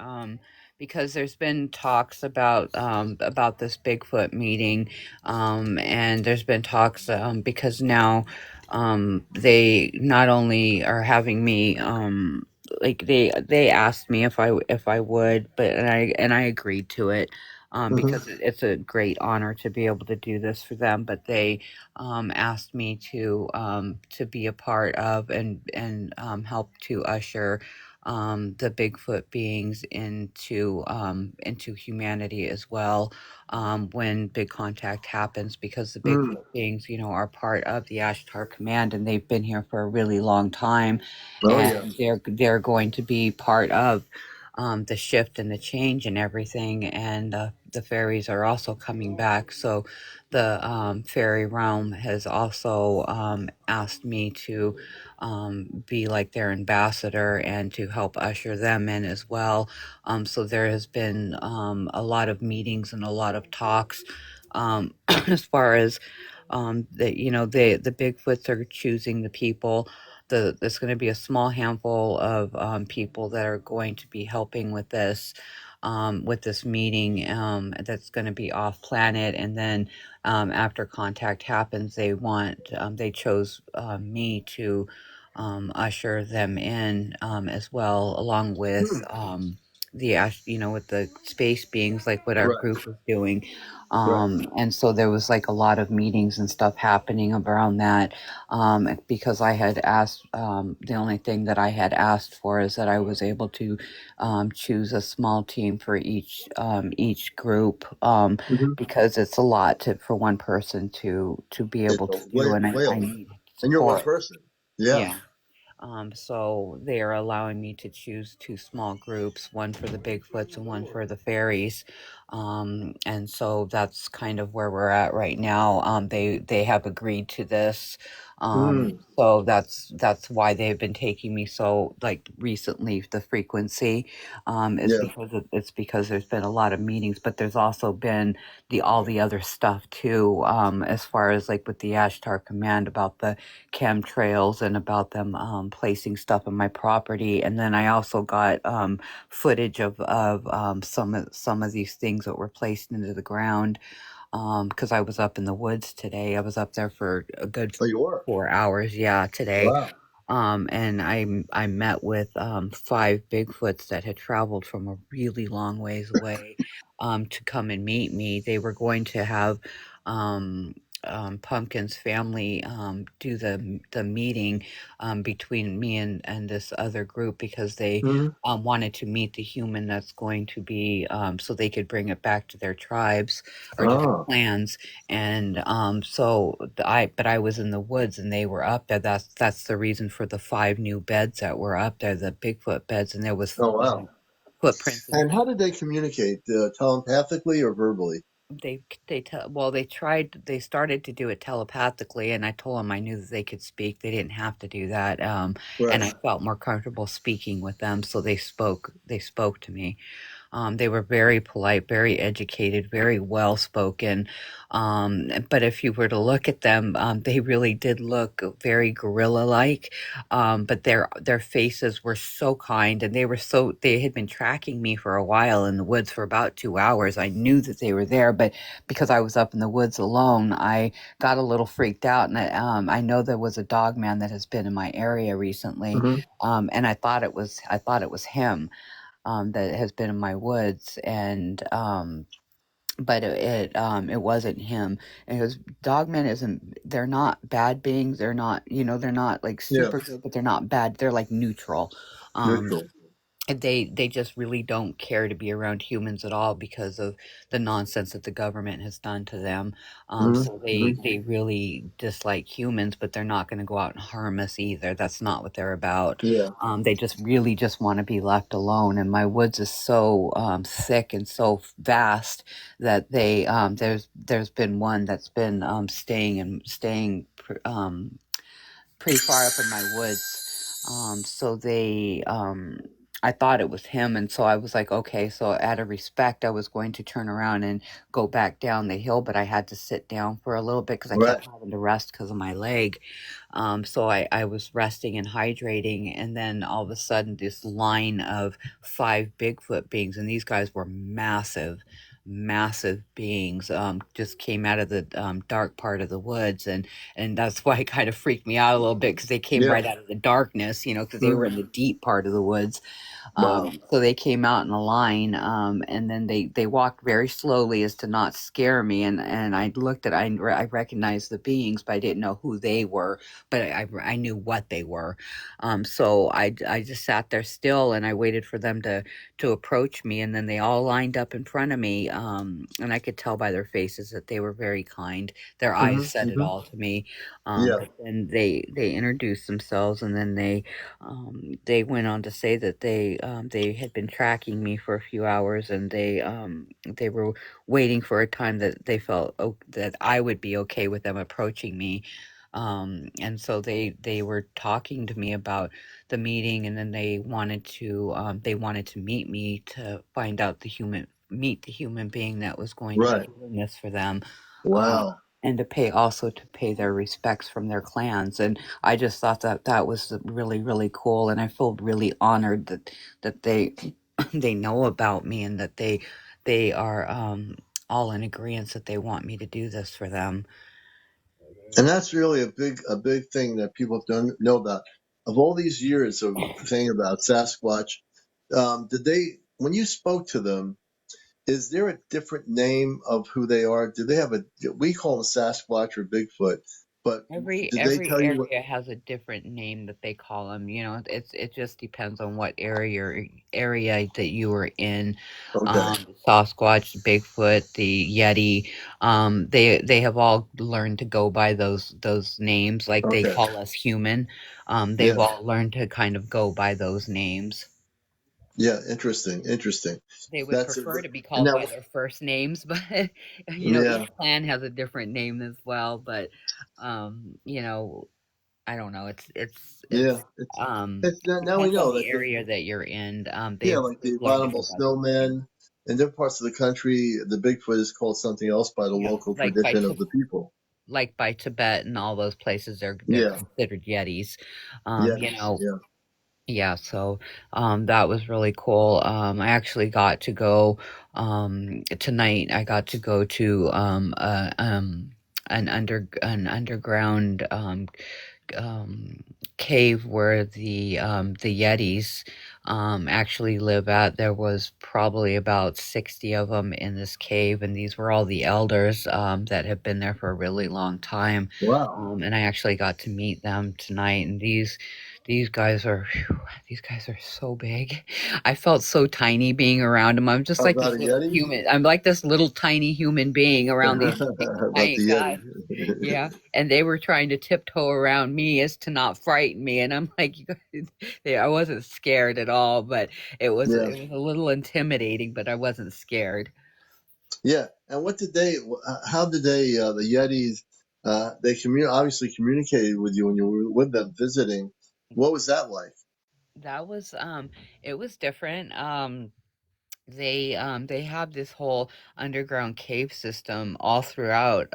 because there's been talks about this Bigfoot meeting, and there's been talks because now they not only are having me like they asked me if I would, but and I agreed to it. hmm Because it's a great honor to be able to do this for them, but they asked me to be a part of and help to usher the Bigfoot beings into humanity as well when big contact happens, because the mm. Bigfoot beings, are part of the Ashtar Command, and they've been here for a really long time, Oh yeah. and they're going to be part of the shift and the change and everything, and the fairies are also coming back. So the fairy realm has also asked me to be like their ambassador and to help usher them in as well. So there has been a lot of meetings and a lot of talks as far as the Bigfoots are choosing the people. There's going to be a small handful of people that are going to be helping with this meeting that's going to be off planet, and then after contact happens, they chose me to usher them in as well, along with Mm. with the space beings, like what our Right. group was doing. Right. And so there was like a lot of meetings and stuff happening around that, because I had asked, the only thing that I had asked for is that I was able to choose a small team for each group, hmm because it's a lot for one person to be It's able a to do, and way a I lot. need And you're one support. person. Yeah. Yeah. So they are allowing me to choose two small groups, one for the Bigfoots and one for the fairies. And so that's kind of where we're at right now. They have agreed to this. So that's why they've been taking me so like recently. The frequency is Yeah. because it's because there's been a lot of meetings, but there's also been the all the other stuff too. As far as like with the Ashtar Command about the chemtrails and about them placing stuff on my property, and then I also got footage of some of these things that were placed into the ground because I was up in the woods today. I was up there for a good Oh, you were? 4 hours, yeah, today. Wow. And I met with five Bigfoots that had traveled from a really long ways away to come and meet me. They were going to have um, Pumpkin's family do the meeting between me and this other group because they Hmm. wanted to meet the human that's going to be so they could bring it back to their tribes or to their Oh. clans. And but I was in the woods and they were up there. That's the reason for the five new beds that were up there, the Bigfoot beds, and there was Oh, wow. footprints and And how did they communicate? Telepathically or verbally? they started to do it telepathically, and I told them I knew that they could speak. They didn't have to do that, and Right. I felt more comfortable speaking with them, so they spoke to me. They were very polite, very educated, very well spoken. But if you were to look at them, they really did look very gorilla like. But their faces were so kind, and they had been tracking me for a while in the woods for about 2 hours. I knew that they were there, but because I was up in the woods alone, I got a little freaked out. And I know there was a dog man that has been in my area recently, Hmm. and I thought it was him that has been in my woods, and but it wasn't him. And it was dogmen isn't they're not bad beings. They're not they're not like Yeah. super good, but they're not bad. They're like neutral. Um, Neutral. and they just really don't care to be around humans at all because of the nonsense that the government has done to them. Hmm. So Hmm. they really dislike humans, but they're not going to go out and harm us either. That's not what they're about. Yeah. They just really just want to be left alone. And my woods is so thick and so vast that there's been one that's been staying pretty far up in my woods. So I thought it was him, and so I was like, okay. So out of respect, I was going to turn around and go back down the hill, but I had to sit down for a little bit because I Right. kept having to rest because of my leg. So I was resting and hydrating, and then all of a sudden, this line of five Bigfoot beings, and these guys were massive, massive beings, just came out of the dark part of the woods, and that's why it kind of freaked me out a little bit because they came Yeah. right out of the darkness, because they were Hmm. in the deep part of the woods. Wow. So they came out in a line, and then they walked very slowly as to not scare me. And I looked I recognized the beings, but I didn't know who they were, but I knew what they were. So I just sat there still and I waited for them to approach me, and then they all lined up in front of me. And I could tell by their faces that they were very kind. Their Hmm. eyes said it Hmm. all to me. Yeah. But then they introduced themselves, and then they went on to say that they had been tracking me for a few hours, and they were waiting for a time that they felt that I would be okay with them approaching me. And so they were talking to me about the meeting, and then they wanted to meet me to find out meet the human being that was going to be Right. doing this for them, Wow. and to pay their respects from their clans. And I just thought that that was really, really cool. And I feel really honored that they they know about me, and that they are all in agreement that they want me to do this for them. And that's really a big thing that people don't know about. Of all these years of saying about Sasquatch, did they when you spoke to them? Is there a different name of who they are? Do they have a? We call them Sasquatch or Bigfoot, but Every did they every tell you what? area has a different name that they call them. It just depends on what area that you were in. Okay. Sasquatch, Bigfoot, the Yeti, they have all learned to go by those names, like they Okay. call us human. They've Yeah. all learned to kind of go by those names. Yeah, interesting. They would That's a, prefer to be and called now, by their first names, but yeah, each clan has a different name as well. But you know, I don't know. yeah. It's It's now we depends on know the that area that you're in. yeah, like the People are abominable different about these things. snowman. In different parts of the country, the Bigfoot is called something else by the Yeah, local tradition of the people. like by Tibet and all those places, they're Yeah. considered yetis. You Yes. know, Yeah. yeah. So that was really cool. I actually got to go tonight. I got to go to an underground um, cave where the Yetis actually live at. There was probably about 60 of them in this cave, and these were all the elders that have been there for a really long time. Wow. And I actually got to meet them tonight, and these guys are phew, these guys are so big. I felt so tiny being around them. I'm just like About this a little Yeti? human. I'm like this little tiny human being around these big About giant the guys. Yeti. Yeah, and they were trying to tiptoe around me as to not frighten me, and I'm like, you guys, I wasn't scared at all, but Yeah. it was a little intimidating, but I wasn't scared. Yeah. And what did they? How did they? The Yetis. They obviously communicated with you when you were with them visiting. What was that like? That was it was different. They have this whole underground cave system all throughout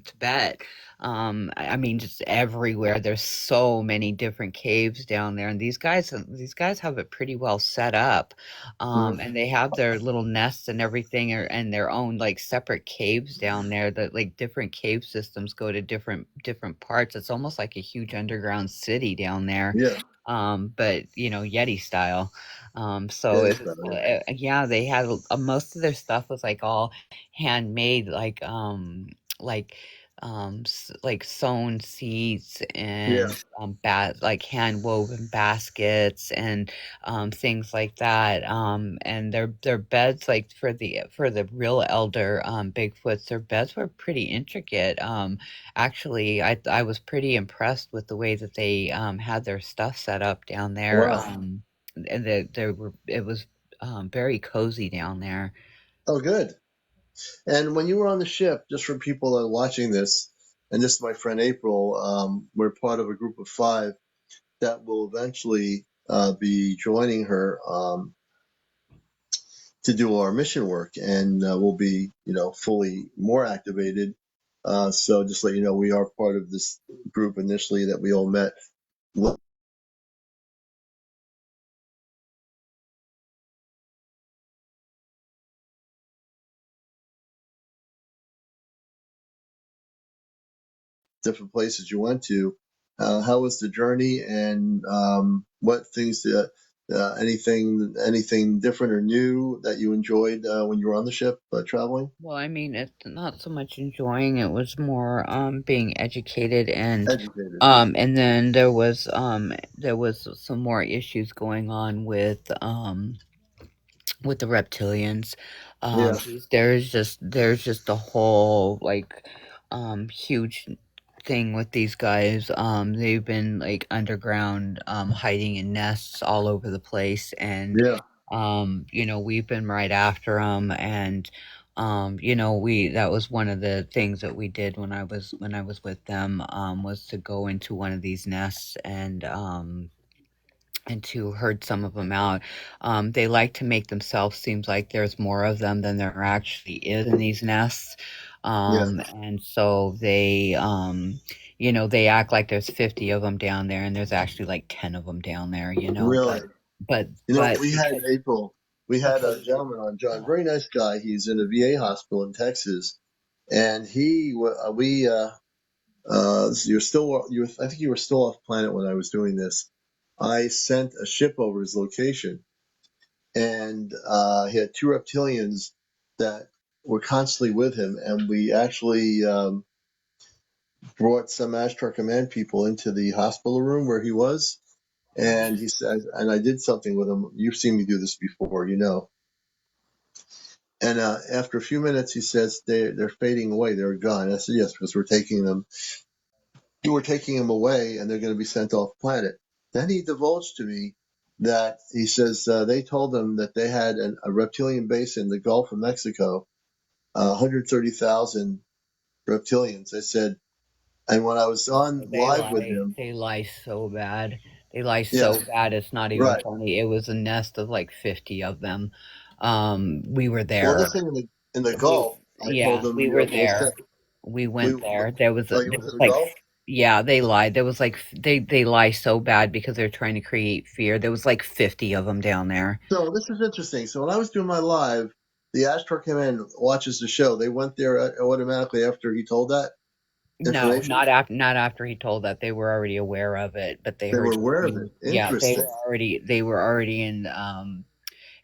Tibet. I mean just everywhere. There's so many different caves down there, and these guys have it pretty well set up. Mm, And they have their little nests and everything, and their own like separate caves down there. That like different cave systems go to different parts. It's almost like a huge underground city down there. yeah. But Yeti style. So Yeti it was, style. Yeah. yeah, they had most of their stuff was like all handmade, like like sewn seats Yeah. and like hand woven baskets and things like that. And their beds, like for the real elder Bigfoots, their beds were pretty intricate. Actually, I was pretty impressed with the way that they had their stuff set up down there. Wow. And it was very cozy down there. Oh, good. And when you were on the ship, just for people that are watching this, and this is my friend April, we're part of a group of 5 that will eventually be joining her to do our mission work, and we'll be, fully more activated. So just let you know, we are part of this group initially that we all met different places you went to. How was the journey, and what things, anything different or new that you enjoyed when you were on the ship traveling? Well, I mean, it's not so much enjoying, it was more being educated, Educated. and then there was some more issues going on with the reptilians. Yeah, There's just a whole like huge thing with these guys. They've been like underground, hiding in nests all over the place, and yeah, we've been right after them, and we that was one of the things that we did when I was with them, was to go into one of these nests and to herd some of them out. They like to make themselves seem like there's more of them than there actually is in these nests. yeah. And so they act like there's 50 of them down there, and there's actually like 10 of them down there, Really. but We had because, April. We had okay. a gentleman on, John, very nice guy. He's in a VA hospital in Texas, and you're still, I think you were still off planet when I was doing this. I sent a ship over his location, and he had 2 reptilians that were constantly with him, and we actually brought some Ashtar Command people into the hospital room where he was, and he said, and I did something with him. You've seen me do this before, you know. And after a few minutes, he says they're fading away. They're gone. I said yes, because we're taking them away, and they're going to be sent off planet. Then he divulged to me that he says they told him that they had a reptilian base in the Gulf of Mexico, 130,000 reptilians. They said, and when I was on They live with lie. him, They lie so bad. They lie yeah, so bad. It's not even right. funny. It was a nest of like 50 of them. We were Well, there. this thing in the We Gulf, I told yeah, them, we were they said there. We we. went there. There was Oh, you there went to was the like Gulf? yeah, they lied. There was like they lie so bad because they're trying to create fear. There was like 50 of them down there. So this is interesting. So when I was doing my live, the Ashtar Command watches the show. They went there automatically after he told that No, information. not after he told that. They were already aware of it, but they They were heard aware of it. yeah, Interesting. they were already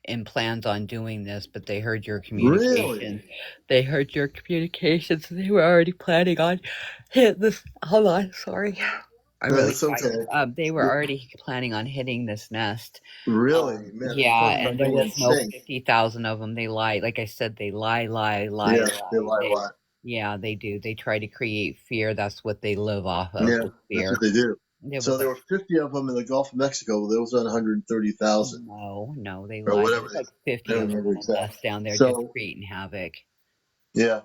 in plans on doing this, but they heard your Really? communications. They heard your communications. And they were already planning on hit this. Hold on, sorry, I'm No, really it's okay. excited. They were already planning on hitting this nest. Really, man. Yeah, Talking and about there being in was no sync. 50,000 of them. They lie, like I said, they lie, lie, lie, Yeah, they lie. lie a lot. Yeah, they do. They try to create fear. That's what they live off of, Yeah, the that's fear. what they do. There So was there like were 50 of them in the Gulf of Mexico. There was on 130,000 no, they or lied. There whatever. was like I 50 don't of them remember in a exactly. nest down there just So creating havoc. yeah,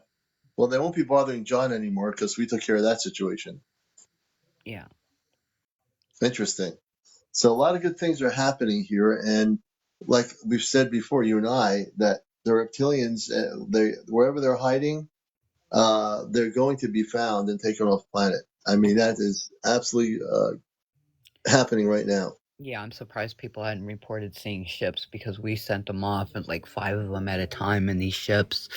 well, they won't be bothering John anymore because we took care of that situation. Yeah. Interesting. So a lot of good things are happening here, and like we've said before, you and I, that the reptilians, they wherever they're hiding, they're going to be found and taken off planet. I mean, that is absolutely happening right now. Yeah, I'm surprised people hadn't reported seeing ships because we sent them off at like 5 of them at a time in these ships.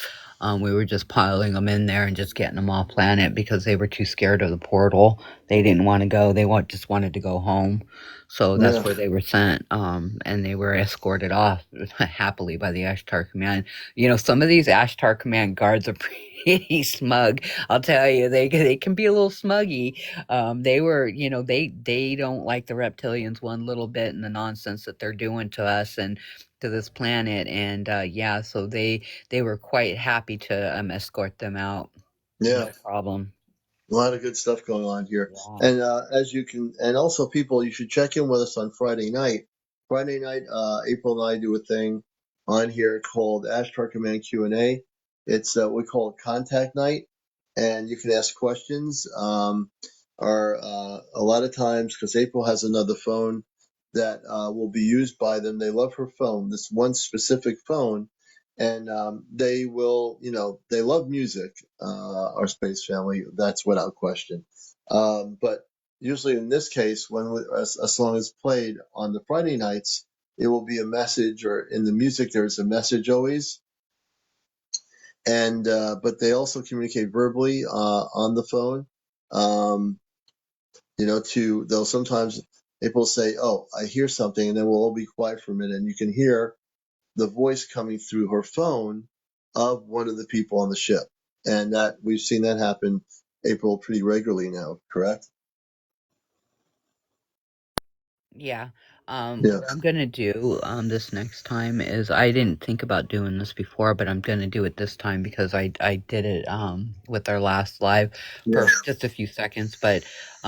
We were just piling them in there and just getting them off planet because they were too scared of the portal. They didn't want to go. Just wanted to go home. So that's Yeah, where they were sent. And they were escorted off happily by the Ashtar Command. You know, some of these Ashtar Command guards are pretty smug. I'll tell you, they can be a little smuggy. They were, they don't like the reptilians one little bit and the nonsense that they're doing to us and to this planet. And yeah, so they were quite happy to escort them out. yeah. No problem. A lot of good stuff going on here. Yeah. And as you can, and also people, you should check in with us on Friday night. Friday night, April and I do a thing on here called Ashtar Command Q&A. It's what we call it Contact Night, and you can ask questions. Or a lot of times, because April has another phone that will be used by them. They love her phone, this one specific phone, and they will, they love music. Our space family, that's without question. But usually in this case, when a song is played on the Friday nights, it will be a message, or in the music there's a message always. And but they also communicate verbally on the phone. Um, they'll sometimes people say, "Oh, I hear something," and then we'll all be quiet for a minute, and you can hear the voice coming through her phone of one of the people on the ship. And that we've seen that happen, April, pretty regularly now, correct? Yeah. Yeah. What I'm gonna do this next time is I didn't think about doing this before, but I'm gonna do it this time because I did it with our last live Yeah. for just a few seconds, but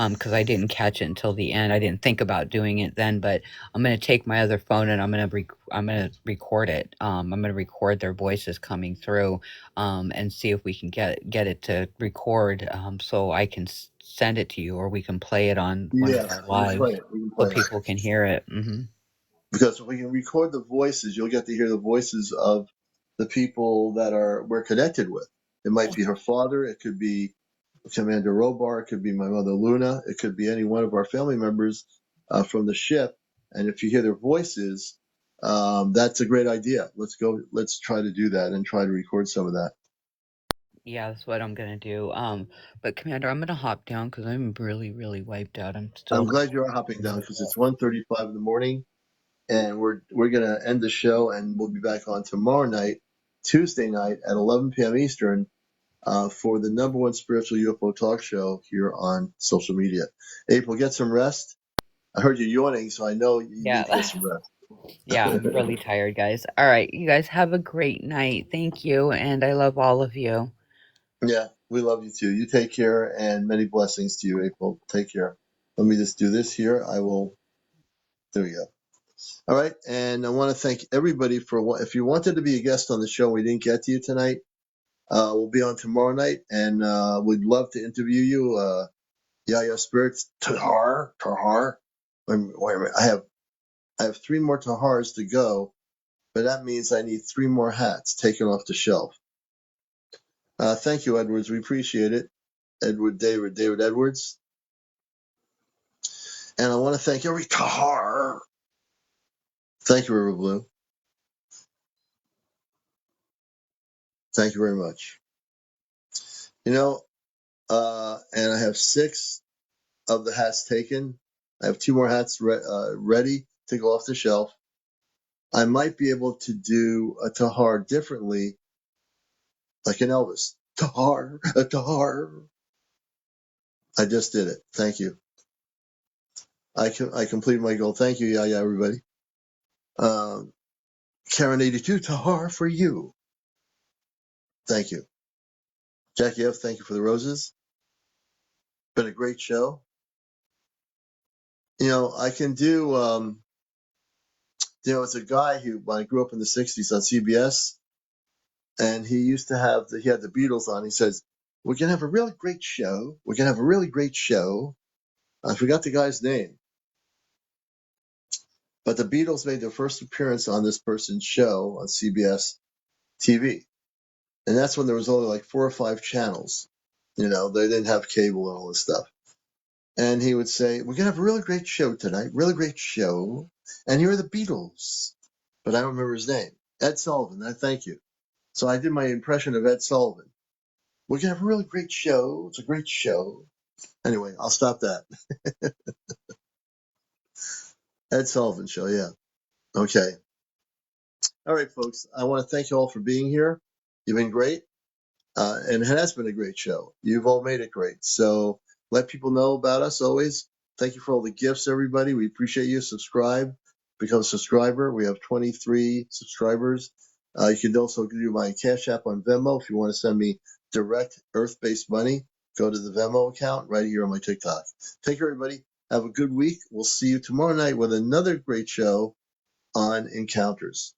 because I didn't catch it until the end, I didn't think about doing it then. But I'm gonna take my other phone and I'm gonna record it. I'm gonna record their voices coming through, and see if we can get it to record, so I can send it to you, or we can play it on one of Yeah. our We can lives play it. We can so play it. people can hear it. Because if we can record the voices, you'll get to hear the voices of the people that we're connected with. It might be her father. It could be Commander Robar. It could be my mother Luna. It could be any one of our family members from the ship. And if you hear their voices, that's a great idea. Let's go. Let's try to do that and try to record some of that. Yeah, that's what I'm gonna do. But Commander, I'm gonna hop down because I'm really, really wiped out. I'm I'm still. glad you're hopping down because it's 1:35 in the morning, and we're gonna end the show, and we'll be back on tomorrow night, Tuesday night at 11 p.m. Eastern, for the number one spiritual UFO talk show here on social media. April, get some rest. I heard you yawning, so I know you need to get Yeah, some rest. yeah, I'm really tired, guys. All right, you guys have a great night. Thank you, and I love all of you. Yeah, we love you too. You take care, and many blessings to you, April. Take care. Let me just do this here. There we go. All right, and I want to thank everybody for if you wanted to be a guest on the show, we didn't get to you tonight. We'll be on tomorrow night, and we'd love to interview you. Yeah, spirits, Tahar. Wait a minute, I have 3 more Tahars to go, but that means I need 3 more hats taken off the shelf. Thank you, Edwards. We appreciate it. David Edwards. And I want to thank every Tahar. Thank you, River Blue. Thank you very much. And I have 6 of the hats taken. I have 2 more hats ready to go off the shelf. I might be able to do a Tahar differently, like an Elvis. Tahar, a Tahar. I just did it. Thank you. I completed my goal. Thank you, everybody. Karen 82, Tahar for you. Thank you. Jackie F, thank you for the roses. Been a great show. I can do, it's a guy when I grew up in the 60s on CBS, and he used to he had the Beatles on. He says, we're going to have a really great show. We're going to have a really great show. I forgot the guy's name. But the Beatles made their first appearance on this person's show on CBS TV. And that's when there was only like 4 or 5 channels. They didn't have cable and all this stuff. And he would say, we're going to have a really great show tonight, really great show. And here are the Beatles. But I don't remember his name. Ed Sullivan, thank you. So I did my impression of Ed Sullivan. We're going to have a really great show. It's a great show. Anyway, I'll stop that. Ed Sullivan show, yeah. Okay. All right, folks. I want to thank you all for being here. You've been great. And it has been a great show. You've all made it great. So let people know about us always. Thank you for all the gifts, everybody. We appreciate you. Subscribe. Become a subscriber. We have 23 subscribers. You can also do my Cash App on Venmo if you want to send me direct Earth-based money. Go to the Venmo account right here on my TikTok. Take care, everybody. Have a good week. We'll see you tomorrow night with another great show on Encounters.